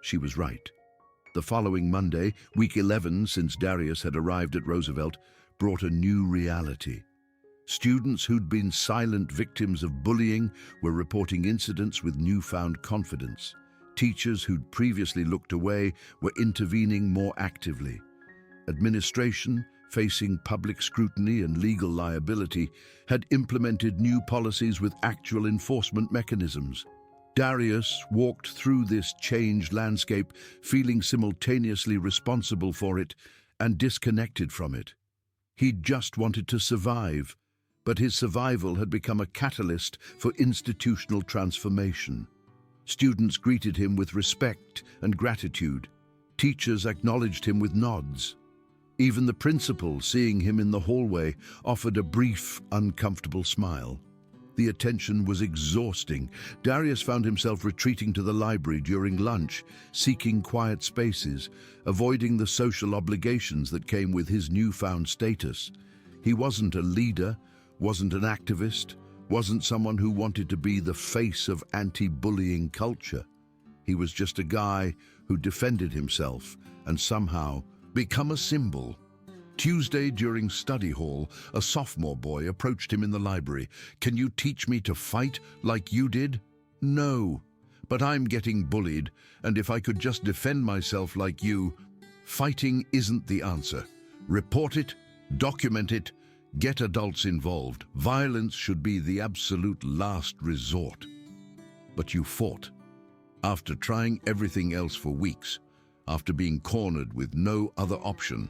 She was right. The following Monday, week 11 since Darius had arrived at Roosevelt, brought a new reality. Students who'd been silent victims of bullying were reporting incidents with newfound confidence. Teachers who'd previously looked away were intervening more actively. Administration, facing public scrutiny and legal liability, had implemented new policies with actual enforcement mechanisms. Darius walked through this changed landscape, feeling simultaneously responsible for it and disconnected from it. He'd just wanted to survive, but his survival had become a catalyst for institutional transformation. Students greeted him with respect and gratitude. Teachers acknowledged him with nods. Even the principal, seeing him in the hallway, offered a brief, uncomfortable smile. The attention was exhausting. Darius found himself retreating to the library during lunch, seeking quiet spaces, avoiding the social obligations that came with his newfound status. He wasn't a leader, wasn't an activist, wasn't someone who wanted to be the face of anti-bullying culture. He was just a guy who defended himself and somehow become a symbol. Tuesday during study hall, a sophomore boy approached him in the library. "Can you teach me to fight like you did?" "No, but I'm getting bullied, and if I could just defend myself like you..." Fighting isn't the answer. Report it, document it, get adults involved. Violence should be the absolute last resort. But you fought. After trying everything else for weeks, after being cornered with no other option.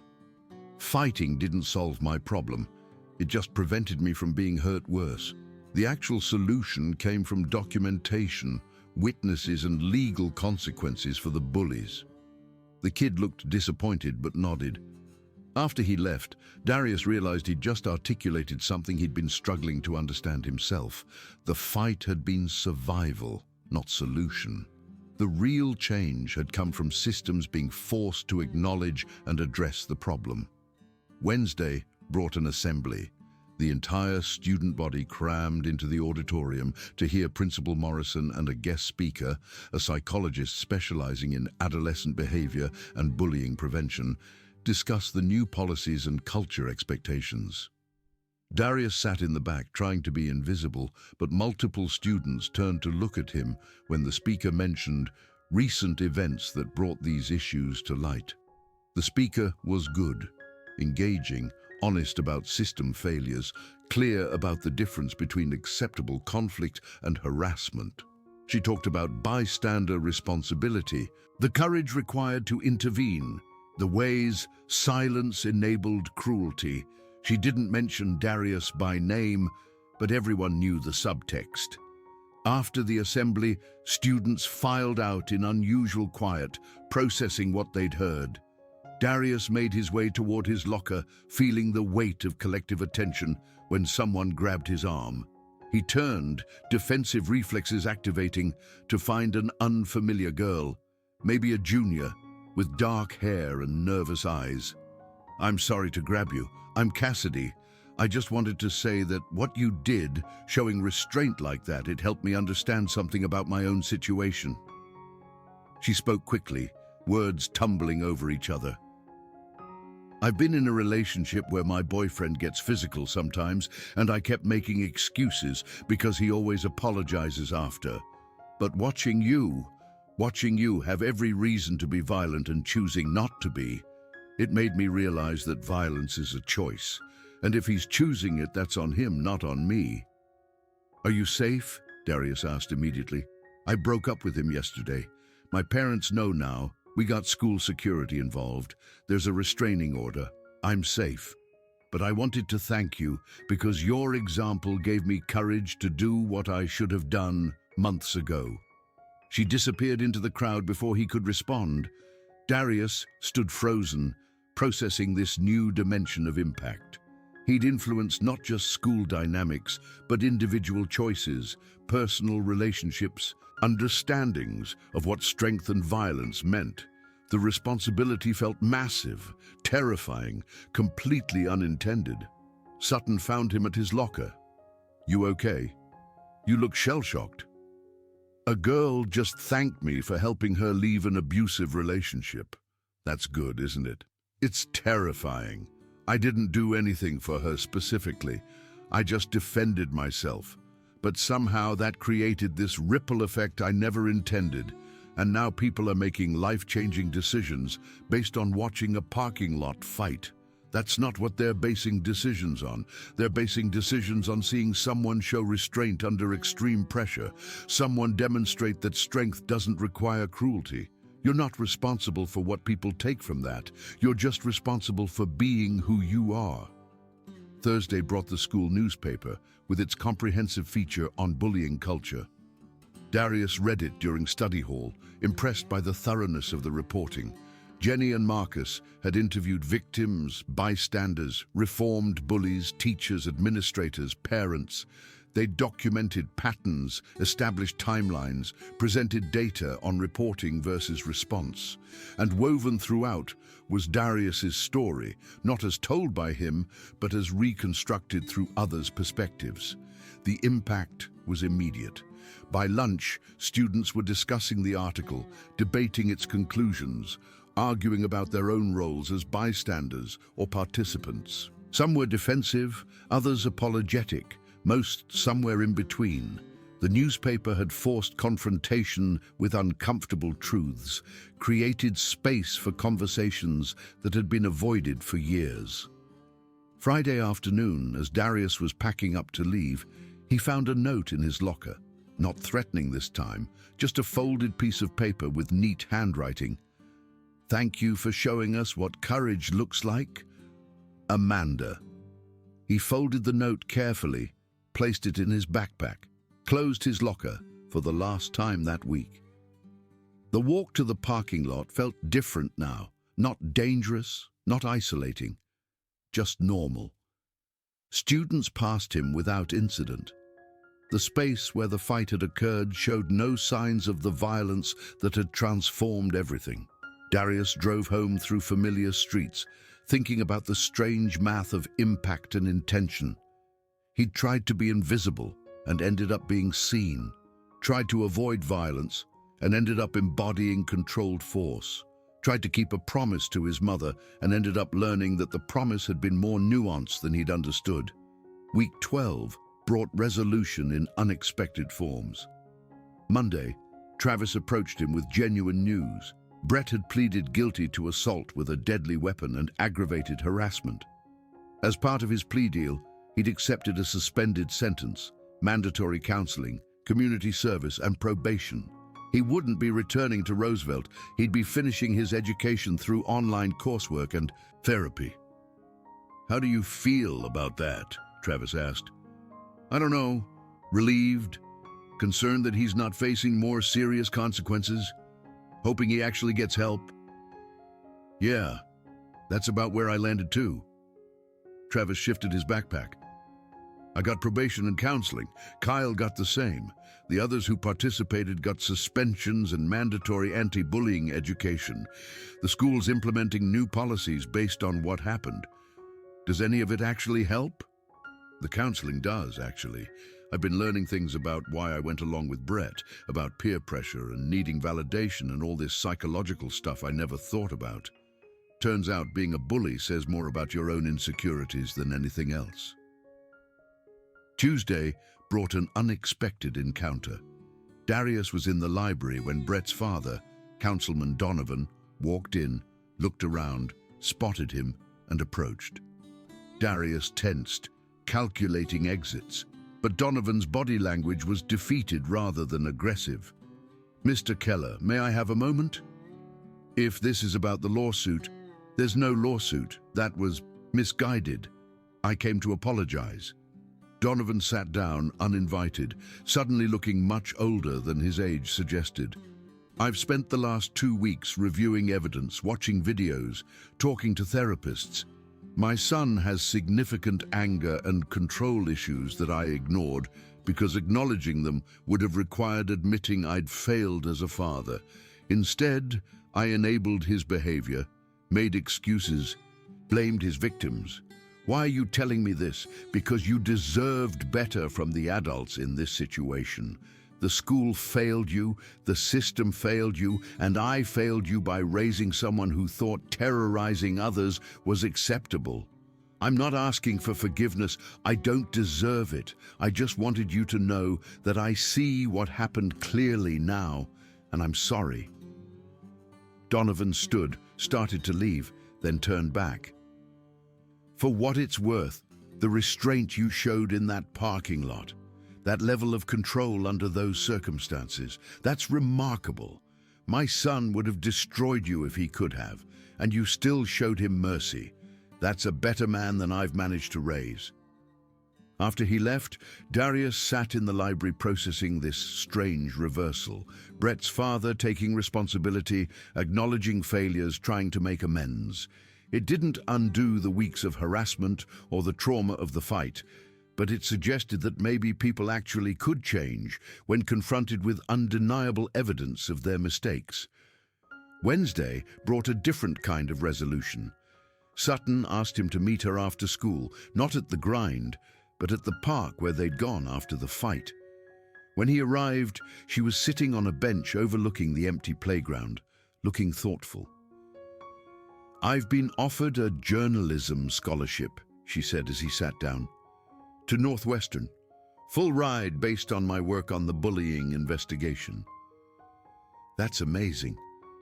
Fighting didn't solve my problem. It just prevented me from being hurt worse. The actual solution came from documentation, witnesses, and legal consequences for the bullies. The kid looked disappointed but nodded. After he left, Darius realized he'd just articulated something he'd been struggling to understand himself. The fight had been survival, not solution. The real change had come from systems being forced to acknowledge and address the problem. Wednesday brought an assembly. The entire student body crammed into the auditorium to hear Principal Morrison and a guest speaker, a psychologist specializing in adolescent behavior and bullying prevention, discuss the new policies and culture expectations. Darius sat in the back trying to be invisible, but multiple students turned to look at him when the speaker mentioned recent events that brought these issues to light. The speaker was good, engaging, honest about system failures, clear about the difference between acceptable conflict and harassment. She talked about bystander responsibility, the courage required to intervene, the ways silence enabled cruelty. She didn't mention Darius by name, but everyone knew the subtext. After the assembly, students filed out in unusual quiet, processing what they'd heard. Darius made his way toward his locker, feeling the weight of collective attention when someone grabbed his arm. He turned, defensive reflexes activating, to find an unfamiliar girl, maybe a junior, with dark hair and nervous eyes. "I'm sorry to grab you. I'm Cassidy. I just wanted to say that what you did, showing restraint like that, it helped me understand something about my own situation." She spoke quickly, words tumbling over each other. "I've been in a relationship where my boyfriend gets physical sometimes, and I kept making excuses because he always apologizes after. But watching you, Watching you have every reason to be violent and choosing not to be, it made me realize that violence is a choice. And if he's choosing it, that's on him, not on me. Are you safe? Darius asked immediately. I broke up with him yesterday. My parents know now. We got school security involved. There's a restraining order. I'm safe. But I wanted to thank you because your example gave me courage to do what I should have done months ago. She disappeared into the crowd before he could respond. Darius stood frozen, processing this new dimension of impact. He'd influenced not just school dynamics, but individual choices, personal relationships, understandings of what strength and violence meant. The responsibility felt massive, terrifying, completely unintended. Sutton found him at his locker. You okay? You look shell-shocked. A girl just thanked me for helping her leave an abusive relationship. That's good, isn't it? It's terrifying. I didn't do anything for her specifically. I just defended myself. But somehow that created this ripple effect I never intended. And now people are making life-changing decisions based on watching a parking lot fight. That's not what they're basing decisions on. They're basing decisions on seeing someone show restraint under extreme pressure, someone demonstrate that strength doesn't require cruelty. You're not responsible for what people take from that. You're just responsible for being who you are. Thursday brought the school newspaper with its comprehensive feature on bullying culture. Darius read it during study hall, impressed by the thoroughness of the reporting. Jenny and Marcus had interviewed victims, bystanders, reformed bullies, teachers, administrators, parents. They documented patterns, established timelines, presented data on reporting versus response. And woven throughout was Darius's story, not as told by him, but as reconstructed through others' perspectives. The impact was immediate. By lunch, students were discussing the article, debating its conclusions, arguing about their own roles as bystanders or participants. Some were defensive, others apologetic, most somewhere in between. The newspaper had forced confrontation with uncomfortable truths, created space for conversations that had been avoided for years. Friday afternoon, as Darius was packing up to leave, he found a note in his locker. Not threatening this time, just a folded piece of paper with neat handwriting. Thank you for showing us what courage looks like. Amanda. He folded the note carefully, placed it in his backpack, closed his locker for the last time that week. The walk to the parking lot felt different now, not dangerous, not isolating, just normal. Students passed him without incident. The space where the fight had occurred showed no signs of the violence that had transformed everything. Darius drove home through familiar streets, thinking about the strange math of impact and intention. He'd tried to be invisible and ended up being seen, tried to avoid violence and ended up embodying controlled force, tried to keep a promise to his mother and ended up learning that the promise had been more nuanced than he'd understood. Week 12 brought resolution in unexpected forms. Monday, Travis approached him with genuine news. Brett had pleaded guilty to assault with a deadly weapon and aggravated harassment. As part of his plea deal, he'd accepted a suspended sentence, mandatory counseling, community service, and probation. He wouldn't be returning to Roosevelt. He'd be finishing his education through online coursework and therapy. How do you feel about that? Travis asked. I don't know. Relieved, concerned that he's not facing more serious consequences, hoping he actually gets help. Yeah, that's about where I landed too. Travis shifted his backpack. I got probation and counseling. Kyle got the same. The others who participated got suspensions and mandatory anti-bullying education. The school's implementing new policies based on what happened. Does any of it actually help? The counseling does, actually. I've been learning things about why I went along with Brett, about peer pressure and needing validation and all this psychological stuff I never thought about. Turns out being a bully says more about your own insecurities than anything else. Tuesday brought an unexpected encounter. Darius was in the library when Brett's father, Councilman Donovan, walked in, looked around, spotted him, and approached. Darius tensed, calculating exits, but Donovan's body language was defeated rather than aggressive. "Mr. Keller, may I have a moment?" "If this is about the lawsuit, there's no lawsuit. That was misguided. I came to apologize." Donovan sat down, uninvited, suddenly looking much older than his age suggested. "I've spent the last 2 weeks reviewing evidence, watching videos, talking to therapists. My son has significant anger and control issues that I ignored because acknowledging them would have required admitting I'd failed as a father. Instead, I enabled his behavior, made excuses, blamed his victims. Why are you telling me this? Because you deserved better from the adults in this situation. The school failed you, the system failed you, and I failed you by raising someone who thought terrorizing others was acceptable. I'm not asking for forgiveness. I don't deserve it. I just wanted you to know that I see what happened clearly now, and I'm sorry." Donovan stood, started to leave, then turned back. "For what it's worth, the restraint you showed in that parking lot, that level of control under those circumstances, that's remarkable. My son would have destroyed you if he could have, and you still showed him mercy. That's a better man than I've managed to raise." After he left, Darius sat in the library processing this strange reversal. Brett's father taking responsibility, acknowledging failures, trying to make amends. It didn't undo the weeks of harassment or the trauma of the fight, but it suggested that maybe people actually could change when confronted with undeniable evidence of their mistakes. Wednesday brought a different kind of resolution. Sutton asked him to meet her after school, not at the grind, but at the park where they'd gone after the fight. When he arrived, she was sitting on a bench overlooking the empty playground, looking thoughtful. "I've been offered a journalism scholarship," she said as he sat down, "to Northwestern. Full ride based on my work on the bullying investigation." "That's amazing.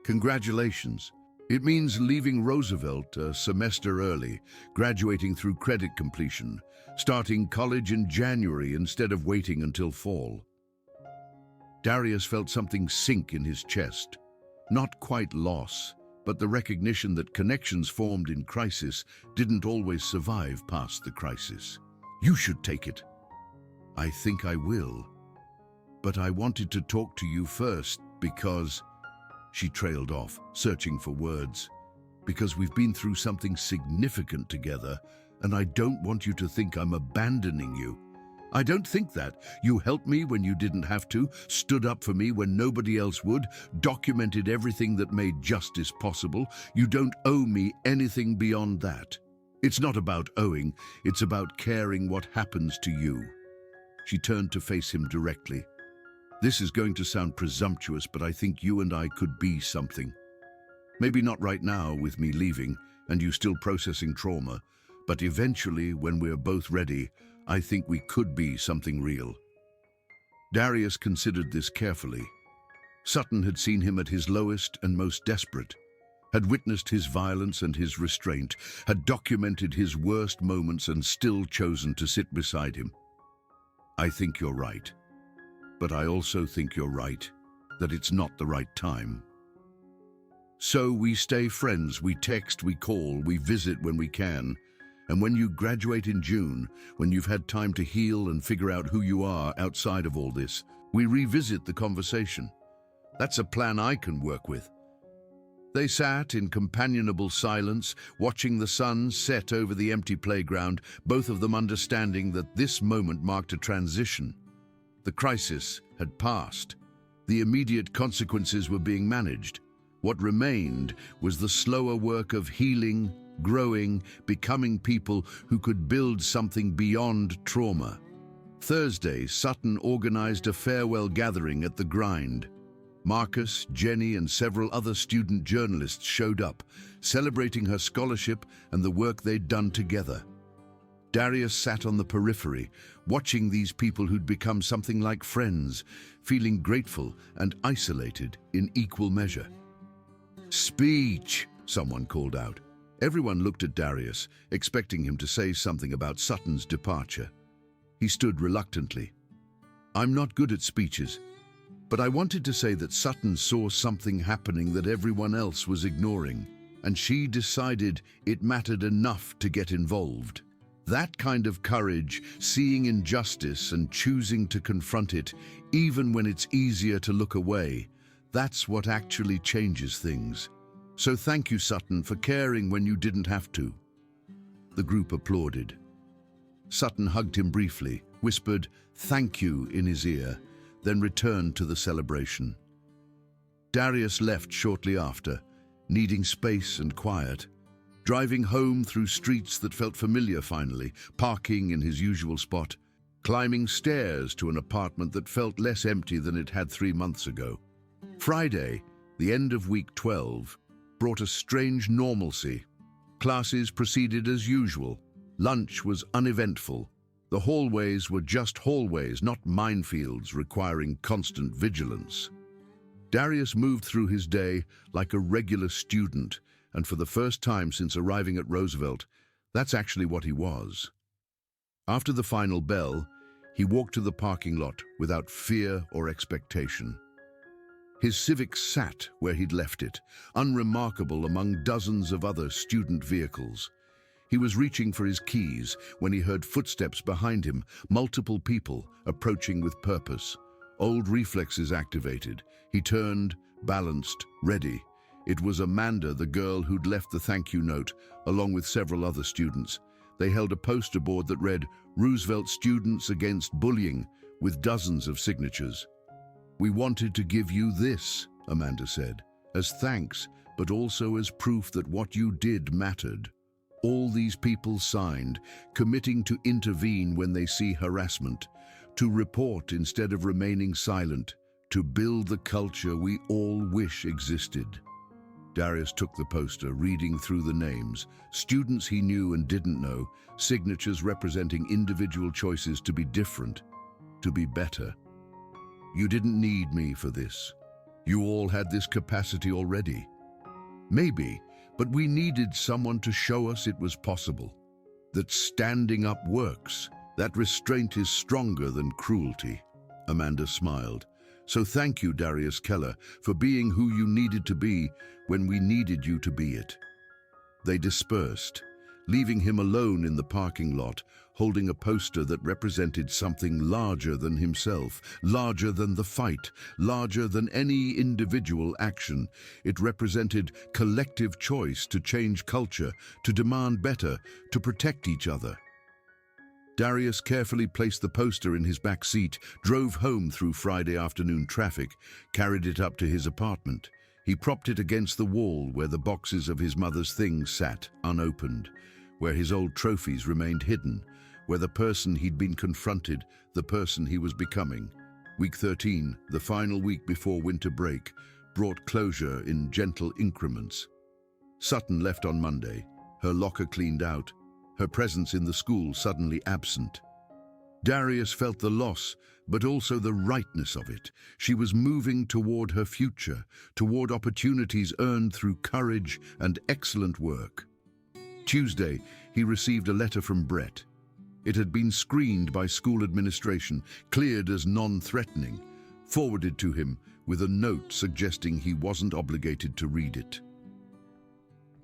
Congratulations. It means leaving Roosevelt a semester early, graduating through credit completion, starting college in January instead of waiting until fall." Darius felt something sink in his chest. Not quite loss, but the recognition that connections formed in crisis didn't always survive past the crisis. "You should take it." "I think I will. But I wanted to talk to you first because..." She trailed off, searching for words. "Because we've been through something significant together, and I don't want you to think I'm abandoning you." "I don't think that. You helped me when you didn't have to, stood up for me when nobody else would, documented everything that made justice possible. You don't owe me anything beyond that. It's not about owing, it's about caring what happens to you." She turned to face him directly. "This is going to sound presumptuous, but I think you and I could be something. Maybe not right now with me leaving and you still processing trauma, but eventually when we're both ready, I think we could be something real." Darius considered this carefully. Sutton had seen him at his lowest and most desperate, had witnessed his violence and his restraint, had documented his worst moments and still chosen to sit beside him. "I think you're right. But I also think you're right, that it's not the right time. So we stay friends, we text, we call, we visit when we can. And when you graduate in June, when you've had time to heal and figure out who you are outside of all this, we revisit the conversation. That's a plan I can work with." They sat in companionable silence, watching the sun set over the empty playground, both of them understanding that this moment marked a transition. The crisis had passed. The immediate consequences were being managed. What remained was the slower work of healing, growing, becoming people who could build something beyond trauma. Thursday, Sutton organized a farewell gathering at the grind. Marcus, Jenny, and several other student journalists showed up, celebrating her scholarship and the work they'd done together. Darius sat on the periphery, watching these people who'd become something like friends, feeling grateful and isolated in equal measure. "Speech!" someone called out. Everyone looked at Darius, expecting him to say something about Sutton's departure. He stood reluctantly. "I'm not good at speeches, but I wanted to say that Sutton saw something happening that everyone else was ignoring, and she decided it mattered enough to get involved. That kind of courage, seeing injustice and choosing to confront it, even when it's easier to look away, that's what actually changes things. So thank you, Sutton, for caring when you didn't have to." The group applauded. Sutton hugged him briefly, whispered "thank you" in his ear, then returned to the celebration. Darius left shortly after, needing space and quiet, driving home through streets that felt familiar finally, parking in his usual spot, climbing stairs to an apartment that felt less empty than it had 3 months ago. Friday, the end of week 12, brought a strange normalcy. Classes proceeded as usual. Lunch was uneventful. The hallways were just hallways, not minefields requiring constant vigilance. Darius moved through his day like a regular student, and for the first time since arriving at Roosevelt, that's actually what he was. After the final bell, he walked to the parking lot without fear or expectation. His Civic sat where he'd left it, unremarkable among dozens of other student vehicles. He was reaching for his keys when he heard footsteps behind him, multiple people approaching with purpose. Old reflexes activated. He turned, balanced, ready. It was Amanda, the girl who'd left the thank you note, along with several other students. They held a poster board that read, "Roosevelt Students Against Bullying," with dozens of signatures. "We wanted to give you this," Amanda said, "as thanks, but also as proof that what you did mattered." All these people signed, committing to intervene when they see harassment, to report instead of remaining silent, to build the culture we all wish existed. Darius took the poster, reading through the names, students he knew and didn't know, signatures representing individual choices to be different, to be better. "You didn't need me for this. You all had this capacity already. Maybe, but we needed someone to show us it was possible. That standing up works, that restraint is stronger than cruelty." Amanda smiled. "So thank you, Darius Keller, for being who you needed to be when we needed you to be it." They dispersed, leaving him alone in the parking lot, holding a poster that represented something larger than himself, larger than the fight, larger than any individual action. It represented collective choice to change culture, to demand better, to protect each other. Darius carefully placed the poster in his back seat, drove home through Friday afternoon traffic, carried it up to his apartment. He propped it against the wall where the boxes of his mother's things sat, unopened, where his old trophies remained hidden, where the person he'd been confronted, the person he was becoming. Week 13, the final week before winter break, brought closure in gentle increments. Sutton left on Monday, her locker cleaned out, her presence in the school suddenly absent. Darius felt the loss, but also the rightness of it. She was moving toward her future, toward opportunities earned through courage and excellent work. Tuesday, he received a letter from Brett. It had been screened by school administration, cleared as non-threatening, forwarded to him with a note suggesting he wasn't obligated to read it.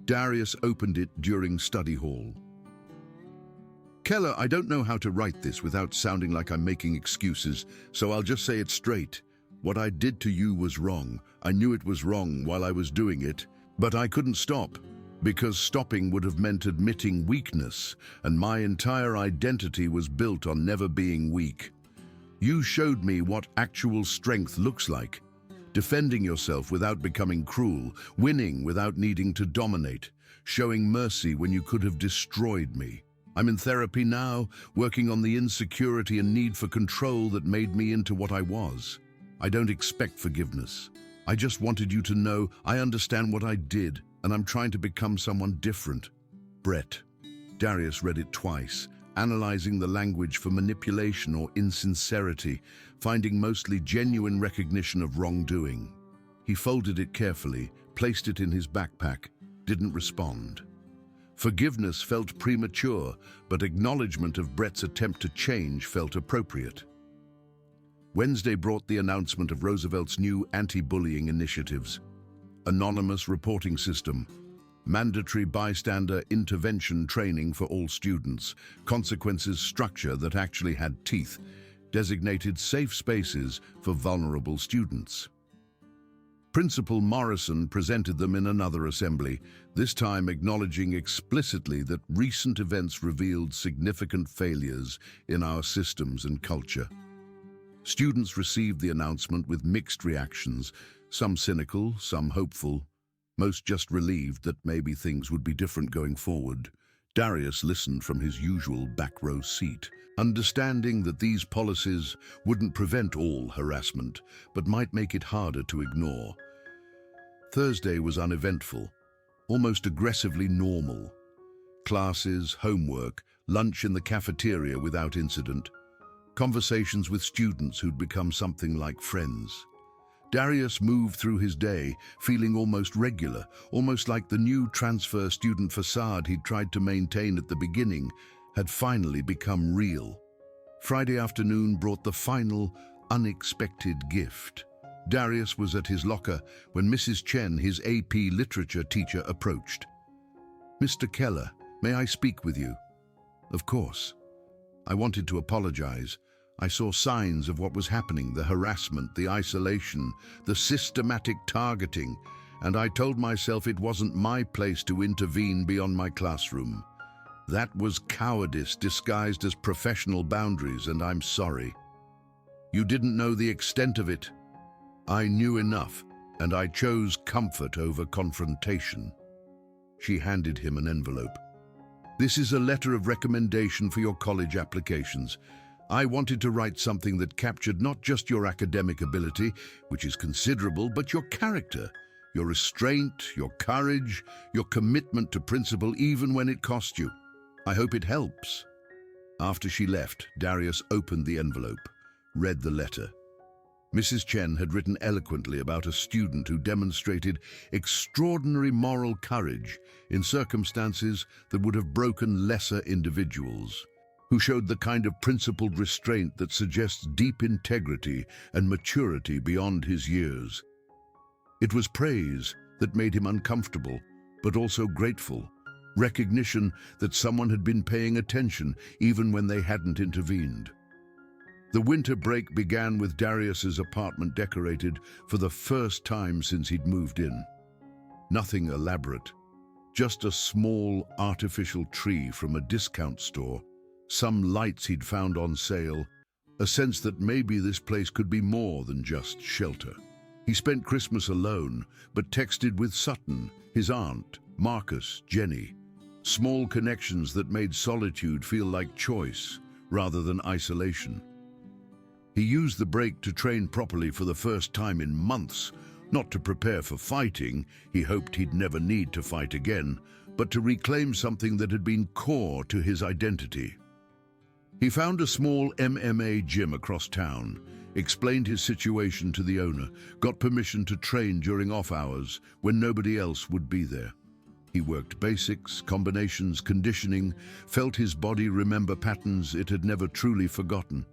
Darius opened it during study hall. "Keller, I don't know how to write this without sounding like I'm making excuses, so I'll just say it straight. What I did to you was wrong. I knew it was wrong while I was doing it, but I couldn't stop, because stopping would have meant admitting weakness, and my entire identity was built on never being weak. You showed me what actual strength looks like. Defending yourself without becoming cruel, winning without needing to dominate, showing mercy when you could have destroyed me. I'm in therapy now, working on the insecurity and need for control that made me into what I was. I don't expect forgiveness. I just wanted you to know I understand what I did, and I'm trying to become someone different. Brett." Darius read it twice, analyzing the language for manipulation or insincerity, finding mostly genuine recognition of wrongdoing. He folded it carefully, placed it in his backpack, didn't respond. Forgiveness felt premature, but acknowledgement of Brett's attempt to change felt appropriate. Wednesday brought the announcement of Roosevelt's new anti-bullying initiatives. Anonymous reporting system, mandatory bystander intervention training for all students, consequences structure that actually had teeth, designated safe spaces for vulnerable students. Principal Morrison presented them in another assembly, this time acknowledging explicitly that recent events revealed significant failures in our systems and culture. Students received the announcement with mixed reactions, some cynical, some hopeful, most just relieved that maybe things would be different going forward. Darius listened from his usual back row seat, understanding that these policies wouldn't prevent all harassment, but might make it harder to ignore. Thursday was uneventful, almost aggressively normal. Classes, homework, lunch in the cafeteria without incident, conversations with students who'd become something like friends. Darius moved through his day, feeling almost regular, almost like the new transfer student facade he'd tried to maintain at the beginning had finally become real. Friday afternoon brought the final, unexpected gift. Darius was at his locker when Mrs. Chen, his AP literature teacher, approached. "Mr. Keller, may I speak with you?" "Of course." "I wanted to apologize. I saw signs of what was happening, the harassment, the isolation, the systematic targeting, and I told myself it wasn't my place to intervene beyond my classroom. That was cowardice disguised as professional boundaries, and I'm sorry. You didn't know the extent of it. I knew enough, and I chose comfort over confrontation." She handed him an envelope. "This is a letter of recommendation for your college applications. I wanted to write something that captured not just your academic ability, which is considerable, but your character, your restraint, your courage, your commitment to principle even when it cost you. I hope it helps." After she left, Darius opened the envelope, read the letter. Mrs. Chen had written eloquently about a student who demonstrated extraordinary moral courage in circumstances that would have broken lesser individuals, who showed the kind of principled restraint that suggests deep integrity and maturity beyond his years. It was praise that made him uncomfortable, but also grateful, recognition that someone had been paying attention even when they hadn't intervened. The winter break began with Darius's apartment decorated for the first time since he'd moved in. Nothing elaborate, just a small artificial tree from a discount store, some lights he'd found on sale, a sense that maybe this place could be more than just shelter. He spent Christmas alone, but texted with Sutton, his aunt, Marcus, Jenny. Small connections that made solitude feel like choice rather than isolation. He used the break to train properly for the first time in months, not to prepare for fighting, he hoped he'd never need to fight again, but to reclaim something that had been core to his identity. He found a small MMA gym across town, explained his situation to the owner, got permission to train during off hours when nobody else would be there. He worked basics, combinations, conditioning, felt his body remember patterns it had never truly forgotten.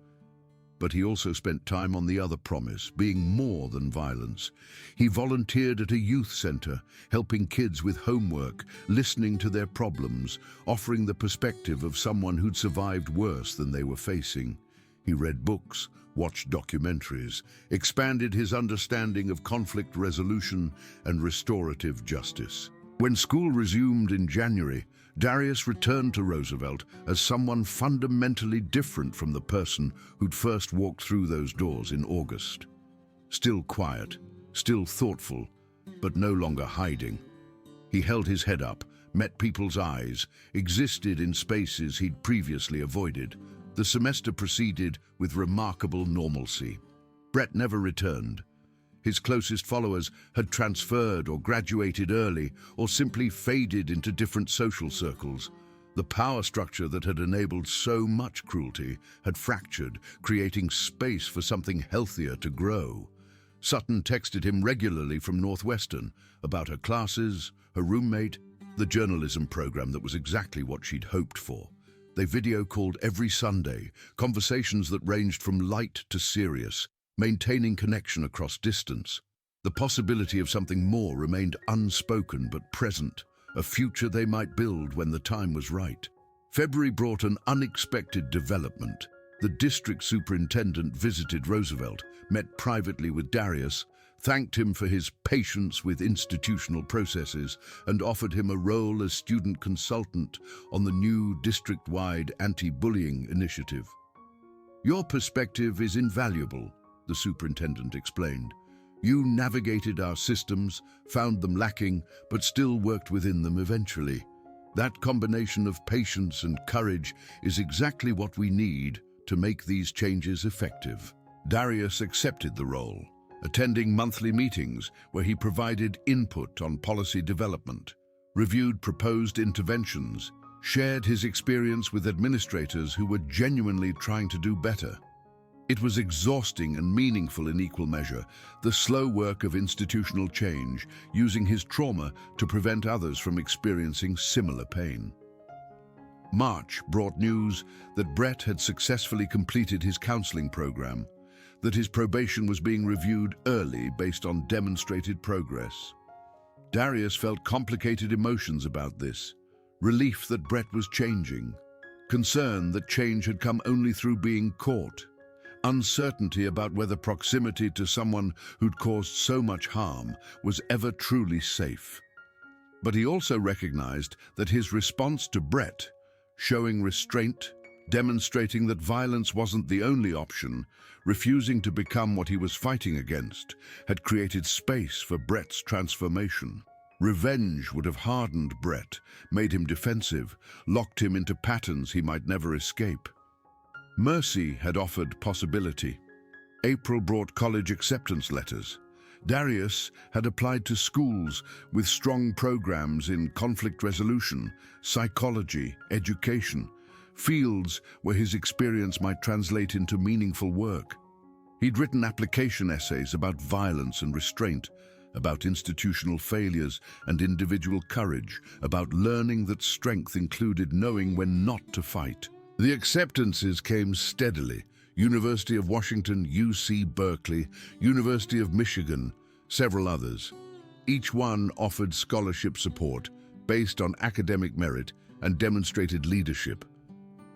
But he also spent time on the other promise, being more than violence. He volunteered at a youth center, helping kids with homework, listening to their problems, offering the perspective of someone who'd survived worse than they were facing. He read books, watched documentaries, expanded his understanding of conflict resolution and restorative justice. When school resumed in January, Darius returned to Roosevelt as someone fundamentally different from the person who'd first walked through those doors in August. Still quiet, still thoughtful, but no longer hiding. He held his head up, met people's eyes, existed in spaces he'd previously avoided. The semester proceeded with remarkable normalcy. Brett never returned. His closest followers had transferred or graduated early or simply faded into different social circles. The power structure that had enabled so much cruelty had fractured, creating space for something healthier to grow. Sutton texted him regularly from Northwestern about her classes, her roommate, the journalism program that was exactly what she'd hoped for. They video called every Sunday, conversations that ranged from light to serious, maintaining connection across distance. The possibility of something more remained unspoken but present, a future they might build when the time was right. February brought an unexpected development. The district superintendent visited Roosevelt, met privately with Darius, thanked him for his patience with institutional processes, and offered him a role as student consultant on the new district-wide anti-bullying initiative. "Your perspective is invaluable," the superintendent explained. "You navigated our systems, found them lacking, but still worked within them eventually. That combination of patience and courage is exactly what we need to make these changes effective." Darius accepted the role, attending monthly meetings where he provided input on policy development, reviewed proposed interventions, shared his experience with administrators who were genuinely trying to do better. It was exhausting and meaningful in equal measure, the slow work of institutional change, using his trauma to prevent others from experiencing similar pain. March brought news that Brett had successfully completed his counseling program, that his probation was being reviewed early based on demonstrated progress. Darius felt complicated emotions about this: relief that Brett was changing, concern that change had come only through being caught, uncertainty about whether proximity to someone who'd caused so much harm was ever truly safe. But he also recognized that his response to Brett, showing restraint, demonstrating that violence wasn't the only option, refusing to become what he was fighting against, had created space for Brett's transformation. Revenge would have hardened Brett, made him defensive, locked him into patterns he might never escape. Mercy had offered possibility. April brought college acceptance letters. Darius had applied to schools with strong programs in conflict resolution, psychology, education, fields where his experience might translate into meaningful work. He'd written application essays about violence and restraint, about institutional failures and individual courage, about learning that strength included knowing when not to fight. The acceptances came steadily: University of Washington, UC Berkeley, University of Michigan, several others. Each one offered scholarship support based on academic merit and demonstrated leadership.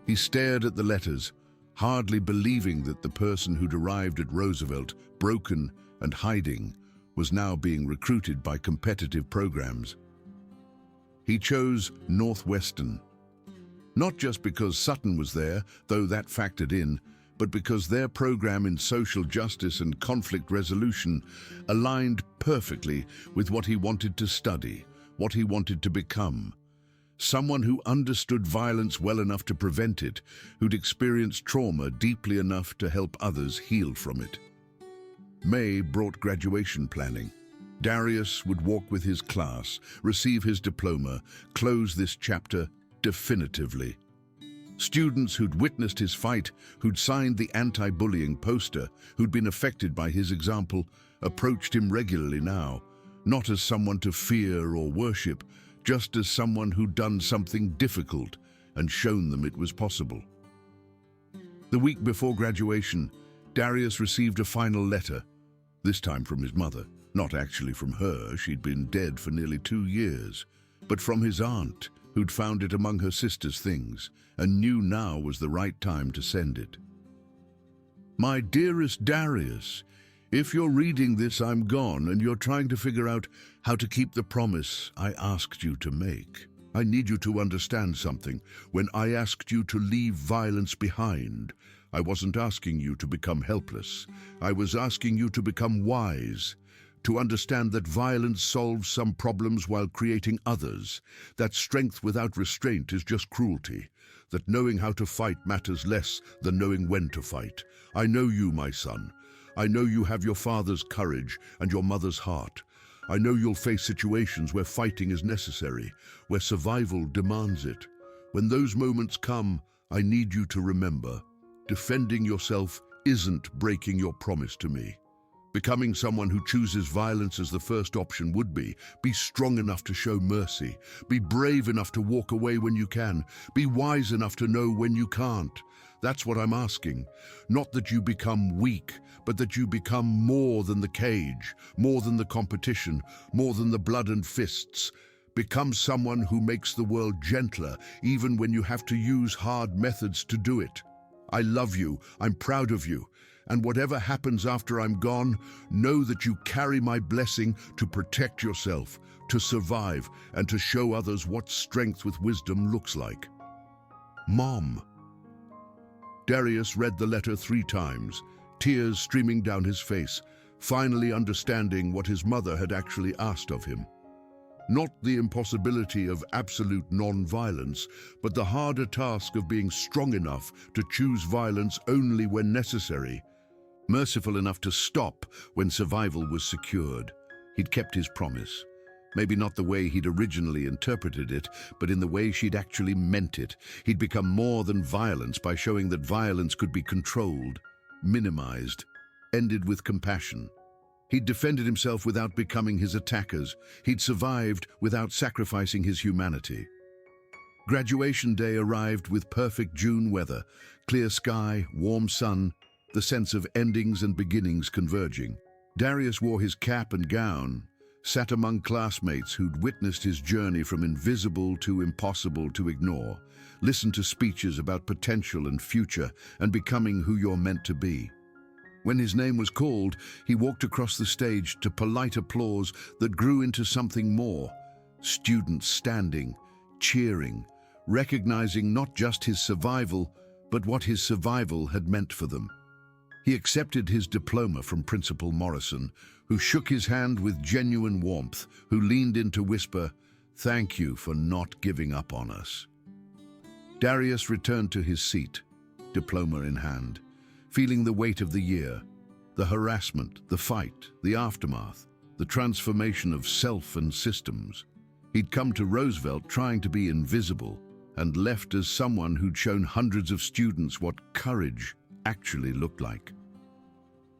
He stared at the letters, hardly believing that the person who'd arrived at Roosevelt, broken and hiding, was now being recruited by competitive programs. He chose Northwestern, not just because Sutton was there, though that factored in, but because their program in social justice and conflict resolution aligned perfectly with what he wanted to study, what he wanted to become. Someone who understood violence well enough to prevent it, who'd experienced trauma deeply enough to help others heal from it. May brought graduation planning. Darius would walk with his class, receive his diploma, close this chapter definitively. Students who'd witnessed his fight, who'd signed the anti-bullying poster, who'd been affected by his example, approached him regularly now, not as someone to fear or worship, just as someone who'd done something difficult and shown them it was possible. The week before graduation, Darius received a final letter, this time from his mother. Not actually from her, she'd been dead for nearly 2 years, but from his aunt, who'd found it among her sister's things and knew now was the right time to send it. "My dearest Darius, if you're reading this, I'm gone, and you're trying to figure out how to keep the promise I asked you to make. I need you to understand something. When I asked you to leave violence behind, I wasn't asking you to become helpless. I was asking you to become wise, to understand that violence solves some problems while creating others, that strength without restraint is just cruelty, that knowing how to fight matters less than knowing when to fight. I know you, my son. I know you have your father's courage and your mother's heart. I know you'll face situations where fighting is necessary, where survival demands it. When those moments come, I need you to remember, defending yourself isn't breaking your promise to me. Becoming someone who chooses violence as the first option would be strong enough to show mercy, be brave enough to walk away when you can, be wise enough to know when you can't. That's what I'm asking. Not that you become weak, but that you become more than the cage, more than the competition, more than the blood and fists. Become someone who makes the world gentler, even when you have to use hard methods to do it. I love you, I'm proud of you, and whatever happens after I'm gone, know that you carry my blessing to protect yourself, to survive, and to show others what strength with wisdom looks like. Mom. Darius read the letter 3 times, tears streaming down his face, finally understanding what his mother had actually asked of him. Not the impossibility of absolute non-violence, but the harder task of being strong enough to choose violence only when necessary, merciful enough to stop when survival was secured. He'd kept his promise. Maybe not the way he'd originally interpreted it, but in the way she'd actually meant it. He'd become more than violence by showing that violence could be controlled, minimized, ended with compassion. He'd defended himself without becoming his attackers. He'd survived without sacrificing his humanity. Graduation day arrived with perfect June weather, clear sky, warm sun, the sense of endings and beginnings converging. Darius wore his cap and gown, sat among classmates who'd witnessed his journey from invisible to impossible to ignore, listened to speeches about potential and future and becoming who you're meant to be. When his name was called, he walked across the stage to polite applause that grew into something more. Students standing, cheering, recognizing not just his survival, but what his survival had meant for them. He accepted his diploma from Principal Morrison, who shook his hand with genuine warmth, who leaned in to whisper, "Thank you for not giving up on us." Darius returned to his seat, diploma in hand, feeling the weight of the year, the harassment, the fight, the aftermath, the transformation of self and systems. He'd come to Roosevelt trying to be invisible and left as someone who'd shown hundreds of students what courage actually looked like.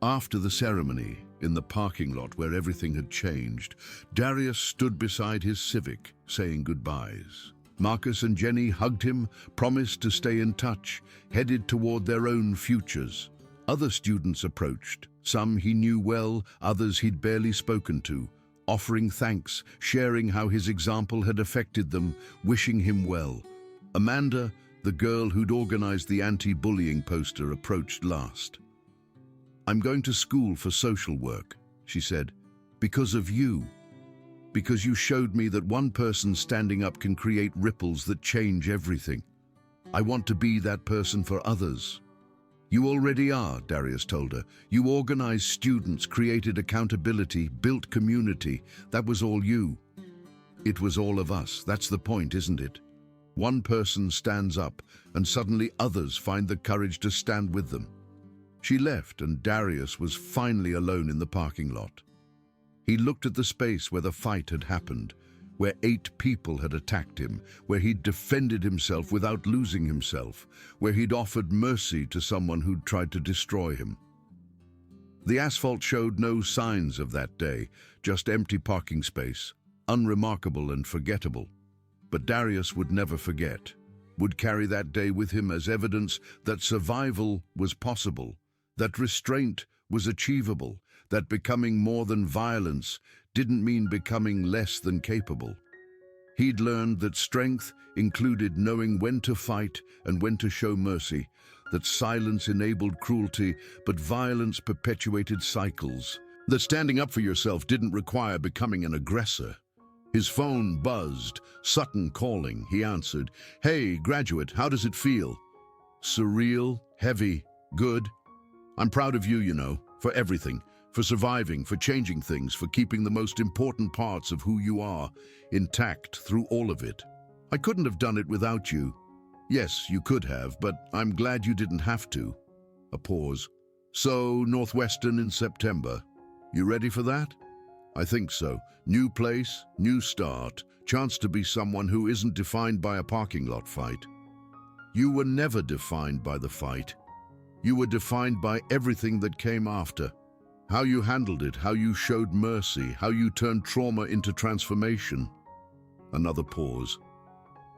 After the ceremony, in the parking lot where everything had changed, Darius stood beside his Civic, saying goodbyes. Marcus and Jenny hugged him, promised to stay in touch, headed toward their own futures. Other students approached, some he knew well, others he'd barely spoken to, offering thanks, sharing how his example had affected them, wishing him well. Amanda, the girl who'd organized the anti-bullying poster, approached last. "I'm going to school for social work," she said, "because of you. Because you showed me that one person standing up can create ripples that change everything. I want to be that person for others." "You already are," Darius told her. "You organized students, created accountability, built community. That was all you." "It was all of us. That's the point, isn't it? One person stands up, and suddenly others find the courage to stand with them." She left, and Darius was finally alone in the parking lot. He looked at the space where the fight had happened, where 8 people had attacked him, where he'd defended himself without losing himself, where he'd offered mercy to someone who'd tried to destroy him. The asphalt showed no signs of that day, just empty parking space, unremarkable and forgettable. But Darius would never forget, would carry that day with him as evidence that survival was possible, that restraint was achievable, that becoming more than violence didn't mean becoming less than capable. He'd learned that strength included knowing when to fight and when to show mercy, that silence enabled cruelty, but violence perpetuated cycles, that standing up for yourself didn't require becoming an aggressor. His phone buzzed, Sutton calling. He answered. "Hey, graduate, how does it feel?" "Surreal, heavy, good. I'm proud of you, for everything. For surviving, for changing things, for keeping the most important parts of who you are intact through all of it. I couldn't have done it without you." "Yes, you could have, but I'm glad you didn't have to." A pause. "So, Northwestern in September. You ready for that?" "I think so. New place, new start, Chance to be someone who isn't defined by a parking lot fight. You were never defined by the fight. You were defined by everything that came after. How you handled it, how you showed mercy, how you turned trauma into transformation. Another pause.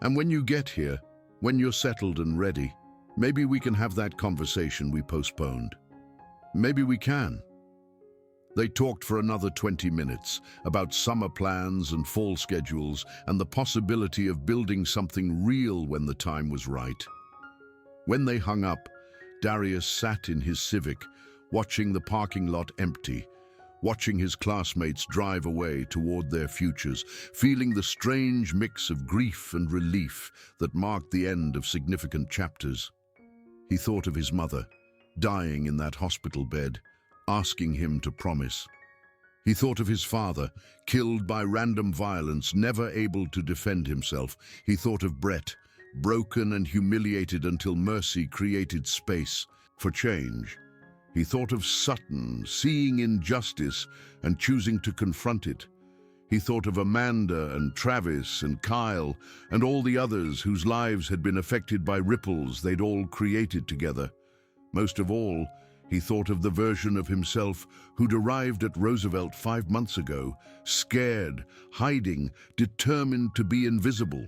And when you get here, when you're settled and ready, maybe we can have that conversation we postponed. Maybe we can. They talked for another 20 minutes about summer plans and fall schedules and the possibility of building something real when the time was right. When they hung up, Darius sat in his Civic, watching the parking lot empty, watching his classmates drive away toward their futures, feeling the strange mix of grief and relief that marked the end of significant chapters. He thought of his mother, dying in that hospital bed, asking him to promise. He thought of his father, killed by random violence, never able to defend himself. He thought of Brett, broken and humiliated until mercy created space for change. He thought of Sutton, seeing injustice and choosing to confront it. He thought of Amanda and Travis and Kyle and all the others whose lives had been affected by ripples they'd all created together. Most of all, he thought of the version of himself who'd arrived at Roosevelt 5 months ago, scared, hiding, determined to be invisible.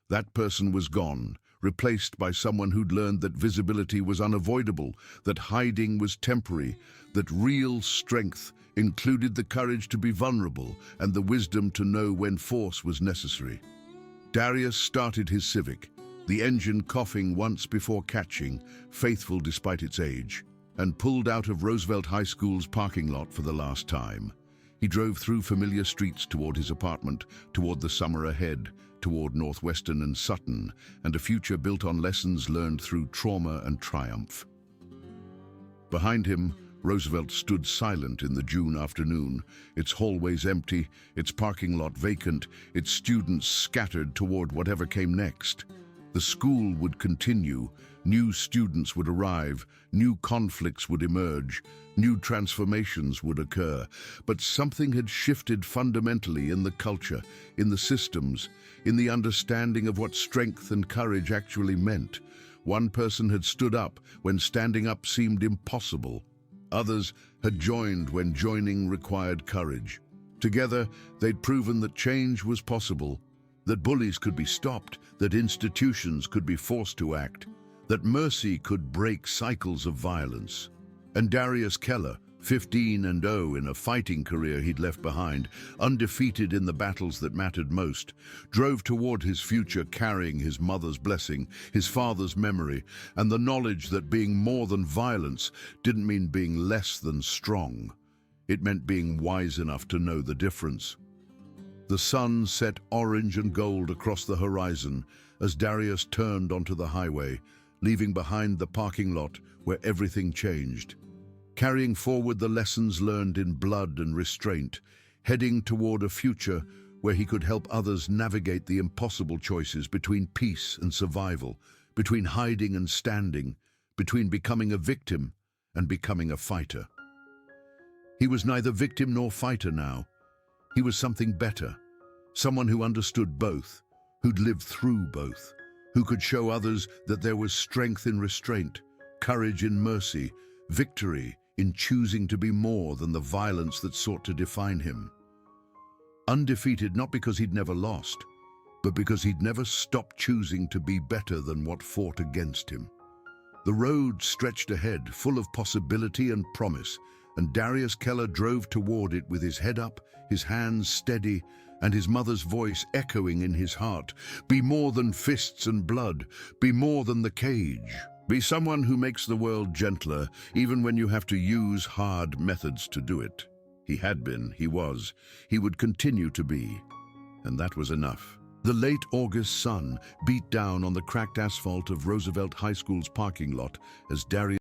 That person was gone, replaced by someone who'd learned that visibility was unavoidable, that hiding was temporary, that real strength included the courage to be vulnerable and the wisdom to know when force was necessary. Darius started his Civic, the engine coughing once before catching, faithful despite its age, and pulled out of Roosevelt High School's parking lot for the last time. He drove through familiar streets toward his apartment, toward the summer ahead, toward Northwestern and Sutton, and a future built on lessons learned through trauma and triumph. Behind him, Roosevelt stood silent in the June afternoon, its hallways empty, its parking lot vacant, its students scattered toward whatever came next. The school would continue, new students would arrive, new conflicts would emerge, new transformations would occur, but something had shifted fundamentally in the culture, in the systems, in the understanding of what strength and courage actually meant. One person had stood up when standing up seemed impossible. Others had joined when joining required courage. Together, they'd proven that change was possible, that bullies could be stopped, that institutions could be forced to act, that mercy could break cycles of violence. And Darius Keller, 15-0 in a fighting career he'd left behind, undefeated in the battles that mattered most, drove toward his future carrying his mother's blessing, his father's memory, and the knowledge that being more than violence didn't mean being less than strong. It meant being wise enough to know the difference. The sun set orange and gold across the horizon as Darius turned onto the highway, leaving behind the parking lot where everything changed. Carrying forward the lessons learned in blood and restraint, heading toward a future where he could help others navigate the impossible choices between peace and survival, between hiding and standing, between becoming a victim and becoming a fighter. He was neither victim nor fighter now. He was something better, someone who understood both, who'd lived through both, who could show others that there was strength in restraint, courage in mercy, victory in choosing to be more than the violence that sought to define him. Undefeated not because he'd never lost, but because he'd never stopped choosing to be better than what fought against him. The road stretched ahead, full of possibility and promise, and Darius Keller drove toward it with his head up, his hands steady, and his mother's voice echoing in his heart. Be more than fists and blood. Be more than the cage. Be someone who makes the world gentler, even when you have to use hard methods to do it. He had been, he was, he would continue to be, and that was enough. The late August sun beat down on the cracked asphalt of Roosevelt High School's parking lot as Darius